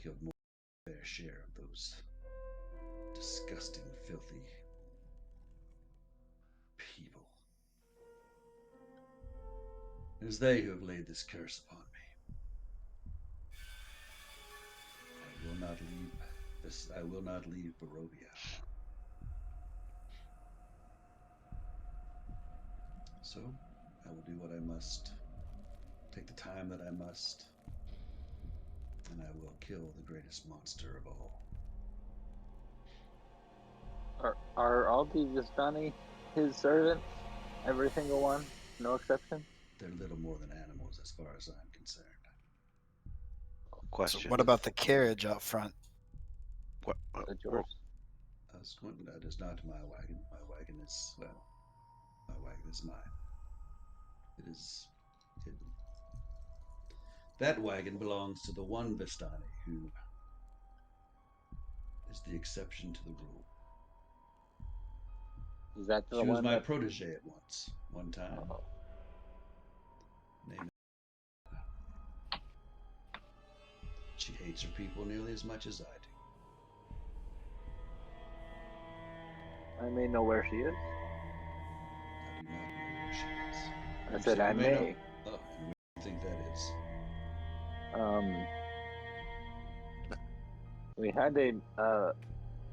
killed more than their share of those disgusting, filthy people. It is they who have laid this curse upon me. I will not leave Barovia. So, I will do what I must, take the time that I must, and I will kill the greatest monster of all. Are all the Vistani his servants? Every single one? No exception? They're little more than animals as far as I'm concerned. Question. So what about the carriage out front? What? That's yours. That is not my wagon. My wagon is mine. It is hidden. That wagon belongs to the one Vistani who is the exception to the rule. Is that the She was one my that... protege at one time. Name it. She hates her people nearly as much as I do. I may know where she is. I do not know where she is. I said I may. Oh, and where do you think that is? We had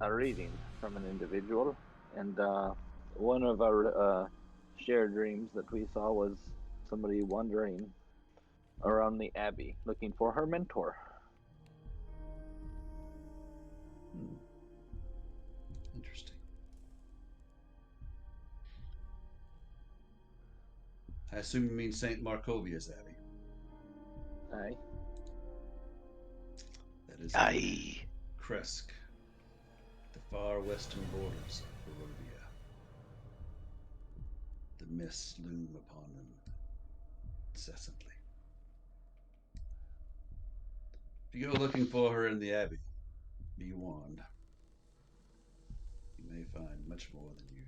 a reading from an individual, and one of our shared dreams that we saw was somebody wandering around the abbey looking for her mentor. Interesting. I assume you mean St. Markovia's Abbey. Aye. That is Aye. Kresk, the far western borders of Barovia. The mists loom upon them incessantly. If you go looking for her in the Abbey, be warned. You may find much more than you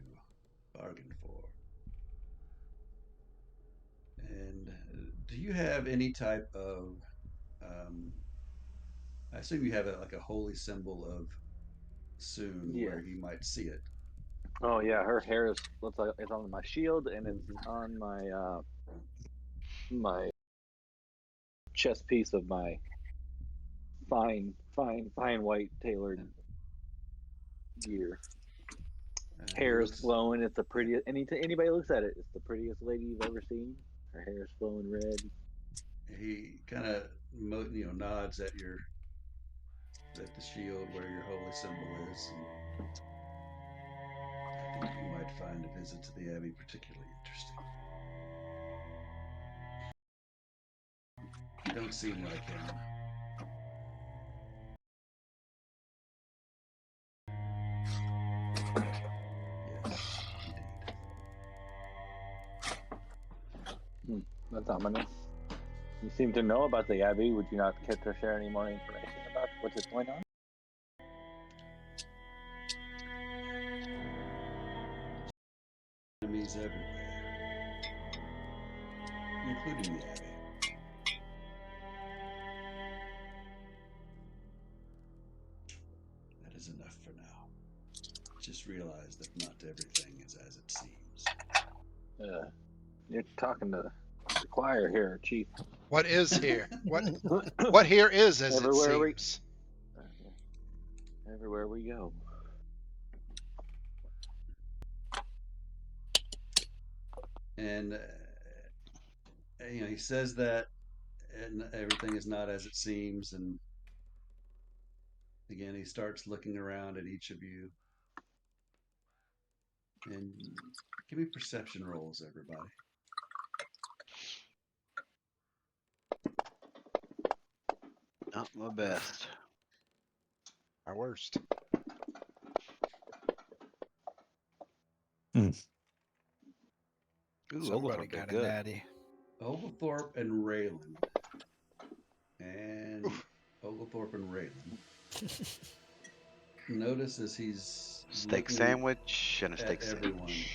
bargained for. And do you have any type of I assume you have like a holy symbol of Soon Yeah. where he might see it. Oh yeah, her hair is looks like it's on my shield and it's on my my chest piece of my fine white tailored gear. Hair is flowing. It's the prettiest. Anybody looks at it, it's the prettiest lady you've ever seen. Her hair is flowing red. He kind of nods at the shield where your holy symbol is. And I think you might find a visit to the Abbey particularly interesting. You don't seem like him. Yes, indeed. That's ominous. You seem to know about the Abbey. Would you not care to share any more information about what's going on? Enemies everywhere, including the Abbey. That is enough for now. Just realize that not everything is as it seems. You're talking to the choir here, Chief. What is here? What here is as Everywhere it seems. Everywhere we go. And he says that and everything is not as it seems, and again he starts looking around at each of you. And give me perception rolls, everybody. Not my best. Our worst. Ooh, Somebody Oglethorpe got did a good. natty. Oglethorpe and Raylan. And Oglethorpe and Raylan. Notice as he's Steak sandwich and a steak everyone, sandwich.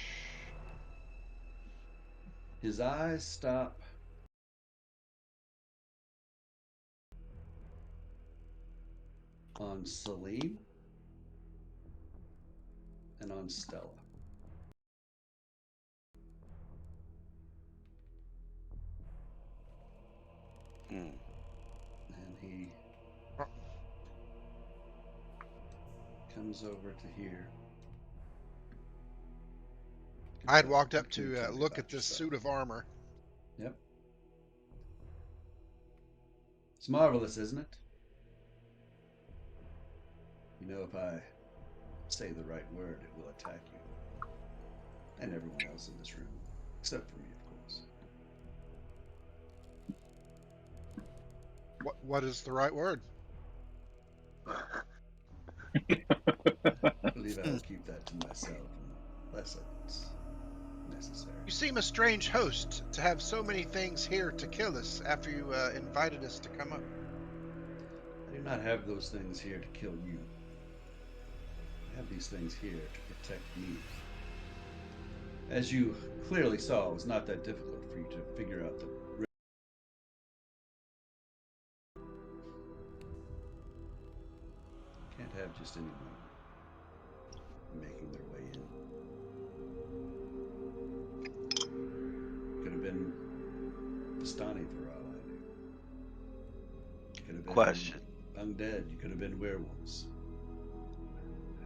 his eyes stop on Salim and on Stella. Mm. And he comes over to here. I had walked up to look at this suit of armor. Yep. It's marvelous, isn't it? You know, if I say the right word, it will attack you. And everyone else in this room. Except for me, of course. What is the right word? I believe I will keep that to myself unless it's necessary. You seem a strange host to have so many things here to kill us after you invited us to come up. I do not have those things here to kill you. I have these things here to protect me. As you clearly saw, it was not that difficult for you to figure out the can't have just anyone making their way in. Could have been Vistani for all I knew. Could have been Question. undead. You could have been werewolves.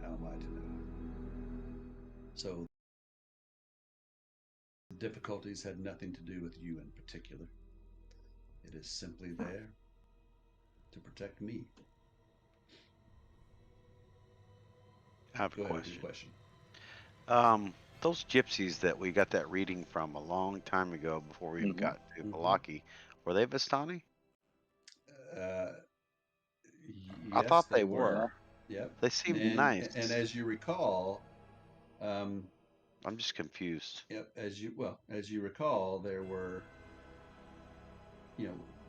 How am I to know? So the difficulties had nothing to do with you in particular. It is simply there to protect me. I have Go a ahead with your question. Those gypsies that we got that reading from a long time ago before we even got to Balaki, were they Vistani? I Yes, thought they were. Yep. They seemed and, nice. And as you recall, I'm just confused. Yep. As you recall, there were,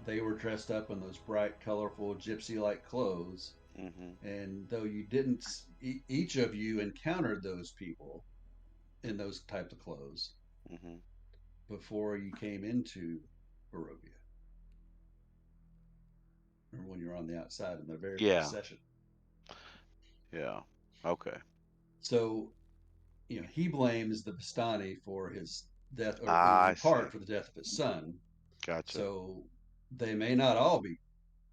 they were dressed up in those bright, colorful, gypsy-like clothes. Mm-hmm. And though you didn't, each of you encountered those people in those types of clothes Mm-hmm. before you came into Barovia. Remember when you were on the outside in the very Yeah. first session? Yeah. Okay. So, he blames the Vistani for his death, or I in see. part for the death of his son. Gotcha. So they may not all be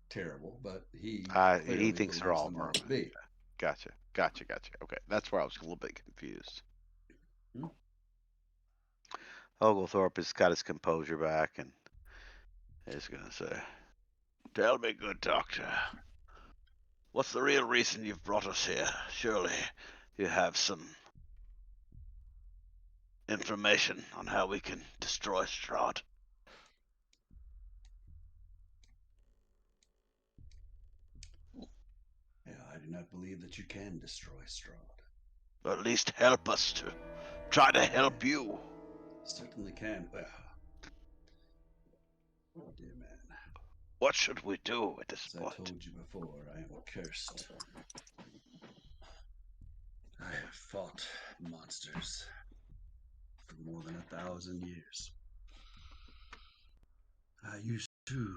terrible, but he He clearly thinks they're believes all them all to permanent. be. Gotcha. Gotcha. Gotcha. Okay. That's where I was a little bit confused. Hmm? Oglethorpe has got his composure back and is going to say, "Tell me, good doctor, what's the real reason you've brought us here? Surely you have some information on how we can destroy Strahd." Yeah, I do not believe that you can destroy Strahd. Or at least help us to try to help you. Certainly can. Well, dear man, What should we do at this as I point? told you before, I am cursed. I have fought monsters for more than 1,000 years. I used to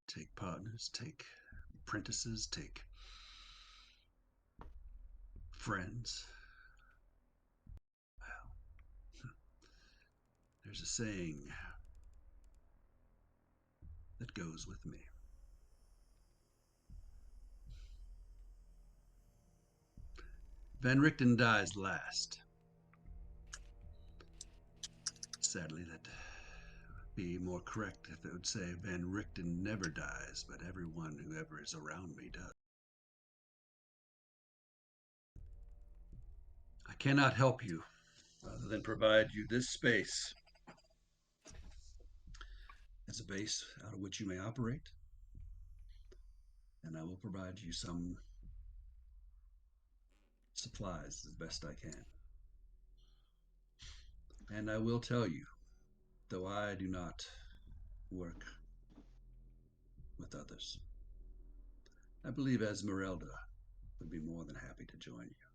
take partners, take apprentices, take friends. Well, there's a saying that goes with me. Van Richten dies last. Sadly, that would be more correct if it would say Van Richten never dies, but everyone who ever is around me does. I cannot help you other than provide you this space as a base out of which you may operate, and I will provide you some supplies as best I can. And I will tell you, though I do not work with others, I believe Esmeralda would be more than happy to join you.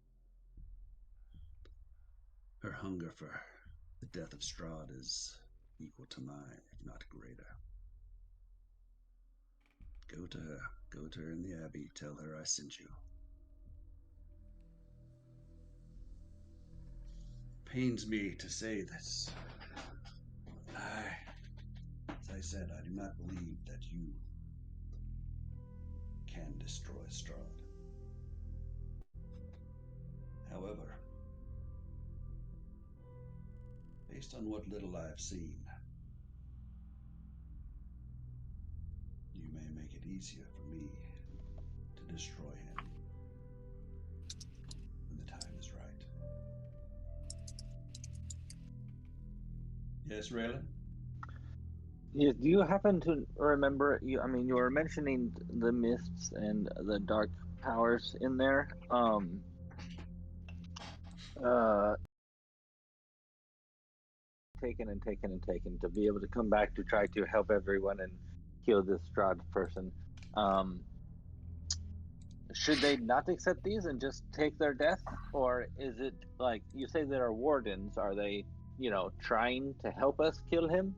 Her hunger for the death of Strahd is equal to mine, if not greater. Go to her. Go to her in the Abbey. Tell her I sent you. Pains me to say this. As I said, I do not believe that you can destroy Strahd. However, based on what little I have seen, you may make it easier for me to destroy him when the time is right. Yes, Raylan? Yeah, do you happen to remember? You were mentioning the mists and the dark powers in there. Taken and taken and taken to be able to come back to try to help everyone and kill this Strahd person. Um, should they not accept these and just take their death, or is it like you say there are wardens? Are they, trying to help us kill him,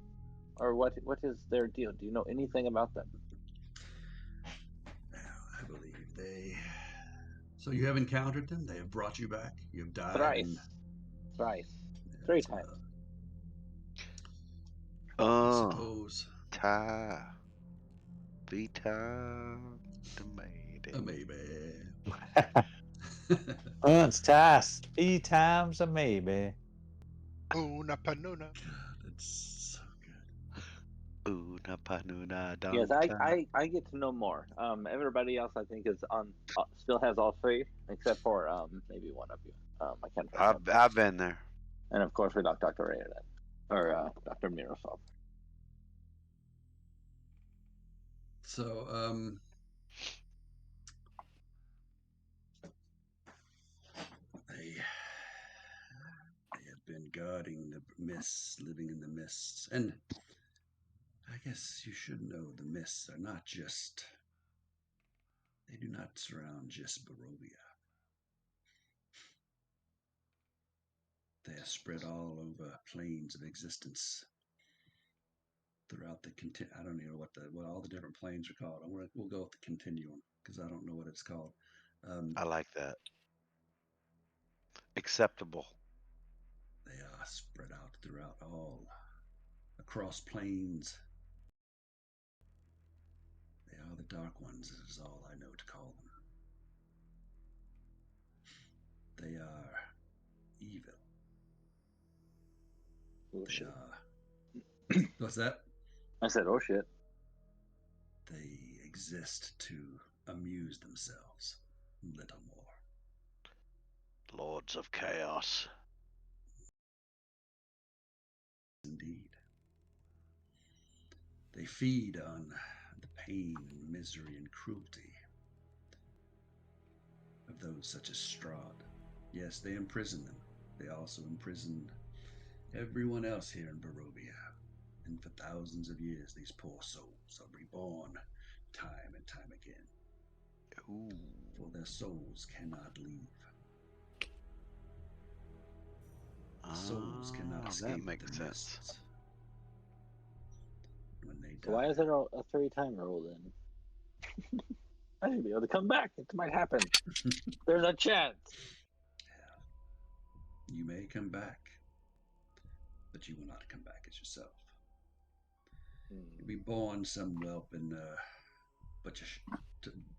or what? What is their deal? Do you know anything about them? I believe they. So you have encountered them? They have brought you back? You have died and. Thrice, three Yes, times. I Oh, suppose. ta, vita, tomato. Maybe. Once, twice, 3 times, a maybe. Una panuna. That's so good. Una panuna Yes, donka. I get to know more. Everybody else I think is on still has all three except for maybe one of you. I can't remember. I've been there. And of course we got Dr. Ray or Dr. Mirosov. So, they have been guarding the mists, living in the mists, and I guess you should know the mists are not just. They do not surround just Barovia. They are spread all over planes of existence throughout the I don't know what all the different planes are called. We'll go with the continuum because I don't know what it's called. I like that. Acceptable. They are spread out throughout all across planes. They are the Dark Ones, is all I know to call them. They are evil. Oh, They shit. are. What's that? I said, oh shit. They exist to amuse themselves, little more. Lords of Chaos. Indeed. They feed on the pain and misery and cruelty of those such as Strahd. Yes, they imprison them. They also imprison everyone else here in Barovia. And for thousands of years, these poor souls are reborn time and time again. Ooh. For their souls cannot leave. Souls cannot escape that makes the sense. mists. When they die. So why is there a 3-time rule then? I should be able to come back. It might happen. There's a chance. You may come back, but you will not come back as yourself. You'll be born some whelping butcher,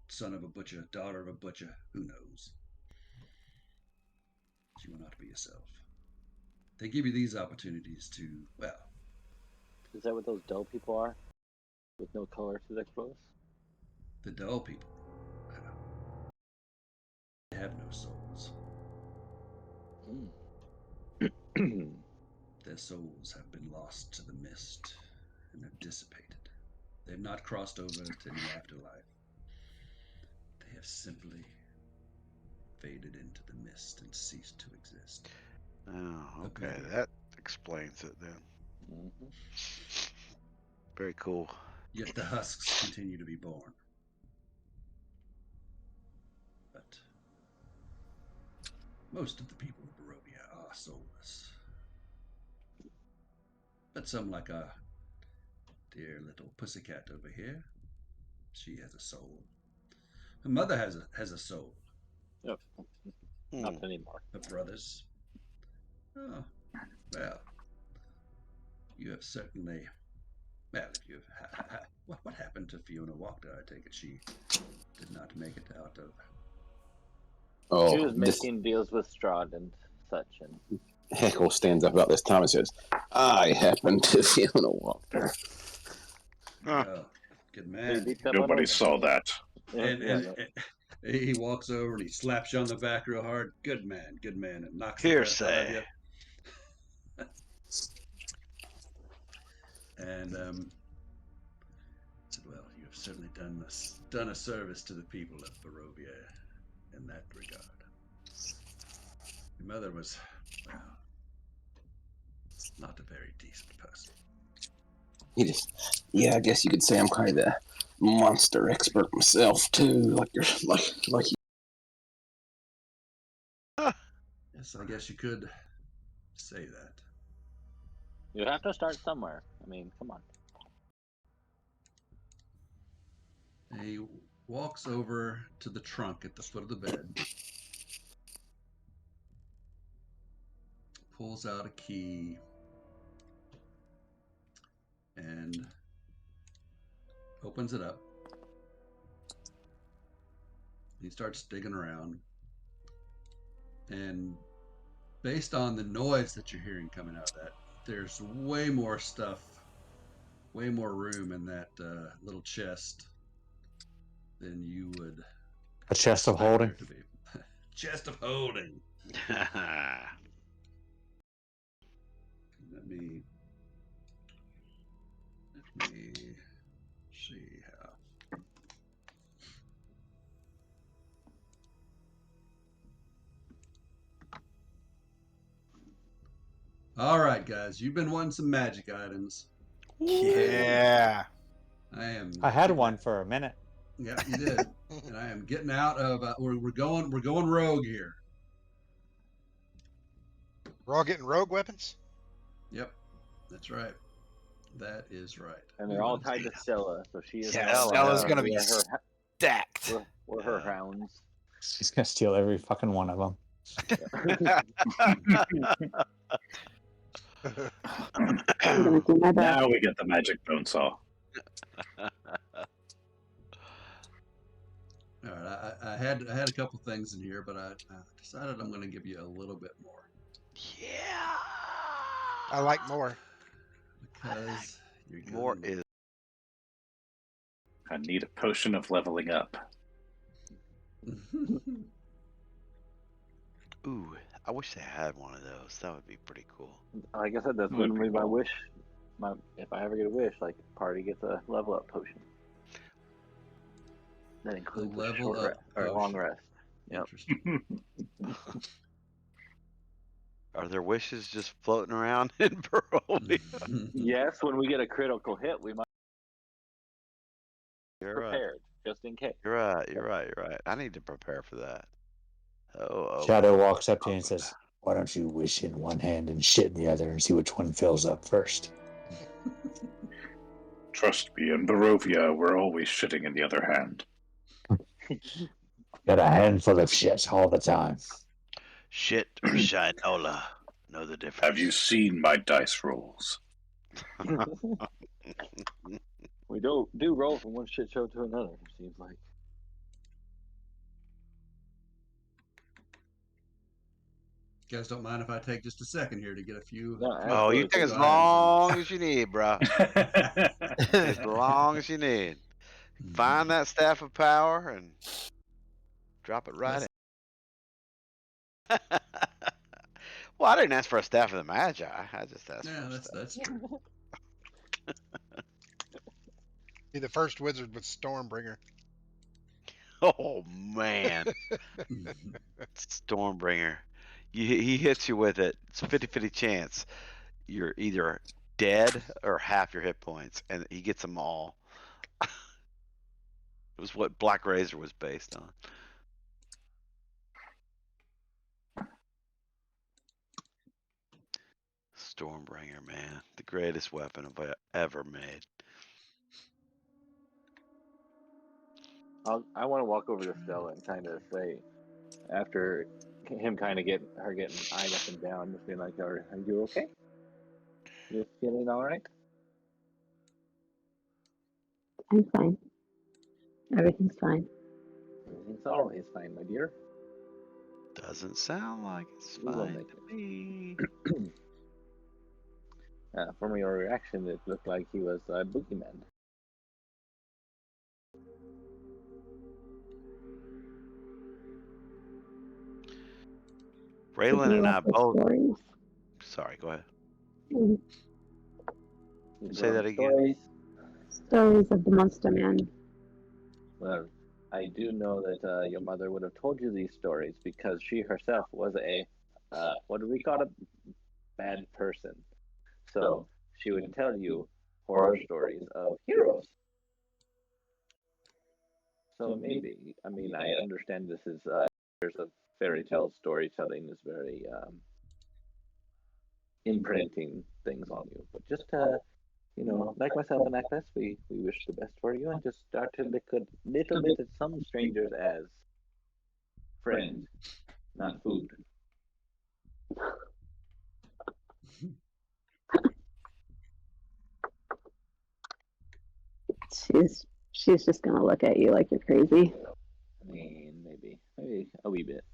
son of a butcher, daughter of a butcher, who knows? But you will not be yourself. They give you these opportunities to, well. Is that what those dull people are? With no color to their clothes? The dull people. They have no souls. Their souls have been lost to the mist and have dissipated. They've not crossed over to any afterlife. They have simply faded into the mist and ceased to exist. Oh, okay. Oblivion. That explains it then. Mm-hmm. Very cool. Yet the husks continue to be born. But most of the people of Barovia are soulless. But some, like our dear little pussycat over here, she has a soul. Her mother has a soul. Yep. Not anymore. Her brothers. Oh, well. You have certainly. Well, if you what happened to Fiona Walker? I take it she did not make it out of. Oh, She was this making deals with Strahd and such, and Heckle stands up about this time and says, I happen to Fiona Walker. Oh, good man. Nobody saw that. And he walks over and he slaps you on the back real hard. Good man, and knocks the breath out of Hearsay. you. And said, "Well, you have certainly done a service to the people of Barovia in that regard. Your mother was, well, not a very decent person." Yeah, I guess you could say I'm kind of the monster expert myself too. Like you're like you. Yes, I guess you could say that. you have to start somewhere. I mean, come on. And he walks over to the trunk at the foot of the bed, pulls out a key, and opens it up. He starts digging around, and based on the noise that you're hearing coming out of that, there's way more stuff, way more room in that little chest than you would A chest of expect holding. there to be. Chest of holding. Let me see how. All right, guys, you've been wanting some magic items. Yeah. I had one for a minute. Yeah, you did. And I am getting out of. We're going rogue here. We're all getting rogue weapons. Yep, that's right. That is right. And they're all tied to Stella, so she is. Yeah, Stella. Stella's gonna be we're her, stacked. we're her hounds. She's gonna steal every fucking one of them. I'm gonna do my best. Now we get the magic bone saw. All right, I had a couple things in here, but I decided I'm going to give you a little bit more Yeah. I like more. because you're More gonna- is I need a potion of leveling up. ooh. I wish they had one of those. That would be pretty cool. Like I said, that's Would going to be be my cool. wish. If I ever get a wish, like party gets a level up potion. That includes a level short up or long potion. rest. Yep. Interesting. Are there wishes just floating around in Barovia? Yes, when we get a critical hit, we might be You're right. prepared just in case. You're right. You're right. You're right. I need to prepare for that. Oh. Shadow walks up to you and says, "Why don't you wish in one hand and shit in the other and see which one fills up first?" Trust me, in Barovia, we're always shitting in the other hand. Got a handful of shit all the time. Shit or shinola. Know the difference. Have you seen my dice rolls? We do roll from one shit show to another. It seems like. You guys don't mind if I take just a second here to get a few. No, Oh, you absolutely. take as Good long items. as you need, bro. As long as you need. Find that staff of power and drop it right in. Well, I didn't ask for a staff of the Magi. I just asked Yeah, for a that's staff. true. Be the first wizard with Stormbringer. Oh man, Stormbringer. He hits you with it. It's a 50-50 chance. You're either dead or half your hit points, and he gets them all. It was what Black Razor was based on. Stormbringer, man, the greatest weapon I've ever made. I want to walk over to Stella and kind of say, after him kind of getting eyed up and down, just being like, "Are you okay? You feeling all right?" I'm fine. Everything's fine. Everything's always fine, my dear. Doesn't sound like it's We will fine make to me. From your reaction, it looked like he was a boogeyman. Raylan Grew and I up with both. stories. Sorry, go ahead. Mm. You Say that love again. Stories. Stories of the Monster Man. Well, I do know that your mother would have told you these stories because she herself was a, what do we call it? Bad person. So she would tell you horror stories of heroes. So maybe, I mean, I understand this is, there's a fairy tale storytelling is very imprinting things on you. But just, like myself and Necklace, we wish the best for you and just start to look a little bit at some strangers as friends, not food. She's just gonna look at you like you're crazy. I mean, maybe a wee bit.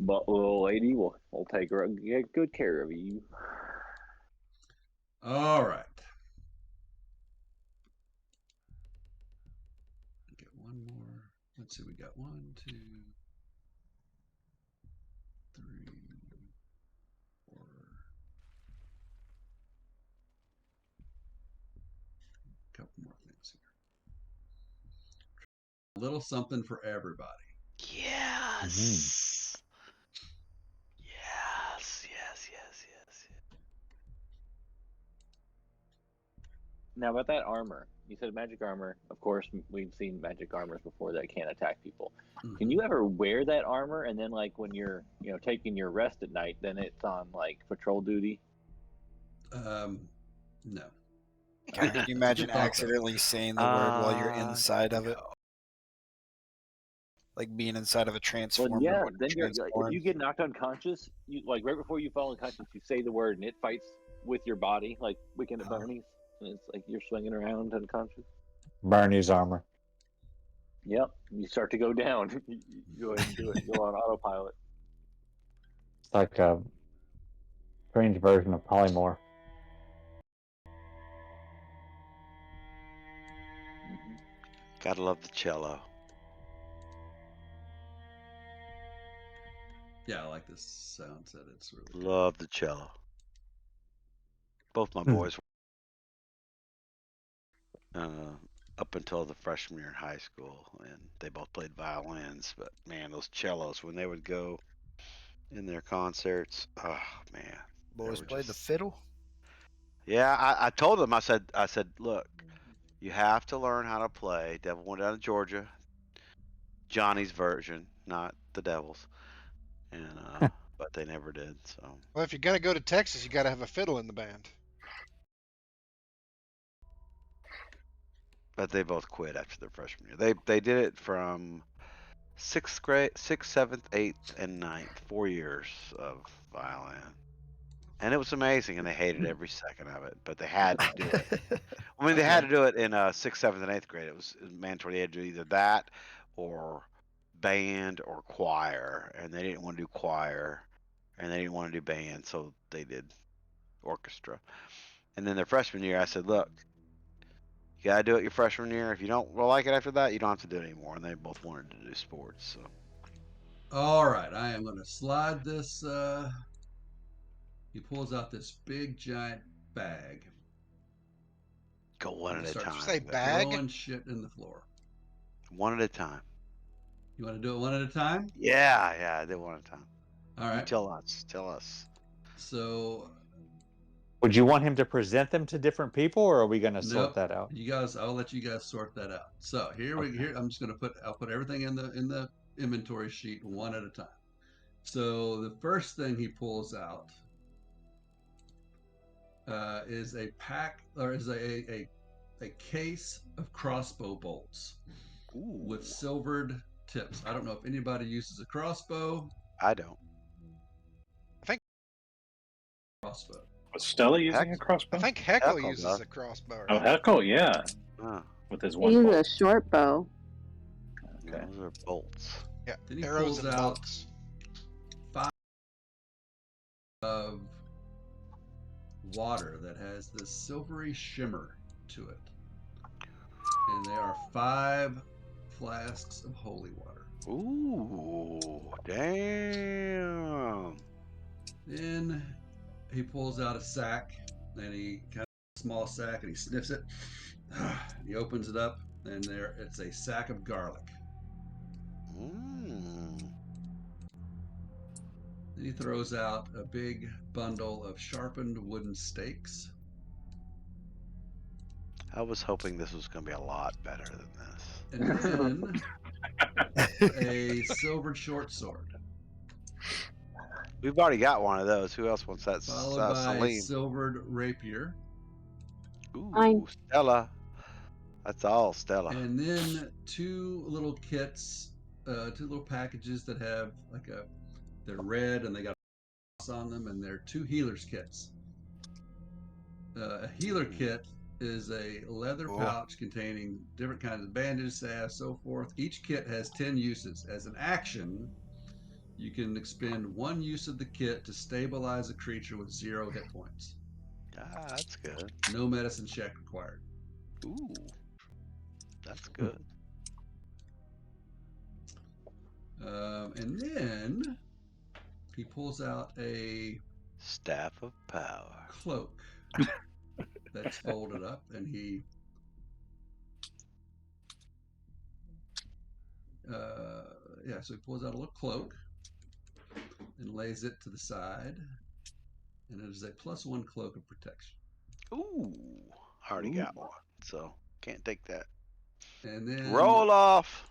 But little lady, we'll take get good care of you. All right. Get one more. Let's see. We got 1, 2, 3, 4. Couple more things here. A little something for everybody. Yes. Yes. Now about that armor, you said magic armor. Of course, we've seen magic armors before that can't attack people. Can you ever wear that armor and then, like, when you're, taking your rest at night, then it's on like patrol duty? No. God, can you imagine Good thought, though. accidentally saying the word while you're inside of it? Like being inside of a Well, transformer. yeah. when Then you're if transformed. you get knocked unconscious, you like right before you fall unconscious, you say the word and it fights with your body, like Weekend at Bernie's, and it's like you're swinging around unconscious. Bernie's armor. Yep. You start to go down. You go ahead and do it. Go on autopilot. It's like a strange version of polymorph. Gotta love the cello. Yeah, I like this sound set. It's really good. Love the cello. Both my boys up until the freshman year in high school, and they both played violins. But man, those cellos when they would go in their concerts, oh man, Boys played the fiddle. Yeah, I told them. I said, look, you have to learn how to play Devil Went Down to Georgia, Johnny's version, not the Devil's, and but they never did. So. Well, if you're gonna go to Texas, you got to have a fiddle in the band. But they both quit after their freshman year. They did it from 6th grade, 6th, 7th, 8th, and 9th, 4 years of violin. And it was amazing, and they hated every second of it, but they had to do it. I mean, they had to do it in 6th, 7th, and 8th grade. It was mandatory. They had to do either that or band or choir, and they didn't want to do choir, and they didn't want to do band, so they did orchestra. And then their freshman year, I said, look, you gotta do it your freshman year. If you don't like it after that, you don't have to do it anymore. And they both wanted to do sports. So. All right, I am going to slide this. He pulls out this big giant bag. Go one at a time. Say bag? Throwing shit in the floor. One at a time. You want to do it one at a time? Yeah, I did one at a time. All right. You tell us. So. Would you want him to present them to different people, or are we going to sort that out? You guys, I'll let you guys sort that out. So here I'm just going to I'll put everything in the inventory sheet one at a time. So the first thing he pulls out is a pack, or is a case of crossbow bolts. Ooh. With silvered tips. I don't know if anybody uses a crossbow. I don't. I think crossbow. Was Stella using a crossbow? I think Heckle uses a crossbow. Oh, Heckle, yeah. With his one He uses bolt. a short bow. Okay. Those are bolts. Yeah, then he arrows pulls and out bolts. 5 of water that has this silvery shimmer to it. And they are 5 flasks of holy water. Ooh, damn. Then he pulls out a sack, and he kind of a small sack, and he sniffs it. He opens it up, and there it's a sack of garlic. Then he throws out a big bundle of sharpened wooden stakes. I was hoping this was going to be a lot better than this. And then a silvered short sword. We've already got one of those. Who else wants that? Followed by a Celine. silvered rapier. Ooh, Stella. That's all Stella. And then 2 little kits, 2 little packages that have they're red and they got a cross on them, and they're 2 healer's kits. A healer kit is a leather pouch containing different kinds of bandages, salve, so forth. Each kit has 10 uses. As an action, you can expend 1 use of the kit to stabilize a creature with 0 hit points. Ah, that's good. No medicine check required. Ooh, that's good. And then he pulls out a staff of power cloak that's folded up, and he so he pulls out a little cloak and lays it to the side, and it is a +1 cloak of protection. Ooh, I already got one, so can't take that. And then Roll off.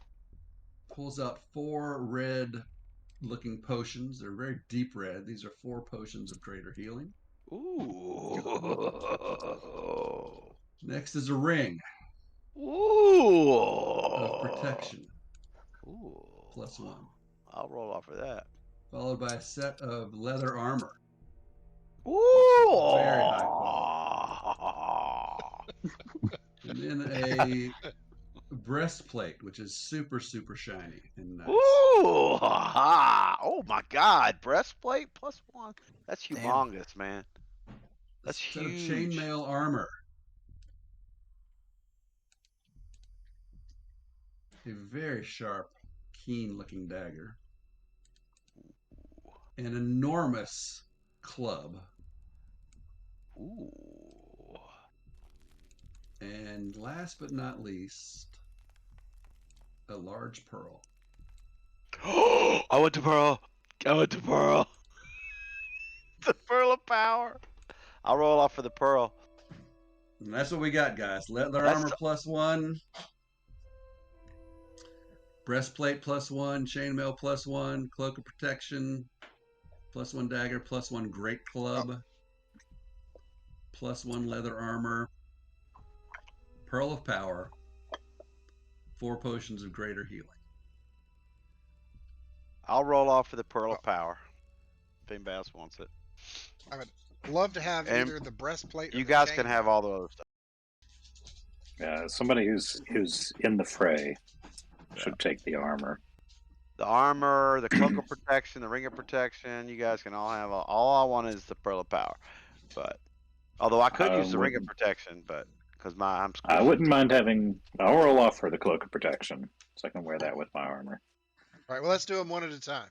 pulls out 4 red-looking potions. They're very deep red. These are 4 potions of greater healing. Ooh. Next is a ring Ooh. of protection, Ooh. +1, I'll roll off of that. followed by a set of leather armor. Ooh. Very high And then a breastplate, which is super, super shiny and nice. Ooh. Oh my God. Breastplate +1. That's Damn. humongous, man. That's A set of huge. chainmail armor. A very sharp, keen-looking dagger. An enormous club. Ooh. And last but not least, a large pearl. I went to Pearl. I went to Pearl. The Pearl of Power. I'll roll off for the Pearl. And that's what we got, guys. Leather That's armor +1. Breastplate +1. Chainmail +1. Cloak of protection +1 dagger, +1 great club, +1 leather armor, pearl of power, 4 potions of greater healing. I'll roll off for the Pearl of Power. If anybody else wants it. I would love to have And either the breastplate or you the guys can chainmail. have all the other stuff. Yeah, somebody who's in the fray should take the armor. The armor, the cloak of protection, the ring of protection. You guys can all have all I want is the Pearl of Power. But although I could use the ring of protection, but because I'm squishy. I wouldn't mind having. I'll roll off for the cloak of protection, so I can wear that with my armor. All right, well, let's do them one at a time.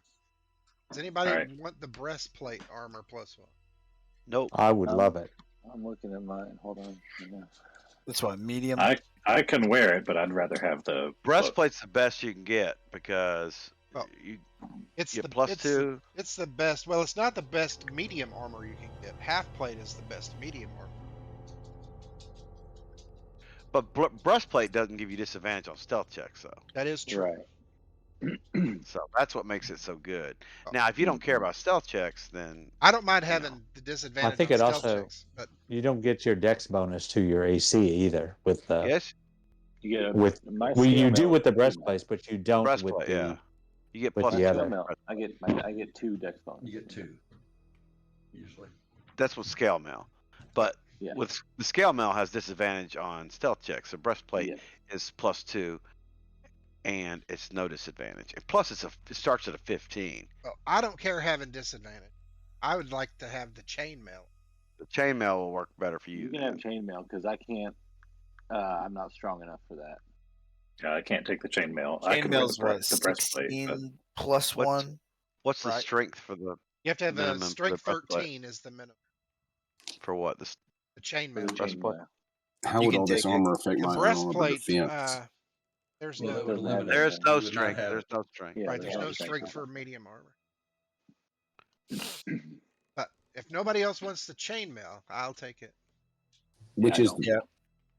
Does anybody All right. want the breastplate armor +1? Nope. I would love it. I'm looking at mine. Hold on. That's what, medium? I can wear it, but I'd rather have the Breastplate's the best you can get because Oh. you It's get the +2. It's the best. Well, it's not the best medium armor you can get. Half plate is the best medium armor. But breastplate doesn't give you disadvantage on stealth checks, though. That is true. Right. So that's what makes it so good. Oh. Now, if you don't care about stealth checks, then I don't mind having the disadvantage I think on it stealth also checks, but you don't get your dex bonus to your AC either with the yes, You get with my well you scale do mail with the is 2 breastplates, but you don't with breastplate. the Yeah, you get with plus the My two. other. scale mail. I get 2 dex bonus. You get 2, usually. That's with scale mail, but Yeah. with the scale mail has disadvantage on stealth checks. So breastplate Yeah. is +2, and it's no disadvantage. And plus, it starts at a 15. well, I don't care having disadvantage. I would like to have the chainmail. The chainmail will work better for you. You can have chainmail because I can't. I'm not strong enough for that. I can't take the chainmail. I can wear Chainmail's what, the breastplate. 16 But +1? What's the Right. strength for the You have to have a minimum for the strength breastplate? 13 is the minimum. For what? The For the chainmail. breastplate? chainmail. How You would can all this take it. armor affect The my breastplate, defense? there's Well, that no would Doesn't have eliminate. There's anything. no You would not strength. have There's it. no strength. Yeah, right. There's no strength strength on for it. medium armor. But if nobody else wants the chainmail, I'll take it. Which I is don't. Yeah.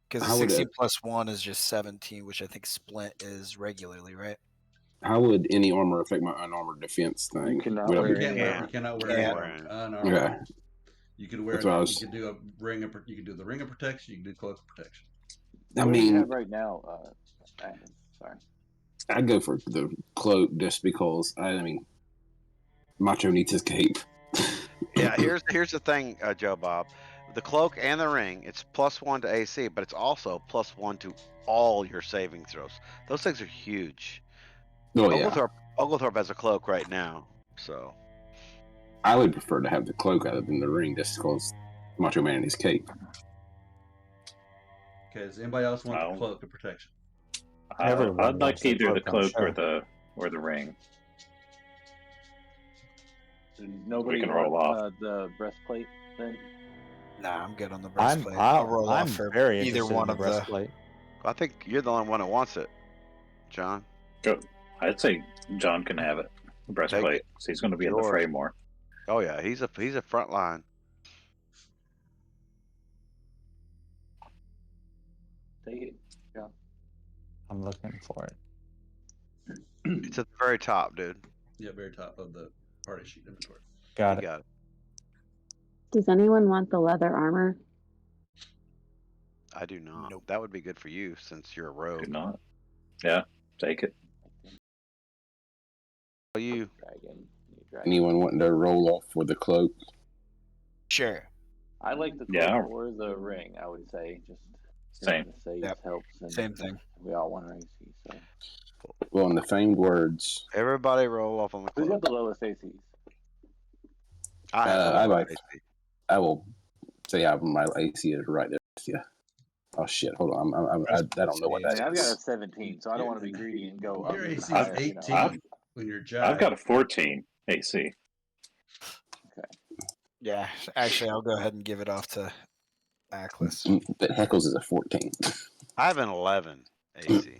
Because How would 16 +1 is just 17, which I think Splint is regularly, right? how would any armor affect my unarmored defense thing? You cannot Would I wear You be- can't any wear. armor. You cannot wear Can't any wear armor. any. Unarmored. Okay. You could wear. That's what I You was- could do a ring of. You could do the ring of protection. You could do cloak of protection. I What do you mean, have right now? Adam? Sorry. I'd go for the cloak just because I mean, Macho needs his cape. Yeah, here's the thing, Joe Bob. The cloak and the ring, it's +1 to AC, but it's also +1 to all your saving throws. Those things are huge. Oh yeah, Oglethorpe has a cloak right now, so I would prefer to have the cloak other than the ring just because Macho Man and his cape. Okay. Does anybody else want Oh. the cloak of protection? Everyone I'd like wants the either the cloak, I'm cloak or the ring. Nobody can want roll off. the breastplate then? Nah, I'm good on the I'm breastplate. I'll roll I'm off for very either interested one in the of the. breastplate. I think you're the only one that wants it, John. Go. I'd say John can have it. The breastplate. So he's going to be in the Yours. fray more. Oh yeah, he's a front line. Take it. Yeah. I'm looking for it. It's at the very top, dude. Yeah, very top of the party sheet inventory. Got You it. got it. Does anyone want the leather armor? I do not. Nope. That would be good for you since you're a Do rogue. not. Yeah, take it. Well, you. Dragon. Anyone wanting to roll off for the cloak? Sure. I like the cloak Yeah. or the ring. I would say just Same. The saves Yep. helps. And Same thing. We all want our AC. So Well, in the famed words, Everybody roll off on the who's got cloak. the lowest ACs? I have the I lowest like- AC. I will say my AC is right there. Yeah. Oh shit! Hold on. I don't know what I that mean, I've got a is. 17, so I don't want to be greedy and go up Your even AC is higher. 18 when you're jive. I've got a 14 AC. Yeah. Actually, I'll go ahead and give it off to Aklis. But Heckles is a 14. I have an 11 AC.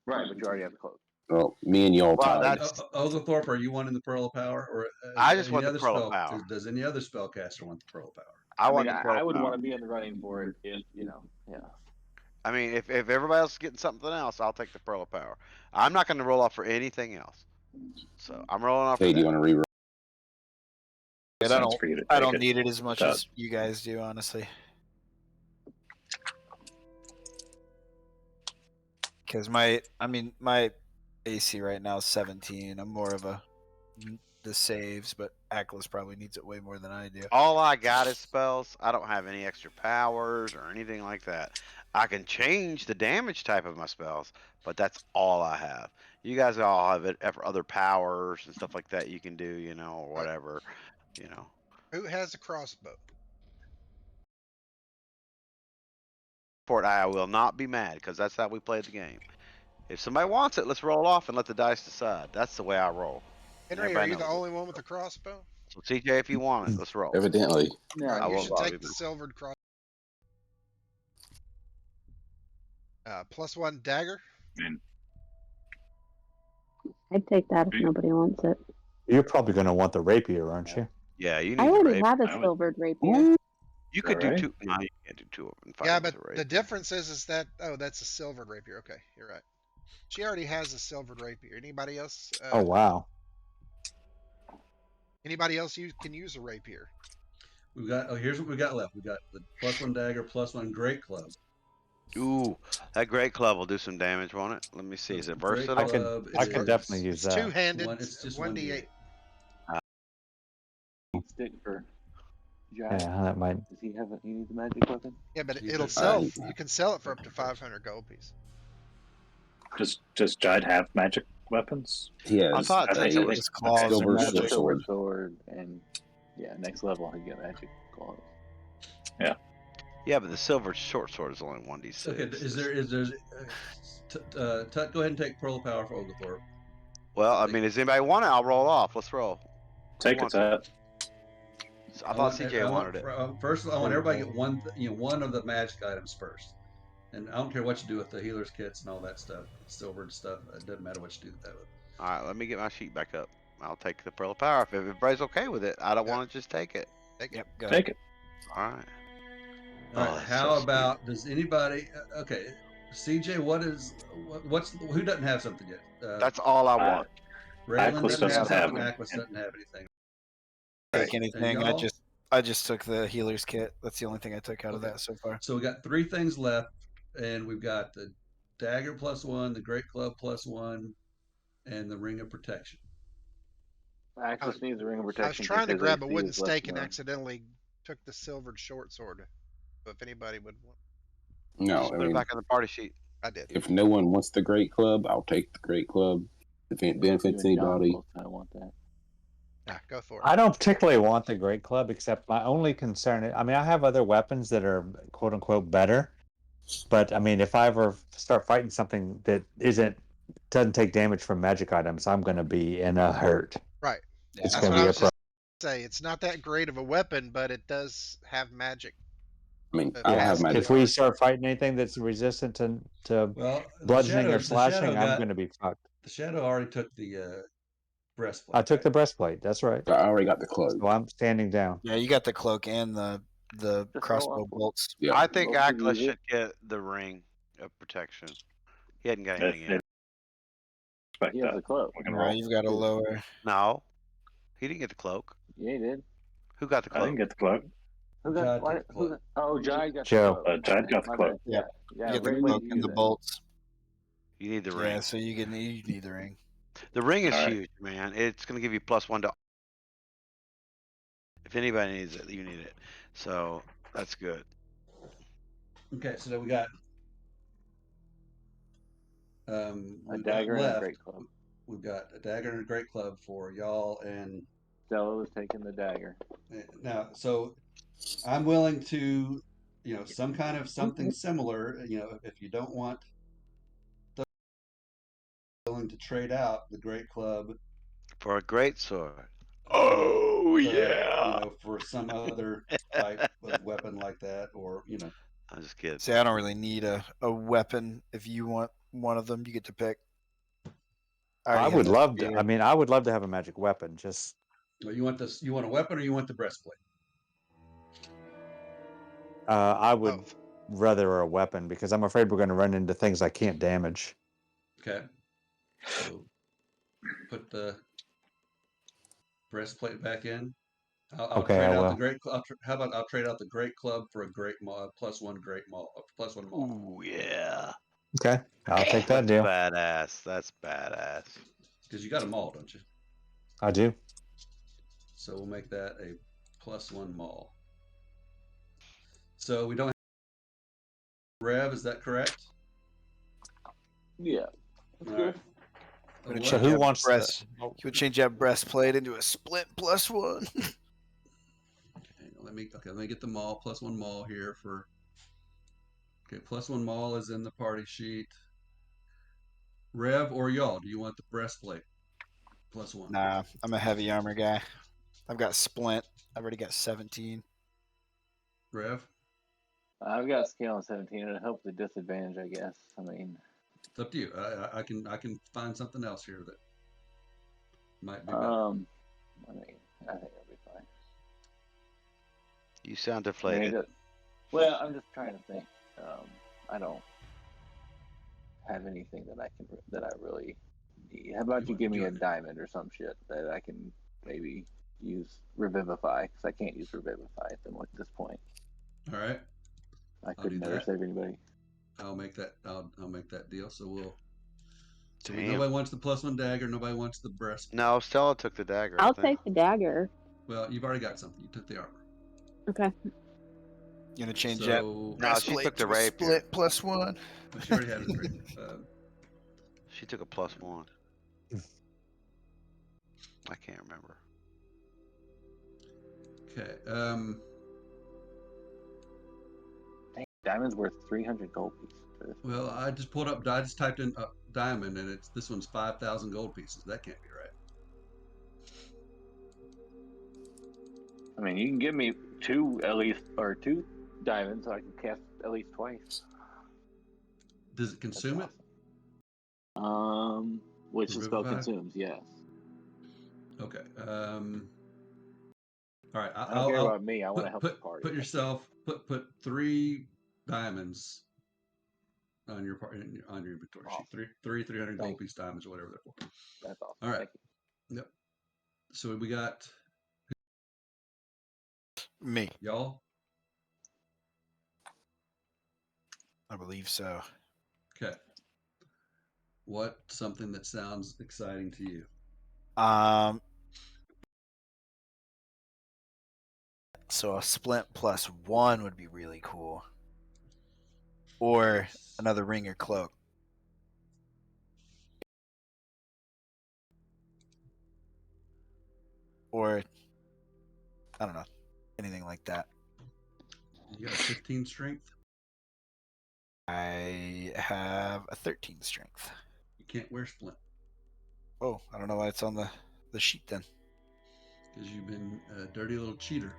Right, but you already have the cloak. Well, me and y'all Well, tied. that's- Oglethorpe, are you wanting the Pearl of Power, or I just any want the other Pearl of spell? Power. Does any other spellcaster want the Pearl of Power? I want mean, the Pearl I of would Power. want to be in the running for it if yeah. I mean, if everybody else is getting something else, I'll take the Pearl of Power. I'm not going to roll off for anything else. So I'm rolling off Hey, for do you that. want to reroll? Yeah, Sense for you to I take don't it. need it as much That- as you guys do, honestly. Because my AC right now is 17. I'm more of the saves, but Aklis probably needs it way more than I do. All I got is spells. I don't have any extra powers or anything like that. I can change the damage type of my spells, but that's all I have. You guys all have other powers and stuff like that you can do, or whatever, Who has a crossbow? For it, I will not be mad because that's how we play the game. If somebody wants it, let's roll off and let the dice decide. That's the way I roll. Henry, are Everybody you the knows it. only one with a crossbow? So CJ, if you want it, let's roll. Evidently. Yeah, I Right, you won't should bother take the you. silvered cross. +1 dagger. I'd take that if nobody wants it. You're probably going to want the rapier, aren't you? Yeah, you need I the already rapier. have a I would- silvered rapier. You could do Alright. two. No, you can't do two of them. Yeah, but the difference is that that's a silvered rapier. Okay, you're right. She already has a silvered rapier. Anybody else? Oh, wow. Anybody else can use a rapier? Here's what we got left. We got the +1 dagger, +1 great club. Ooh, that great club will do some damage, won't it? Let me see. Is it Great versatile? club I could is- definitely use It's that. two-handed. It's just 1d8. Stick for Yeah, Jive. that might. Does he have he needs a magic weapon? Yeah, but He's it'll a- sell. I- You can sell it for up to 500 gold piece. Does Jide have magic weapons? He has I thought a that was His claws are silver magic. short sword. Sword, and next level he get magic claws. Yeah, but the silver short sword is only 1d6. Okay, Tut, go ahead and take Pearl of Power for Oglethorpe. Well, I mean, does anybody want it? I'll roll off. Let's roll. Take it, wants Tut. I thought CJ wanted it. First, I want everybody to get one of the magic items first. And I don't care what you do with the healer's kits and all that stuff, silvered stuff. It doesn't matter what you do with that. All right, let me get my sheet back up. I'll take the Pearl of Power if everybody's okay with it. I don't Yeah. want to just take it. Yep, go ahead. Take it. All right. All Oh, right. that's How so about does anybody? Okay, CJ, what's who doesn't have something yet? That's all I want. Raylan Atlas doesn't have doesn't have something. it. Aquas doesn't have anything. Take anything. And y'all? I just took the healer's kit. That's the only thing I took out of Okay. that so far. So we got 3 things left, and we've got the dagger +1, the great club +1, and the ring of protection. Access needs a ring of I was protection. trying to because grab a AC wooden is less stake and than accidentally took the silvered short sword. So if anybody would want, No, Just I put it mean, back on the party sheet. I did. if no one wants the great club, I'll take the great club. If it benefits anybody, I want that. Go for it. I don't particularly want the great club, except my only concern. I mean, I have other weapons that are quote unquote better, but I mean, if I ever start fighting something that doesn't take damage from magic items, I'm going to be in a hurt. Right. Yeah, It's That's going what to I be a was problem. just say. It's not that great of a weapon, but it does have magic. I mean, It I'll have has magic. If we start fighting anything that's resistant to Well, bludgeoning or the slashing, I'm got- going to be fucked. The shadow already took the breastplate. I took the breastplate. That's right. I already got the cloak. So I'm standing down. Yeah, you got the cloak and the the Just crossbow roll up. bolts. Yeah. I think Most of Atlas you- should get the ring of protection. He hadn't got It- anything it- yet. Expect He has that. a cloak. We can No, roll. you've got a lower. No, he didn't get the cloak. Yeah, he did. Who got the I didn't cloak? get the cloak. Who Jai got took why, the who cloak. got, oh, Jai got Joe. the cloak. Jai got the My cloak. bad. Yeah, You yeah. get the Ring cloak to and you the then. bolts. You need the ring. Yeah, so you need the ring. The ring is All right. huge, man. It's gonna give you +1 to. If anybody needs it, you need it. So that's good. Okay, so then we got A we've got dagger and a left. great club. We've got a dagger and a great club for y'all, and Stella was taking the dagger. now so I'm willing to, some kind of something similar. If you don't want, willing to trade out the great club For a great sword. Oh yeah. for some other type of weapon like that, or I'm just kidding. See, I don't really need a weapon. If you want one of them, you get to pick. I already have would that love to. spear. I mean, I would love to have a magic weapon. Just you want this. You want a weapon, or you want the breastplate? I would Both. rather a weapon because I'm afraid we're going to run into things I can't damage. Okay. So put the breastplate back in. I'll Okay, trade I out the will. great. How about I'll trade out the great club for a great +1 great maul, +1 maul, Ooh yeah. Okay, I'll take that That's deal. badass. That's badass. because you got a maul, don't you? I do. So we'll make that a +1 maul. So we don't have Rev, is that correct? Yeah. That's All good. right. I'm gonna So change who that wants breast. the? You would change that breastplate into a splint +1. Okay, let me get the maul, +1 maul here for. Okay, +1 maul is in the party sheet. Rev or y'all, do you want the breastplate? +1. Nah, I'm a heavy armor guy. I've got splint. I've already got 17. Rev, I've got scale on 17 and it helps the disadvantage, I guess. I mean, it's up to you. I can find something else here that might be better. I think it'll be fine. You sound I mean, deflated. well, I'm just trying to think. I don't have anything that I really need. How about you give me a diamond or some shit that I can maybe use Revivify, because I can't use Revivify at this point. All right, I I'll could do never that. save anybody. I'll make that. I'll make that deal. So Damn. nobody wants the +1 dagger. Nobody wants the breastplate. No, Stella took the dagger. I I'll think. take the dagger. Well, you've already got something. You took the armor. Okay. You gonna change that So No, she breastplate took the to a rapier. split +1. she already has it. Right? She took a +1. I can't remember. Okay. Dang, diamond's worth 300 gold pieces for this. Well, I just pulled up. I just typed in diamond, and this one's 5,000 gold pieces. That can't be right. I mean, you can give me two diamonds, so I can cast at least twice. Does it consume it? Which the spell Revivify? consumes, yes. Okay. All right. I don't care about me. I want to help the party. Put yourself. Put 3 diamonds on your inventory Awesome. sheet. Three 300 gold Thank piece diamonds or whatever they're for. That's awesome. All right. Thank you. Yep. So we got Me, y'all. I believe so. Okay. What something that sounds exciting to you? So a splint +1 would be really cool. Or another ring or cloak. Or I don't know. Anything like that. You got a 15 strength. I have a 13 strength. You can't wear splint Oh, I don't know why it's on the sheet then. because you've been a dirty little cheater.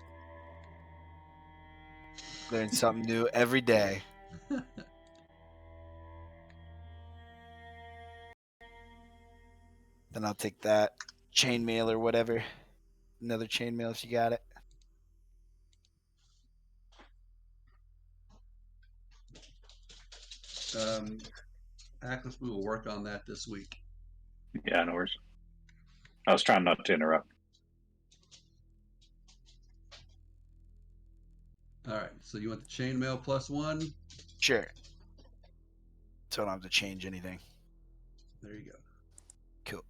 Learn something new every day. Then I'll take that chainmail or whatever. Another chainmail if you got it. Atlas, we will work on that this week. Yeah, no worries. I was trying not to interrupt. All right, so you want the chainmail +1? Sure. So I don't have to change anything. There you go. Cool.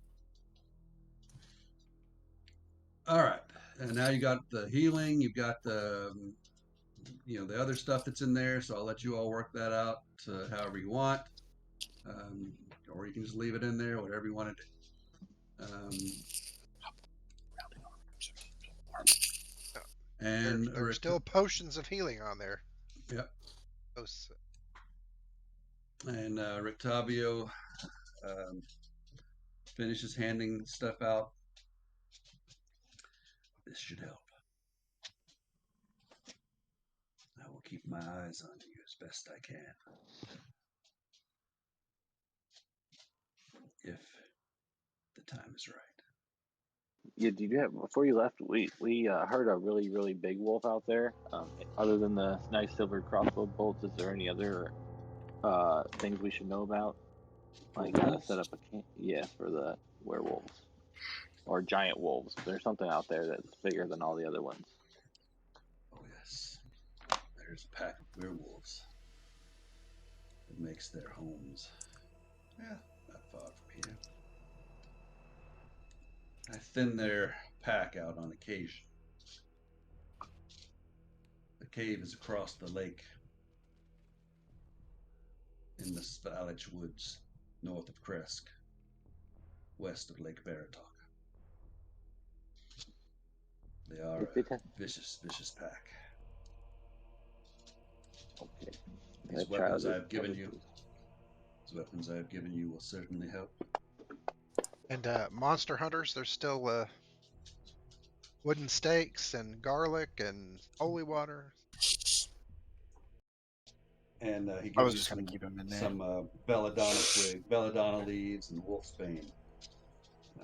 All right, and now you got the healing. You've got the, the other stuff that's in there. So I'll let you all work that out however you want, or you can just leave it in there, whatever you want to do. And There are still potions of healing on there. Yep. Those, And Rictavio finishes handing stuff out. This should help. I will keep my eyes on you as best I can. If the time is right. Yeah, did you have before you left? We heard a really big wolf out there. Other than the nice silver crossbow bolts, is there any other things we should know about? Like set up a camp? Yeah, for the werewolves or giant wolves. There's something out there that's bigger than all the other ones. Oh yes, there's a pack of werewolves that makes their homes. Yeah, not far from here. I thin their pack out on occasion. The cave is across the lake in the Spalich Woods, north of Kresk, west of Lake Baratok. They are a vicious pack. Okay. These weapons I have given you will certainly help. and monster hunters, there's still wooden stakes and garlic and holy water. And he I was gives just you gonna keep him in there. some belladonna twig, belladonna leaves, and wolfsbane.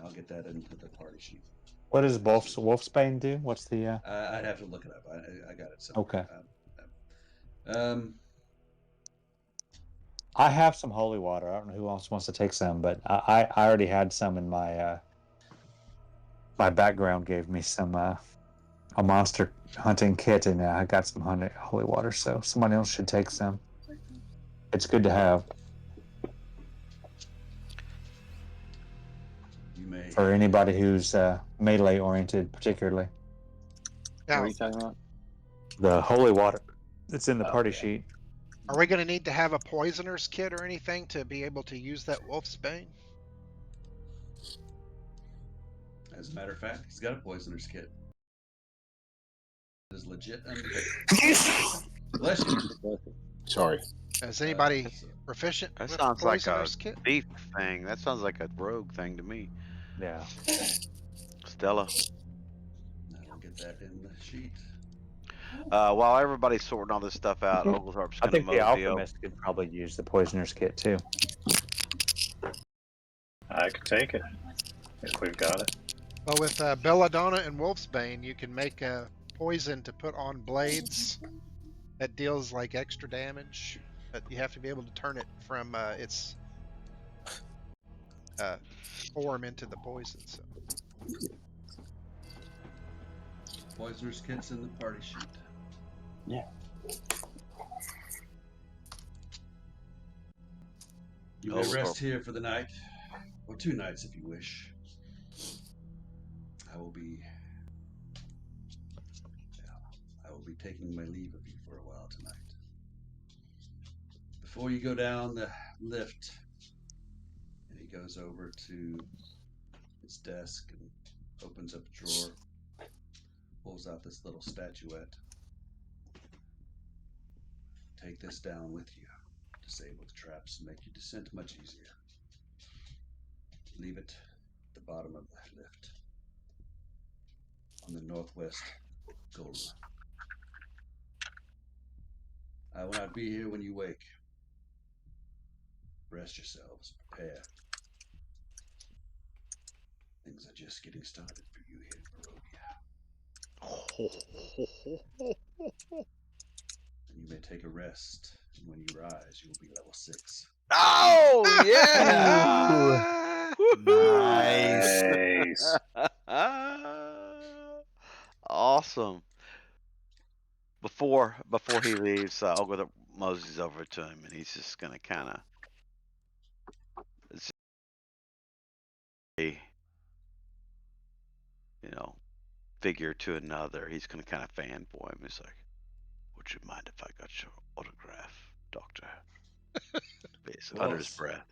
I'll get that into the party sheet. What does wolfsbane do? What's the? I'd have to look it up. I got it somewhere. Okay. I have some holy water. I don't know who else wants to take some, but I already had some in my my background gave me some a monster hunting kit, and I got some holy water. So somebody else should take some. It's good to have. You may. For anybody who's melee oriented, particularly. What are you talking about? The holy water that's in the party sheet. Are we going to need to have a poisoner's kit or anything to be able to use that wolf's bane? As a matter of fact, he's got a poisoner's kit. It is legit Bless you. Sorry. Is anybody proficient That with sounds like a poisoner's kit? thief thing. That sounds like a rogue thing to me. Yeah. Stella. I'll get that in the sheet. While everybody's sorting all this stuff out, Oglethorpe's I gonna think the mosey up. alchemist could probably use the poisoner's kit too. I could take it if we've got it. Well, with belladonna and wolfsbane, you can make a poison to put on blades that deals like extra damage, but you have to be able to turn it from its form into the poison. So. Poisoner's kit's in the party sheet. Yeah. You may rest here for the night, or 2 nights if you wish. I will be taking my leave of you for a while tonight. Before you go down the lift, and he goes over to his desk and opens up a drawer, pulls out this little statuette. Take this down with you. Disable the traps and make your descent much easier. Leave it at the bottom of the lift on the northwest goal run. I will not be here when you wake. Rest yourselves, prepare. Things are just getting started for you here in Barovia. And you may take a rest And when you rise, you will be level 6. Oh yeah! Nice. Nice. Awesome. Before he leaves, I'll go to Mosey's over to him, and he's just gonna kind of a figure to another. He's gonna kind of fanboy him. He's like, "Would you mind if I got your autograph, Doctor?" Under his breath.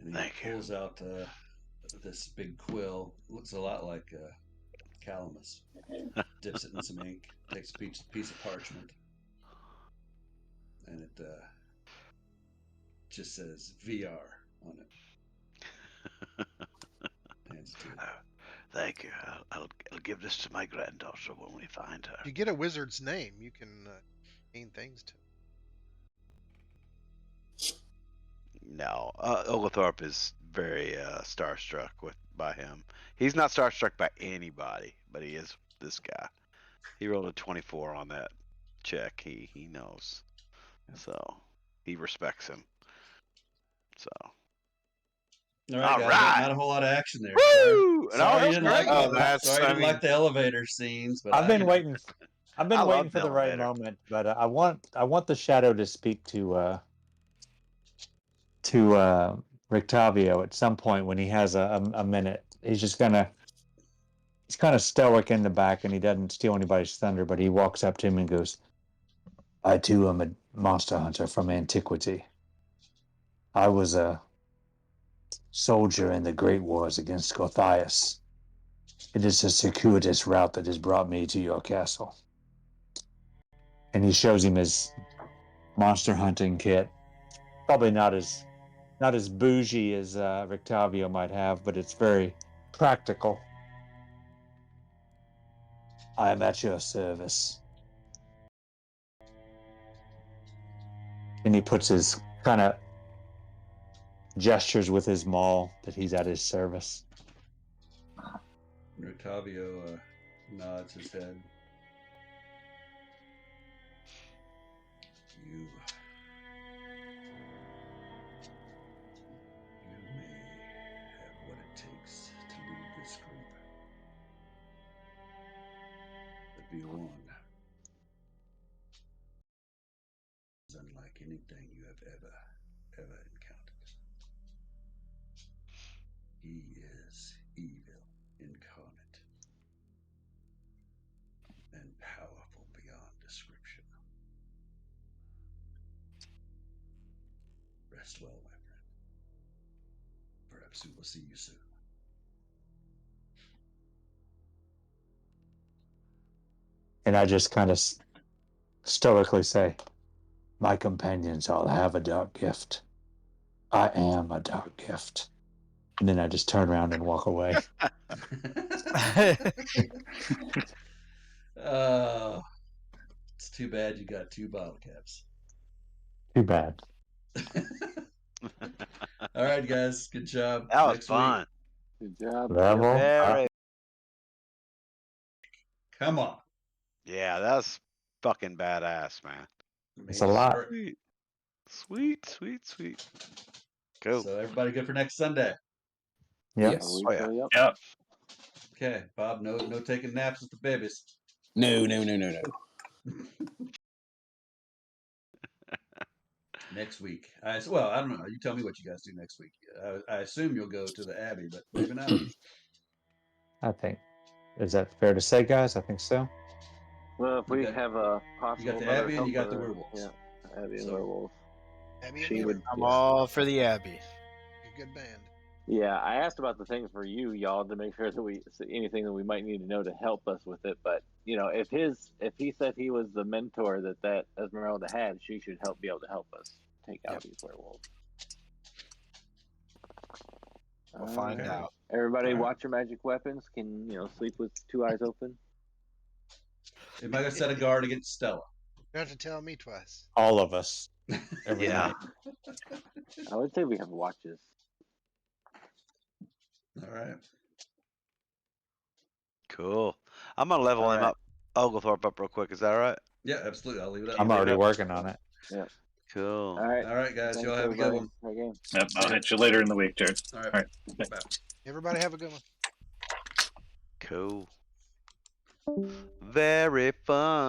And he Thank you. pulls out this big quill. Looks a lot like Calamus. Dips it in some ink. Takes a piece of parchment. And it just says VR on it. Hands it to you. Thank you. I'll give this to my granddaughter when we find her. If you get a wizard's name, you can gain things to. No, Oglethorpe is very starstruck by him. He's not starstruck by anybody, but he is this guy. He rolled a 24 on that check. He knows, so he respects him. So. All right, guys. Right. Not a whole lot of action there. Woo! Sorry, you didn't like. I mean, like the elevator scenes, but I've been waiting. I've been I waiting love for the the right elevator. moment, but I want the shadow to speak to Rictavio at some point when he has a minute. He's kind of stoic in the back, and he doesn't steal anybody's thunder. But he walks up to him and goes, "I too am a monster hunter from antiquity. I was a soldier in the great wars against Gothias. It is a circuitous route that has brought me to your castle." And he shows him his monster hunting kit. Probably not as bougie as Rictavio might have, but it's very practical. I am at your service. And he puts his kind of gestures with his maul that he's at his service. Rictavio nods his head. You may have what it takes to lead this group. But be warned, it's unlike anything you have ever encountered. He is evil incarnate and powerful beyond description. Rest well, my friend. Perhaps we will see you soon. And I just kind of stoically say, "My companions all have a dark gift. I am a dark gift." And then I just turn around and walk away. It's too bad you got 2 bottle caps. Too bad. All right, guys. Good job. That was Next fun. week. Good job. Level Very. Come on. Yeah, that's fucking badass, man. It's a lot. Sweet. Cool. So everybody good for next Sunday? Yep. Yes. Oh, yeah. Yep. Okay, Bob. No taking naps with the babies. No. Next week. I don't know. You tell me what you guys do next week. I assume you'll go to the Abbey, but maybe not. I think. Is that fair to say, guys? I think so. Well, if we have a possible, you got the another Abbey and you got the helper, werewolves. Yeah, Abbey and So- werewolves. Abby She and would. Weaver. I'm all for the Abbey. A good band. Yeah, I asked about the things for you, y'all, to make sure that anything that we might need to know to help us with it. But if he said he was the mentor that Esmeralda had, she should be able to help us take out these werewolves. We'll find Okay. out. Everybody, All right. watch your magic weapons. Can sleep with 2 eyes open? Everybody got to set a guard against Stella. You don't have to tell me twice. All of us. Every Yeah. night. I would say we have watches. All right. Cool. I'm gonna level him up, Oglethorpe up real quick. Is that all right? Yeah, absolutely. I'll leave it up. I'm leave already it. working on it. Cool. All right. All right, guys. Thanks, Y'all have a good everybody. one. Great game. Yep, I'll hit you later in the week, Jared. All right. All right. Bye. Everybody have a good one. Cool. Very fun.